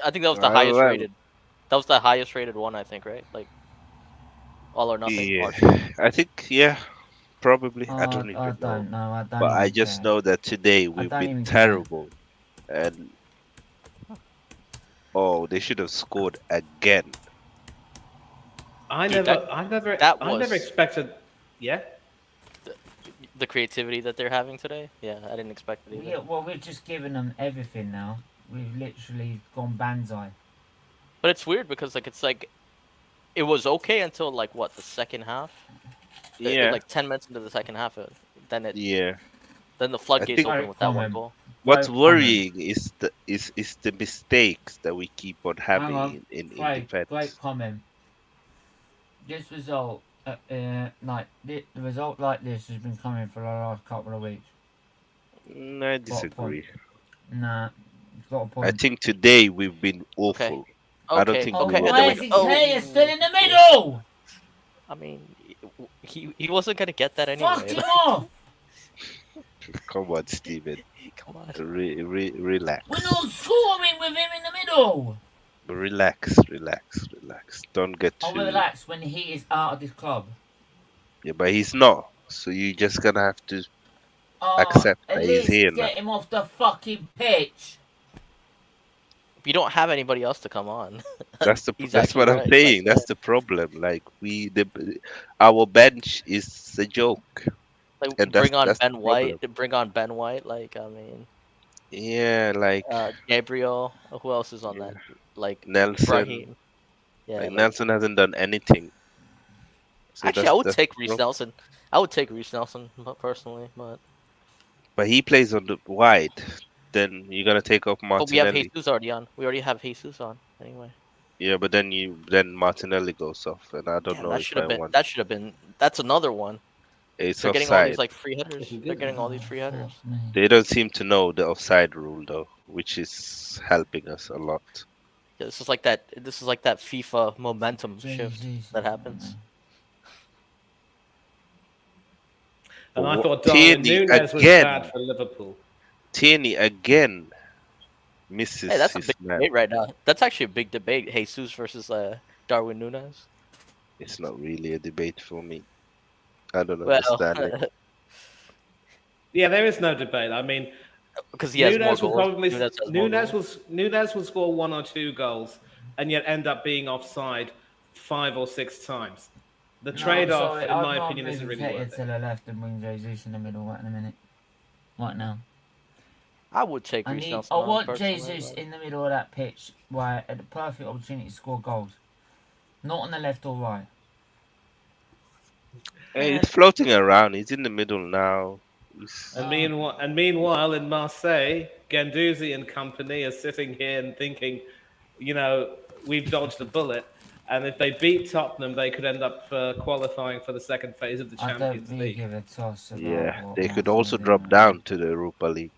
I think that was the Well, highest well. rated. That was the highest rated one, I think, right? Like all or nothing. Yeah, Arsenal. I think probably. Oh, I don't even I know. don't know. I don't But I even just care. know that today we've don't been even care. terrible, and oh, they should have scored again. I Dude, never that I never was- expected. Yeah. The creativity that they're having today. Yeah, I didn't expect it either. Yeah, well, we've just given them everything now. We've literally gone banzai. But it's weird because like it was okay until like what, the second half? Yeah. Like 10 minutes into the second half, then Yeah. the floodgates think- open with that one Comment. goal. What's Right, worrying is the mistakes that we keep on Hang having on. in Great defense. comment. This result, the result like this has been coming for the last couple of weeks. I disagree. Nah, it's got a I point. think today we've been awful. I don't Okay, think Oh, we okay, were and why then is we, it oh, Kaya still in the middle? I mean, he wasn't gonna get that anyway. Fuck him off! Come on, Steven. Come on. Relax. We're not scoring with him in the middle. Relax. Don't get I'll too. relax when he is out of this club. Yeah, but he's not. So you're just gonna have to Oh, accept at that he's least here get now. him off the fucking pitch. You don't have anybody else to come on. That's He's what actually I'm right, saying. like, That's the problem. Like our bench is a joke. Like And that's- bring on that's the Ben White. problem. Bring on Ben White. Like I mean, Yeah, like Gabriel. Who else is on yeah, that? Like Nelson. Ibrahim. Yeah, Like like Nelson hasn't done anything. So actually, I would that's take Reese rough. Nelson. I would take Reese Nelson personally, But he plays on the wide. Then you're gonna take off but we have Martinelli. Jesus already on. We already have Jesus on anyway. Yeah, but then Martinelli goes off, and I don't Damn, know that if should I have been. want. That should have been. That's another one. It's They're getting all these offside. like free headers. They're getting all these free Oh, headers. fuck me. They don't seem to know the offside rule though, which is helping us a lot. Yeah, this is like that. This is like that FIFA momentum shift Jesus, that happens. And I But thought Darwin Tierney Nunes was again. bad for Liverpool. Tierney again misses Hey, that's a his big man. debate right now. That's actually a big debate. Jesus versus Darwin Nunes. It's not really a debate for me. I don't Well, understand it. Yeah, there is no debate. I mean, because he has more Nunes will goals. probably Nunes has more goals. Nunes will score 1 or 2 goals and yet end up being offside 5 or 6 times. The No, trade-off, sorry, in my I'd opinion, isn't move really Nketiah worth to it. the left and bring Jesus in the middle right in a minute. Right now. I would take I Reece need. Nelson I on, want personally, Jesus but- in the middle of that pitch, right, at the perfect opportunity to score goals. Not on the left or right. Hey, he's floating around. He's in the middle now. And meanwhile, in Marseille, Guendouzi and company are sitting here and thinking, we've dodged a bullet. And if they beat Tottenham, they could end up qualifying for the second phase of the I don't Champions really League. give a toss about Yeah, what they could Marseille also do drop right down now. to the Europa League.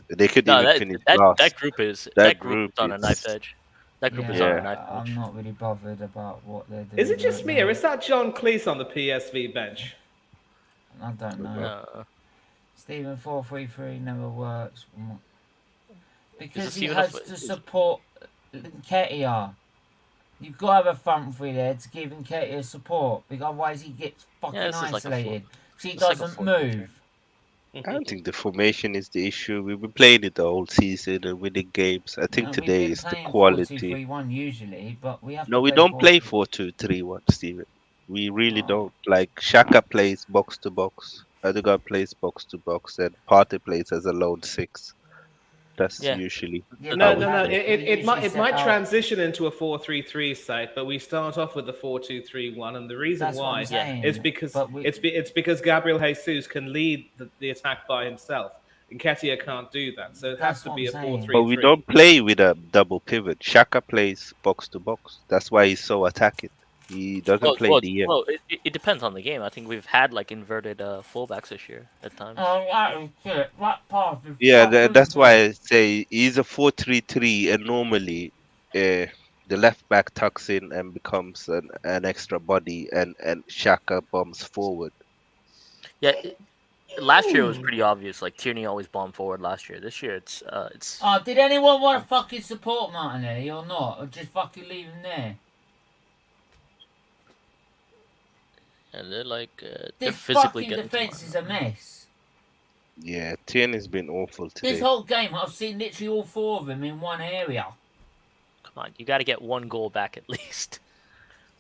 They could No, even that finish that last. that group is That that group group is on a knife is edge. That group is Yeah, on a yeah. knife I'm edge. not really bothered about what they're doing. Is it just right me, now. or is that John Cleese on the PSV bench? I don't know. Stephen 433 never works because he Steven has F- to is- support Nketiah. You've got to have a front three there to give Nketiah support, because otherwise he gets fucking this is like a isolated. He it's like a doesn't 4-3-3. move. I don't think the formation is the issue. We've been playing it the whole season and winning games. I think We've today been is the playing quality. 4-2-3-1 usually, but we have No, to we play don't play 4. 4-2-3-1, Steven. We really Oh. don't. Like Shaka plays box to box, Odegaard plays box to box, and Partey plays as a lone 6. That's Yeah. usually Yeah, No. but we It usually set might out- transition into a 4-3-3 site, but we start off with the 4-2-3-1, and the reason That's what why I'm saying. is because But we- it's because Gabriel Jesus can lead the attack by himself, and Nketiah can't do that, so it That's has to what be a I'm saying. 4-3-3. but we don't play with a double pivot. Shaka plays box to box. That's why he's so attacking. He doesn't play DM. Well, it depends on the game. I think we've had like inverted fullbacks this year at times. Oh, that is shit. That pass is Yeah, fucking that's why good. I say he's a 4-3-3, and normally the left back tucks in and becomes an extra body, and Shaka bombs forward. Yeah, last year it was pretty obvious. Like Tierney always bombed forward last year. This year it's Oh, did anyone want to fucking support Martinelli or not? Or just fucking leave him there? and they're like they're This physically fucking getting defence is a mess. Yeah, Tierney's been awful today. This whole game, I've seen literally all 4 of them in one area. Come on, you got to get one goal back at least.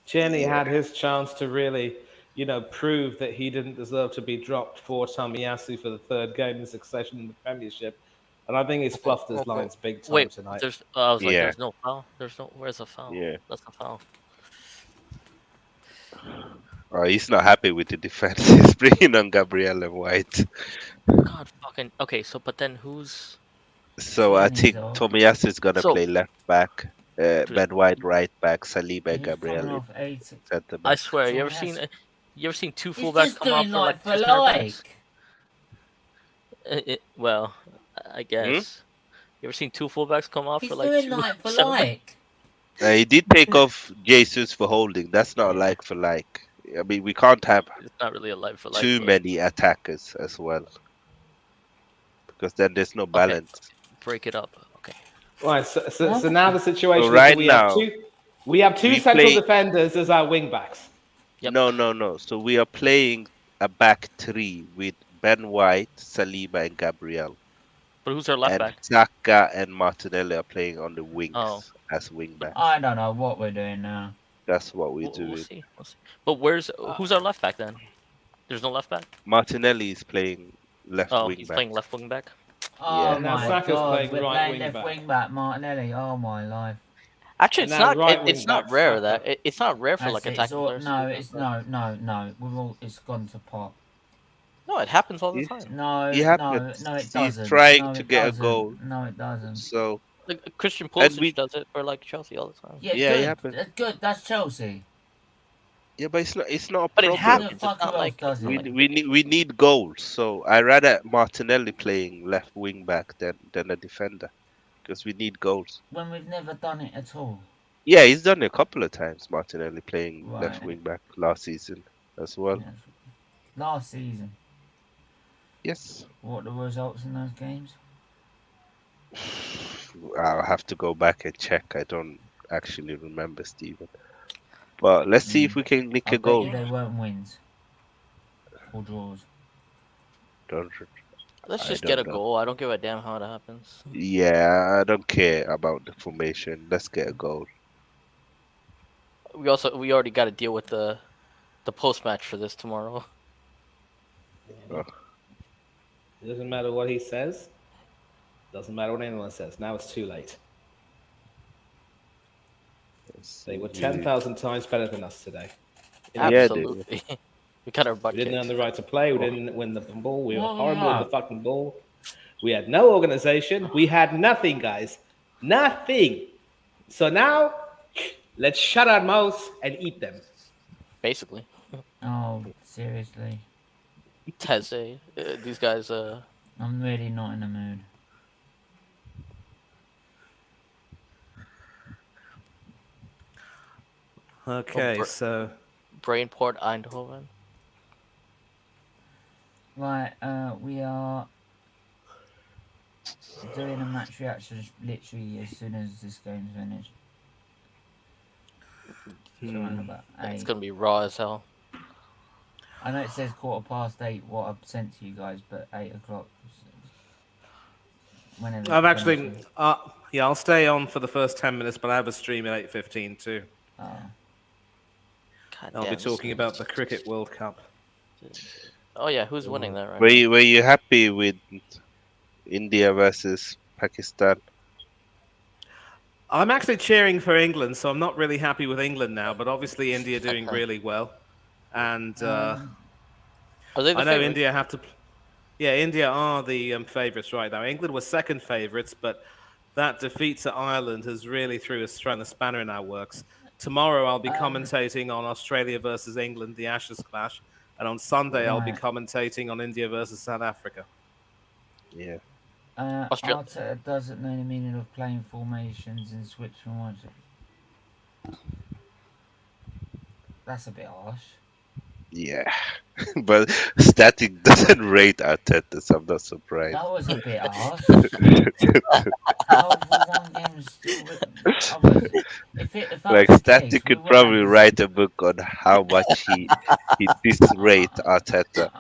Jenny had his chance to really, prove that he didn't deserve to be dropped for Tomiyasu for the 3rd game in succession in the Premiership, and I think he's fluffed his lines big time Wait, tonight. I was like, Yeah. there's no foul. Where's the foul? Yeah. That's the foul. He's not happy with the defense. He's bringing on Gabriel and White. God fucking. Okay, so but then who's? So I think Tierney's off. Tomiyasu is gonna So- play left back, Ben White right back, Saliba and He's coming Gabriel off 80. centre I back. swear, you ever Tomiyasu. seen two He's fullbacks just come off doing for like like for 2 center backs? like. Well, I guess. You ever seen 2 fullbacks come off He's for like doing 2 like for center backs? like. He did take off Jesus for holding. That's not like for like. I mean, we can't have It's not really a life for life. too many attackers as well, because then there's no balance. Break it up. Okay. Right, so now the situation So is right we now, have two we central play- defenders as our wing backs. Yep. No. So we are playing a back 3 with Ben White, Saliba, and Gabriel. But who's our left And back? Saka and Martinelli are playing on the wings Oh. as wing backs. I don't know what we're doing now. That's what we We'll do. see. We'll see. But who's our left back then? There's no left back. Martinelli is playing left Oh, wing he's back. playing left wing back. Oh Yeah. Now my Saka's god, playing we're right playing wing left back. wing back Martinelli. Oh my life. Actually, And now right wing it's not back rare Saka. that it's not rare for That's like it. It's attacking all, players to no, do that. it's no. It's gone to pot. No, it happens all the It, time. No, it no, happens. no, it He's doesn't. trying No, to it get a goal. doesn't. No, it doesn't. So Like Christian and Pulisic we does it for like Chelsea all the time. Yeah, yeah, it good. happens. Good. That's Chelsea. Yeah, but it's not a But it Who the problem. happens. fuck who else does It's not We it? like we need goals. So I rather Martinelli playing left wing back than a defender because we need goals. When we've never done it at all. Yeah, he's done it a couple of times. Martinelli playing left Right. wing back last season as well. Yes. Last season. Yes, What were the results in those games? I'll have to go back and check. I don't actually remember, Stephen. But let's see if we can nick I a bet goal. you they weren't wins. Or draws. Don't, let's I just don't get a know. goal. I don't give a damn how it happens. Yeah, I don't care about the formation. Let's get a goal. We already got to deal with the post match for this tomorrow. It doesn't matter what he says. Doesn't matter what anyone says. Now it's too late. They were 10,000 times better than us today. Yeah, dude. Absolutely. We got our butt We didn't kicked. earn the right to play. We didn't win the ball. We were Well, horrible yeah. with the fucking ball. We had no organization. We had nothing, guys. Nothing. So now, let's shut our mouths and eat them. Basically. Oh, seriously. Teze, these guys. I'm really not in the mood. Okay, Br- so Brainport Eindhoven. Right, we are doing a match reaction literally as soon as this game's finished. So around about It's 8. gonna be raw as hell. I know it says 8:15 what I've sent to you guys, but 8 o'clock. Whenever I've it actually, finishes. yeah, I'll stay on for the first 10 minutes, but I have a stream at 8:15 too. Oh. God I'll damn, be this talking is- about the Cricket World Cup. Oh yeah, who's winning that right Were now? you happy with India versus Pakistan? I'm actually cheering for England, so I'm not really happy with England now, but obviously India doing really well. And Are they the I know favorites? India have to. Yeah, India are the favourites right now. England were second favourites, but that defeat to Ireland has really thrown a spanner in our works. Tomorrow I'll be commentating on Australia versus England, the Ashes clash, and on Sunday I'll be Right. commentating on India versus South Africa. Yeah. Arteta doesn't know the meaning of playing formations and switch from one. That's a bit harsh. Yeah. But Static doesn't rate Arteta, so I'm not surprised. That was a bit harsh. One game is still. If that Like was the Static case, could we probably wouldn't write a book on how much he disrate Arteta.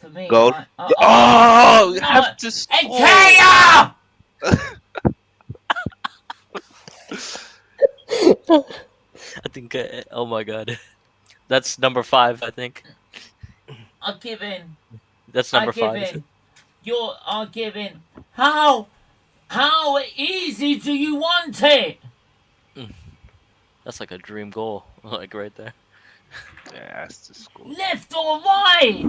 For me, Goal. You have to score. Ikea! I think. Oh my god, that's number 5. I think I give in. that's number I give 5. in. I give in. How easy do you want it? That's like a dream goal, like right there. Yeah, has to score. Left or right?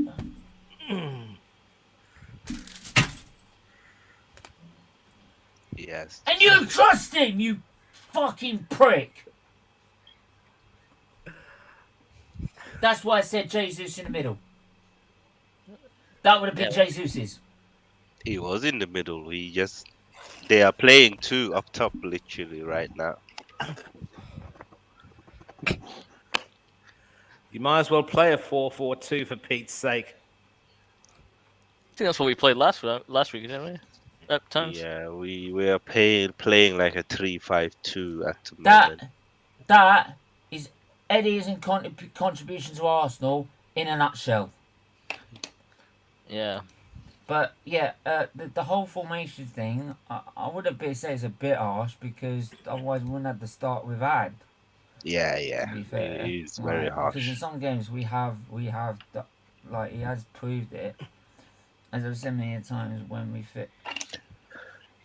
Yes. And you trust him, you fucking prick. That's why I said Jesus in the middle. That would have been Jesus's. He was in the middle. They are playing two up top literally right now. You might as well play a 4-4-2 for Pete's sake. I think that's what we played last week, didn't we? At times. Yeah, we are playing like a 3-5-2 at the moment. That is Eddie's contribution to Arsenal in a nutshell. Yeah. But yeah, the whole formation thing, I would say is a bit harsh because otherwise we wouldn't have to start with Ad. Yeah. To be fair, He's very harsh. Because in some games we have like he has proved it. As I've said many times, when we fit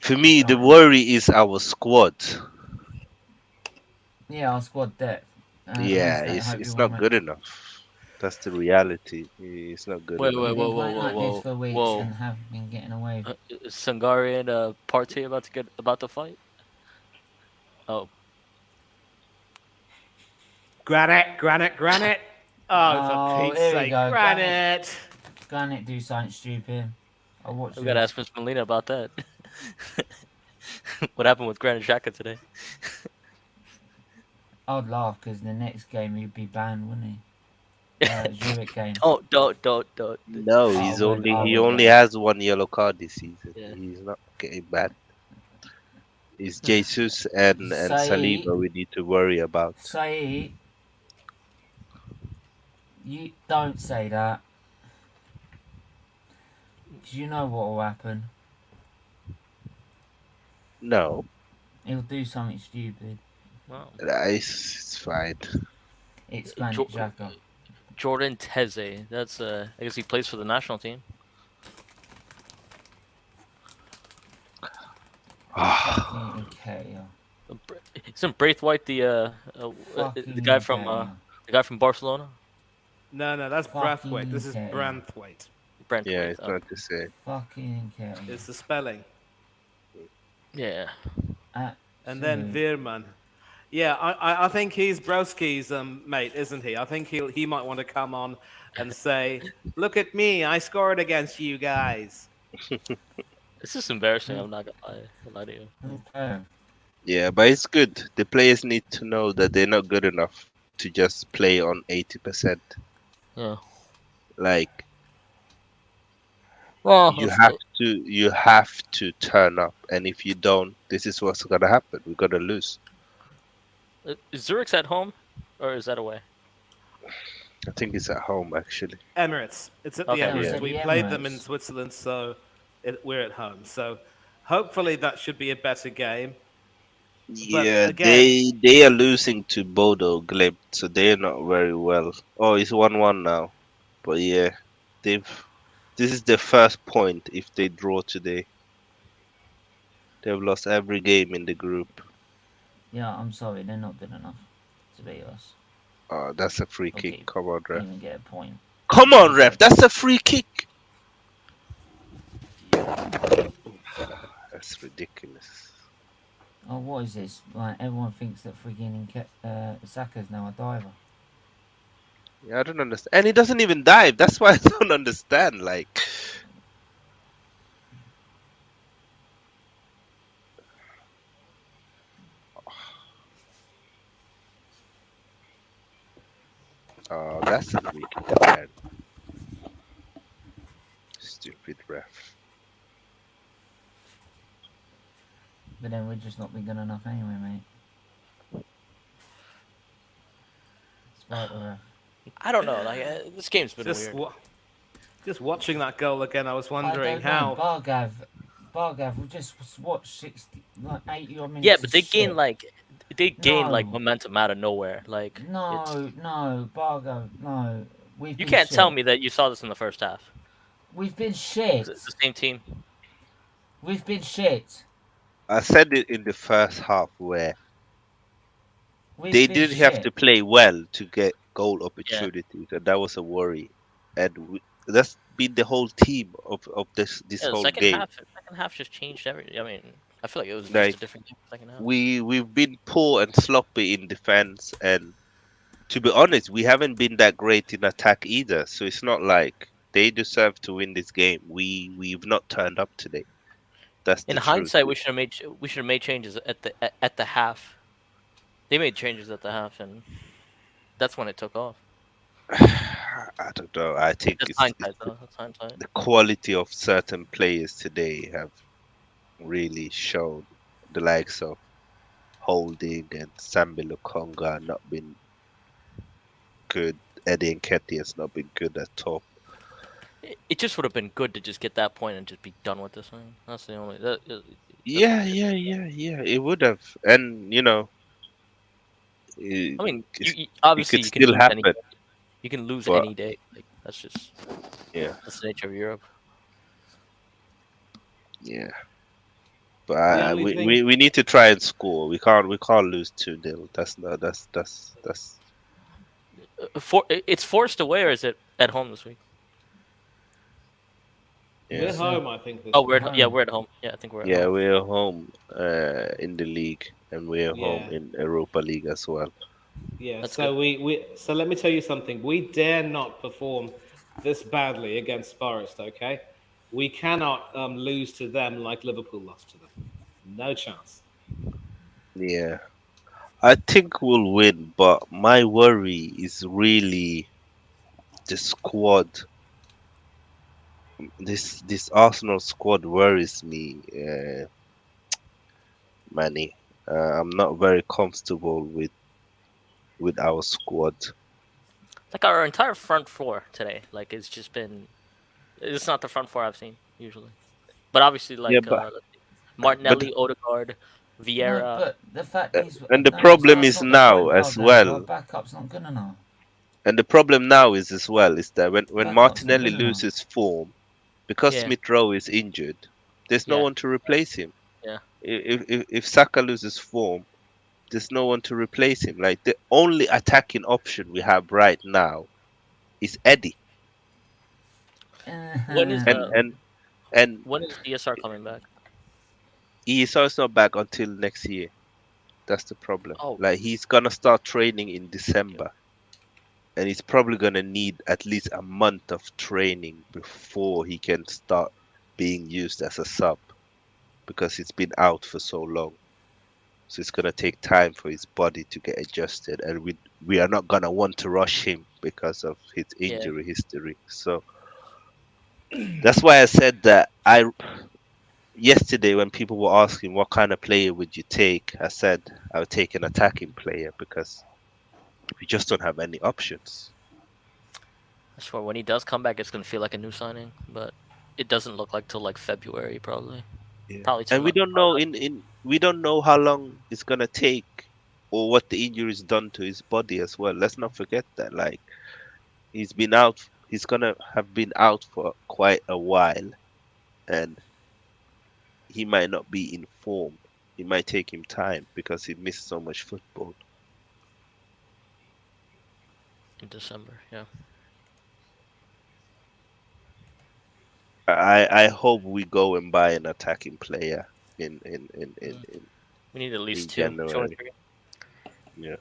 For me, the worry is our squad. Yeah, our squad depth. Yeah, it's not good enough. That's the reality. It's not good Wait, enough. wait, We've been whoa, whoa, playing whoa, like this whoa, for weeks whoa. and have been getting away. Is Sangari and Partey about to fight? Oh, Granite, granite, granite. Oh, for Oh, Pete's here we sake, go. granite. Granite do something stupid. I'll watch we gotta this. ask Miss Molina about that. What happened with Granit Xhaka today? I'd laugh because the next game he'd be banned, wouldn't he? Zurich game. Don't. No, I would he only laugh. has one yellow card this season. Yeah. He's not getting banned. It's Jesus and Sait. Saliba we need to worry about. Say, you don't say that. Do you know what will happen? No, He'll do something stupid. Wow. it's fine. It's Granit Xhaka. Jordan Teze. That's I guess he plays for the national team. Fucking Nketiah. Isn't Braithwaite the guy from Nketiah. the guy from Barcelona? No, that's Fucking Brathwaite. This is Nketiah. Branthwaite. Brentwaite. Yeah, it's not the same. Fucking Nketiah. It's the spelling. Yeah. And then Veerman. Yeah, I think he's Broski's mate, isn't he? I think he might want to come on and say, "Look at me, I scored against you guys." It's just embarrassing. I'm not gonna lie to you. Okay. Yeah, but it's good. The players need to know that they're not good enough to just play on 80%. Yeah. Like Well, you have to turn up, and if you don't, this is what's gonna happen. We're gonna lose. is Zurich's at home, or is that away? I think it's at home actually. Emirates. It's at the Okay. Emirates. Yeah. We The played them in Emirates. Switzerland, so we're at home. So hopefully that should be a better game. Yeah, again- they are losing to Bodo Glimt, so they're not very well. Oh, it's 1-1 now, but yeah, this is their first point if they draw today. They've lost every game in the group. Yeah, I'm sorry, they're not good enough to beat us. Oh, that's a free Okay. kick. Come on, ref. Even get a point. Come on, ref. That's a free kick. That's ridiculous. Oh, what is this? Like everyone thinks that freaking Saka's now a diver. Yeah, I don't understand. And he doesn't even dive. That's why I don't understand. Like, oh, that's a free kick again. Stupid ref. But then we've just not been good enough anyway, mate. Spite the ref. I don't know. Like this game's been Just weird. just watching that goal again, I was I wondering don't know, Bargav, we just watched 60, like 80 odd minutes. Yeah, but of they shit. gained like No. momentum out of nowhere. Like No, Bargav, no. you can't tell me that you saw this in the first half. We've been shit. It's the same team. We've been shit. I said it in the first half where We've they been didn't have shit. to play well to get goal opportunities, and that was a worry. And that's been the whole team of this Yeah, the whole second game. half just changed everything. I mean, I feel like it was just Like, a different game second half. We've been poor and sloppy in defense, and to be honest, we haven't been that great in attack either. So it's not like they deserve to win this game. We've not turned up today. That's In the hindsight, truth. we should have made changes at the half. They made changes at the half, and that's when it took off. I don't know. I think That's it's hindsight, though. That's hindsight. the quality of certain players today have really shown. The likes of Holding and Sambi Lukonga not been good. Eddie Nketiah has not been good at top. It just would have been good to just get that point and just be done with this thing. That's the only. Yeah. It would have, and you know, I mean, it obviously could you can still lose happen. you can lose But- any day. Like that's just Yeah, that's the nature of Europe. yeah. But The only thing, we need to try and score. We can't lose 2-0. That's It's forced away, or is it at home this week? yeah. we're It's at home, I think, this Oh, week. yeah, home. we're at home. Yeah, I think we're at Yeah, home. we're home in the league, and we're home Yeah, in Europa League as well. yeah. That's So good. so let me tell you something. We dare not perform this badly against Forest. Okay, we cannot lose to them like Liverpool lost to them. No chance. Yeah, I think we'll win, but my worry is really the squad. This Arsenal squad worries me, Manny. I'm not very comfortable with our squad. Like our entire front four today, like it's just been. It's not the front four I've seen usually, but obviously Yeah, like but Martinelli, Odegaard, No, Vieira. but the fact is, and the no, problem that's is not the now point, as Valdes. Our well. backup's not good enough. And the problem now is as well is that when Backup's not Martinelli good enough. loses form because Yeah, Smith Rowe is injured, there's no yeah, one to replace him. yeah. If Saka loses form, there's no one to replace him. Like the only attacking option we have right now is Eddie, When is and Uh, and and when is DSR coming back? ESR is not back until next year. That's the problem. Oh, Like he's gonna start training in okay. December, and he's probably gonna need at least a month of training before he can start being used as a sub because he's been out for so long. So it's gonna take time for his body to get adjusted, and we are not gonna want to rush him because of his Yeah, injury history. So that's why I said that I yesterday when people were asking what kind of player would you take, I said I would take an attacking player because we just don't have any options. I swear when he does come back, it's gonna feel like a new signing, but it doesn't look like till like February probably. Yeah. Probably till And we not. don't know in we don't know how long it's gonna take or what the injury's done to his body as well. Let's not forget that. Like he's gonna have been out for quite a while and he might not be in form. It might take him time because he missed so much football. In December. Yeah, I hope we go and buy an attacking player in in in in, Mm. in, we need at least in two or January. three. Yeah.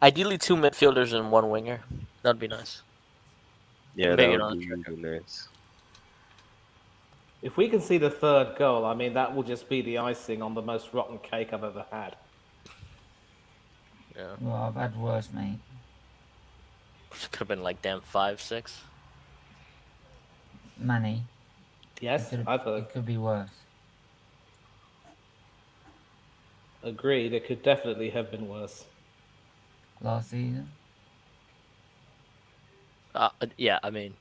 Ideally, two midfielders and one winger. That'd be nice. Yeah, that Maybe would not. be really nice. If we can see the third goal, I mean, that will just be the icing on the most rotten cake I've ever had. Yeah, well, I've had worse, mate. could have been like damn 5-6. Manny. Yes, I've heard. It could be worse. Agreed. It could definitely have been worse. Last season. Yeah, I mean,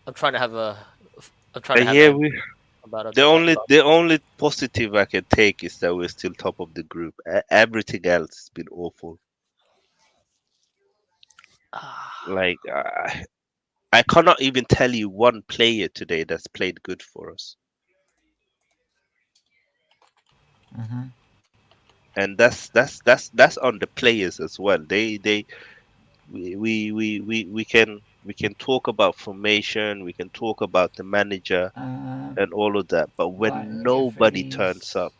I'm trying to have a. I'm trying to And have yeah, empathy we about it. the only positive I can take is that we're still top of the group. Everything else has been awful. Like I cannot even tell you one player today that's played good for us, Mm-hmm. and that's on the players as well. They we can talk about formation, we can talk about the manager and all of that, but Right, let when me get through nobody turns these. up,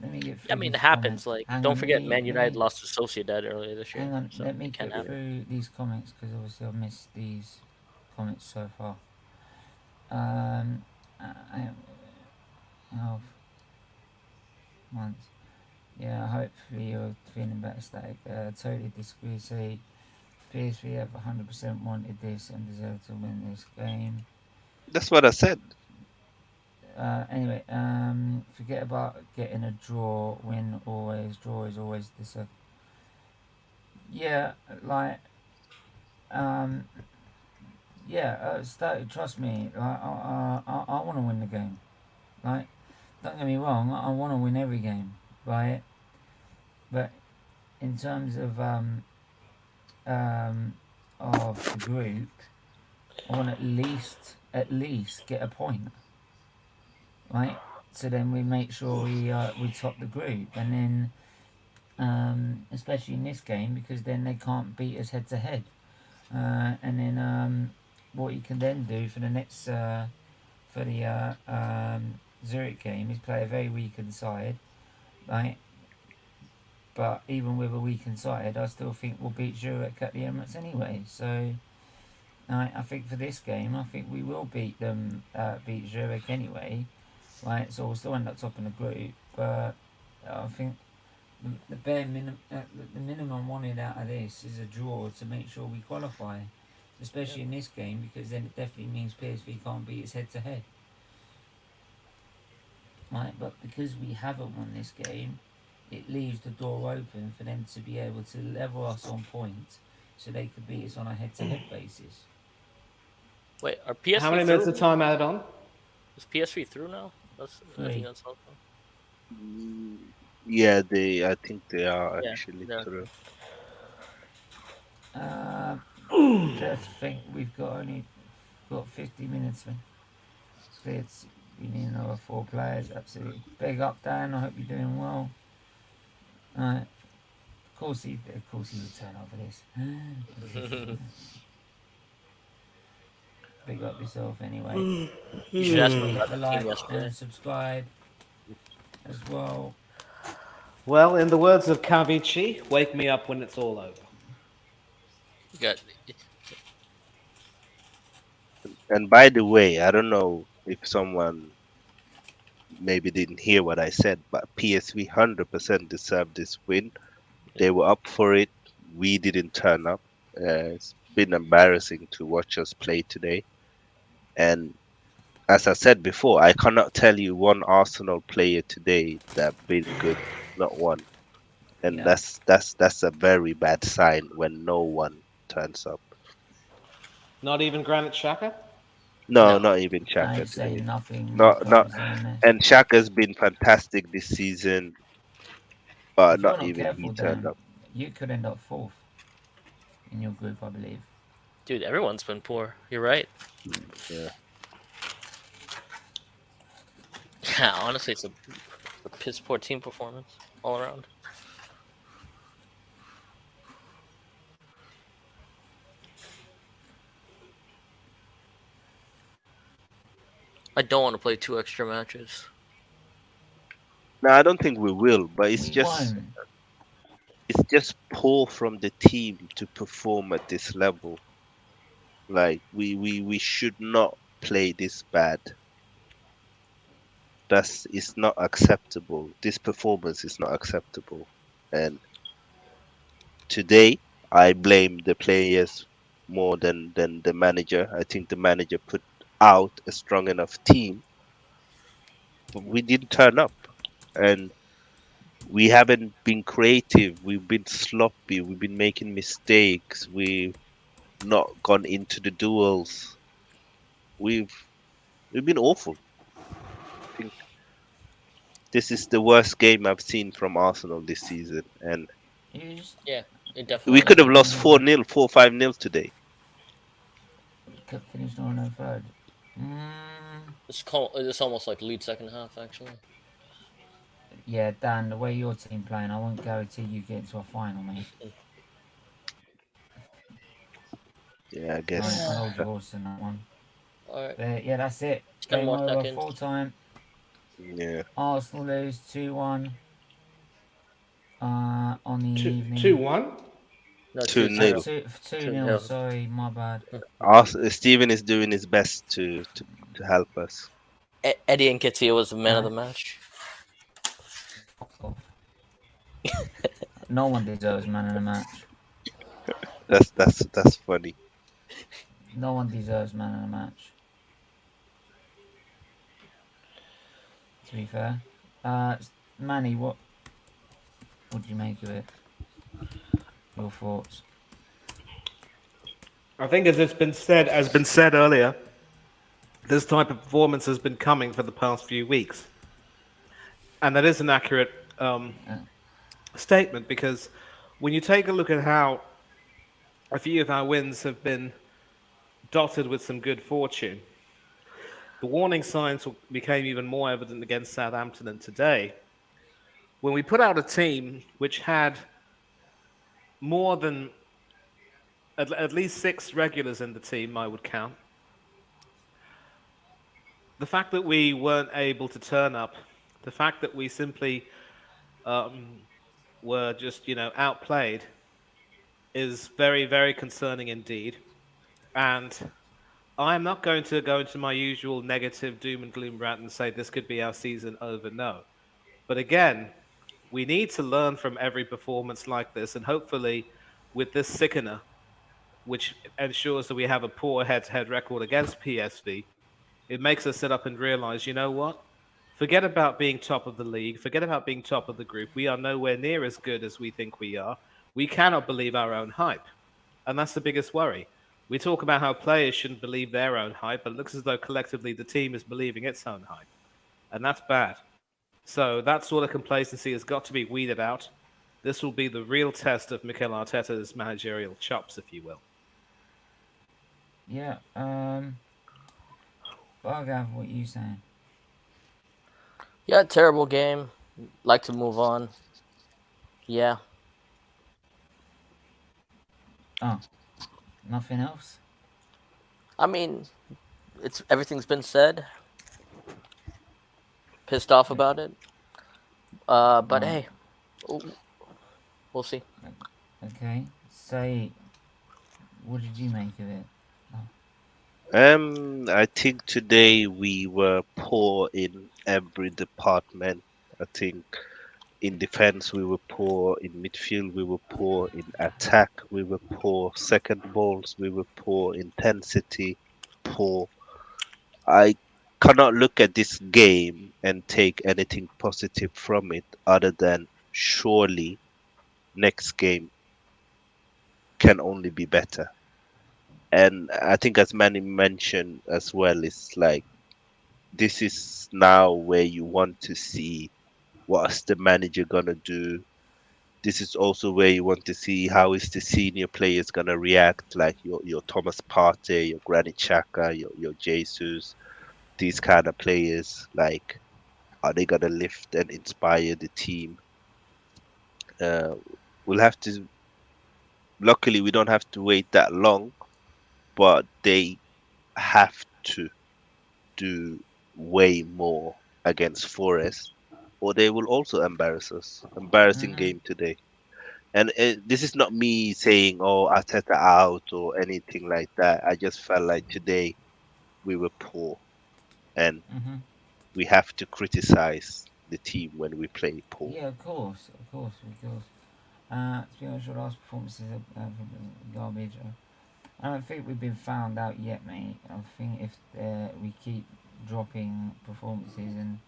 Let me get I through mean, it these happens. comments. Like, Hang don't on, forget, Man United lost to Sociedad earlier this year, hang on. so Let me it can get happen. through these comments because obviously I've missed these comments so far. I have once. Yeah, hopefully you're feeling better, Static. Totally disagree. Say PSV have 100% wanted this and deserve to win this game. that's what I said. Anyway, forget about getting a draw. Win always. Draw is always the yeah, like um, yeah. Static, trust me. Like I want to win the game. Like, don't get me wrong. I want to win every game, right? But in terms um, of the group, I want at least at least get a point, right? So then we make sure we top the group, and then especially in this game, because then they can't beat us head to head. And then what you can then do for the next for the Zurich game is play a very weakened side, right? But even with a weakened side, I still think we'll beat Zurich at the Emirates anyway. So I think for this game, I think we will beat them, beat Zurich anyway, right? So we'll still end up topping the group, but I think the bare minimum, the minimum wanted out of this is a draw to make sure we qualify, especially in this game, because then it definitely means PSV can't beat us head to head, right? But because we haven't won this game, it leaves the door open for them to be able to level us on points, so they could beat us on a head to head basis. Wait, are PSV How many through? minutes of time added on? Is PSV through now? I think Three. that's all. Yeah, I think they are Yeah, actually they're- through. Just think we've only got 50 minutes, man. We need another 4 players. Absolutely. Big up, Dan. I hope you're doing well. Of course he would turn up for this. Big up yourself anyway. You should ask me Hit about the the team like yesterday. and subscribe as well. Well, in the words of Kavichi, wake me up when it's all over. You got And by the way, I don't know if someone maybe didn't hear what I said, but PSV 100% deserved this win. They were up for it. We didn't turn up. It's been embarrassing to watch us play today. And as I said before, I cannot tell you one Arsenal player today that been good, not one. And Yeah. that's a very bad sign when no one turns up. Not even Granit Xhaka? No, no. not even I Chaka say today. nothing. Not, Covers in a mess. and Chaka's been fantastic this season, but If you're not not even he careful, turned Dan, up. you could end up fourth in your group, I believe. Dude, everyone's been poor. You're right. Yeah. Yeah, honestly, it's a piss poor team performance all around. I don't want to play 2 extra matches. No, I don't think we will, but We won't. it's just poor from the team to perform at this level. Like we should not play this bad. It's not acceptable. This performance is not acceptable. And today I blame the players more than the manager. I think the manager put out a strong enough team, but we didn't turn up. And we haven't been creative. We've been sloppy. We've been making mistakes. We've not gone into the duels. We've we've been awful. I think this is the worst game I've seen from Arsenal this season, and You just Yeah, it we definitely could is. have lost 4-0, 4-5-0 today. kept finished on a third. It's almost like lead second half, actually. Yeah, Dan, the way your team playing, I won't guarantee you get into a final, mate. Yeah, I I guess. hold your horse in that one. All right, But yeah, that's it. 10 Game more over, seconds. full time. Yeah. Arsenal lose 2-1 on the evening. 2-1? No, 2-0. 2-0, sorry, my bad. Steven is doing his best to help us. Eddie Nketiah was the man of the match. No one deserves man of the match. That's funny. No one deserves man of the match. To be fair. Manny, what do you make of it? Your thoughts? I think as been said earlier, this type of performance has been coming for the past few weeks. And that is an accurate statement, because when you take a look at how a few of our wins have been dotted with some good fortune, The warning signs became even more evident against Southampton and today, when we put out a team which had more than at least 6 regulars in the team, I would count. The fact that we weren't able to turn up, the fact that we simply were just, outplayed is very, very concerning indeed. And I'm not going to go into my usual negative doom and gloom rant and say this could be our season over. No. But again, we need to learn from every performance like this. And hopefully, with this sickener, which ensures that we have a poor head-to-head record against PSV, it makes us sit up and realize, you know what? Forget about being top of the league. Forget about being top of the group. We are nowhere near as good as we think we are. We cannot believe our own hype. And that's the biggest worry. We talk about how players shouldn't believe their own hype, but it looks as though collectively the team is believing its own hype. And that's bad. So that sort of complacency has got to be weeded out. This will be the real test of Mikel Arteta's managerial chops, if you will. Yeah, Bargav, what are you saying? Yeah, terrible game. Like to move on. Yeah. Oh, nothing else? I mean, everything's been said. Pissed off about it. But hey, we'll see. Okay, Sait, what did you make of it? I think today we were poor in every department. I think in defense we were poor, in midfield we were poor, in attack we were poor, second balls we were poor, intensity poor. I cannot look at this game and take anything positive from it other than surely next game can only be better. And I think as Manny mentioned as well, it's like this is now where you want to see what's the manager gonna do. This is also where you want to see how is the senior players gonna react, like your Thomas Partey, your Granit Xhaka, your Jesus, these kind of players. Like, are they gonna lift and inspire the team? Uh, we'll have to. Luckily, we don't have to wait that long, but they have to do way more against Forest, or they will also embarrass us. Embarrassing game today. And this is not me saying, "Oh, Arteta out" or anything like that. I just felt like today we were poor, and we have to criticize the team when we play poor. Yeah, of course. To be honest, your last performances are garbage. I don't think we've been found out yet, mate. I think if we keep dropping performances and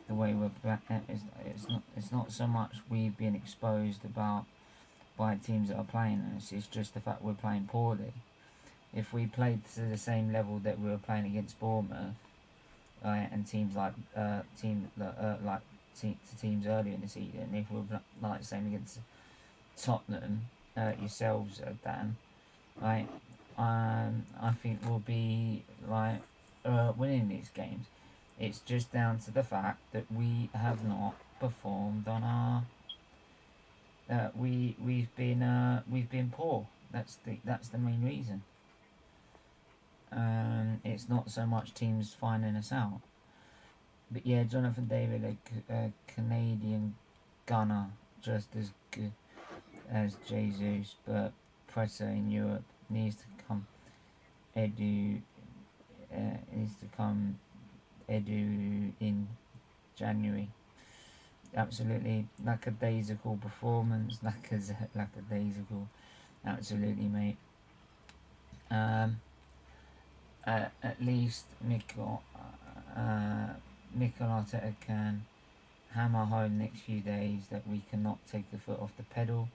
the way we're it's not so much we've been exposed about by teams that are playing us. It's just the fact we're playing poorly. If we played to the same level that we were playing against Bournemouth, and teams like teams earlier in the season, if we were like the same against Tottenham, yourselves, Dan, right? I think we'll be like winning these games. It's just down to the fact that we have not performed on our. We've been poor. That's the main reason. It's not so much teams finding us out. But yeah, Jonathan David, a Canadian gunner, just as good as Jesus, but presser in Europe needs to come. Needs to come. Edu in January. Absolutely, lackadaisical performance. Lackadaisical. Absolutely, mate. At least Mikel Arteta can hammer home next few days that we cannot take the foot off the pedal.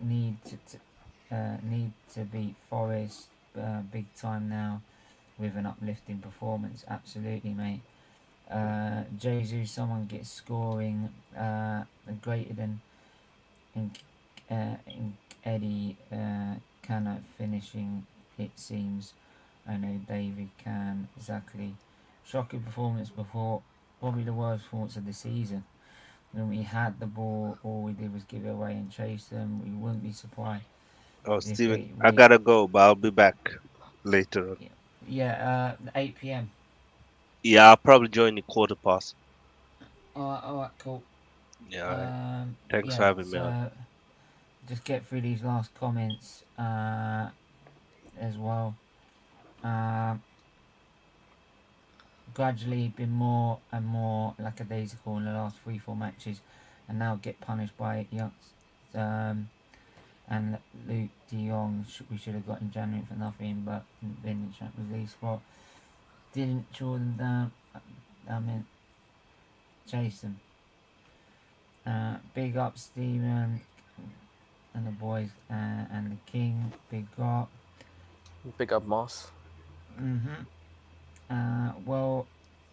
Need to beat Forest big time now with an uplifting performance. Absolutely, mate. Jesus, someone gets scoring greater than in Eddie Cannot finishing, it seems. I know David can, exactly. shocking performance before, probably the worst performance of the season. When we had the ball, all we did was give it away and chase them. We wouldn't be surprised Oh, if Steven, I gotta go, but I'll be back later on. yeah, 8 p.m. Yeah, I'll probably join the quarter past. Alright, cool. Yeah, all right. Thanks for Yeah, having me on. so just get through these last comments as well. Gradually been more and more lackadaisical in the last 3-4 matches, and now get punished by Young and Luke De Jong. We should have got in January for nothing, but been in Champions League spot. Didn't draw them down. I mean, chase them. Big up Steven and the boys and the King. Big up. Big up, Moss. Well,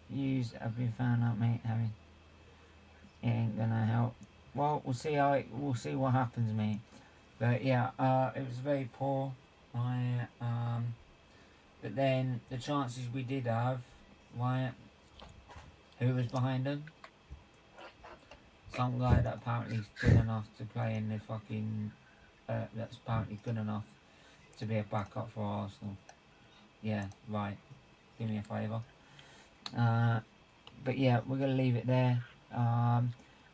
yous have been found out, mate. Harry, it ain't gonna help. Well, we'll see what happens, mate. But yeah, it was very poor. But then the chances we did have, who was behind them? Some guy that apparently is good enough to play in the fucking. That's apparently good enough to be a backup for Arsenal. Yeah, right. Do me a favour. But yeah, we're gonna leave it there.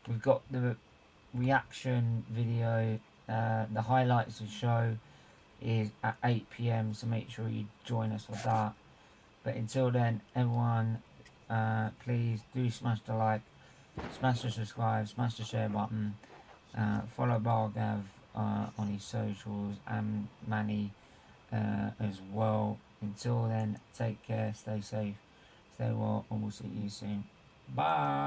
We've got the reaction video. The highlights of the show is at 8 p.m. So make sure you join us for that. But until then, everyone, please do smash the like, smash the subscribe, smash the share button. Follow Bargav on his socials and Manny as well. Until then, take care, stay safe, stay well, and we'll see you soon. Bye.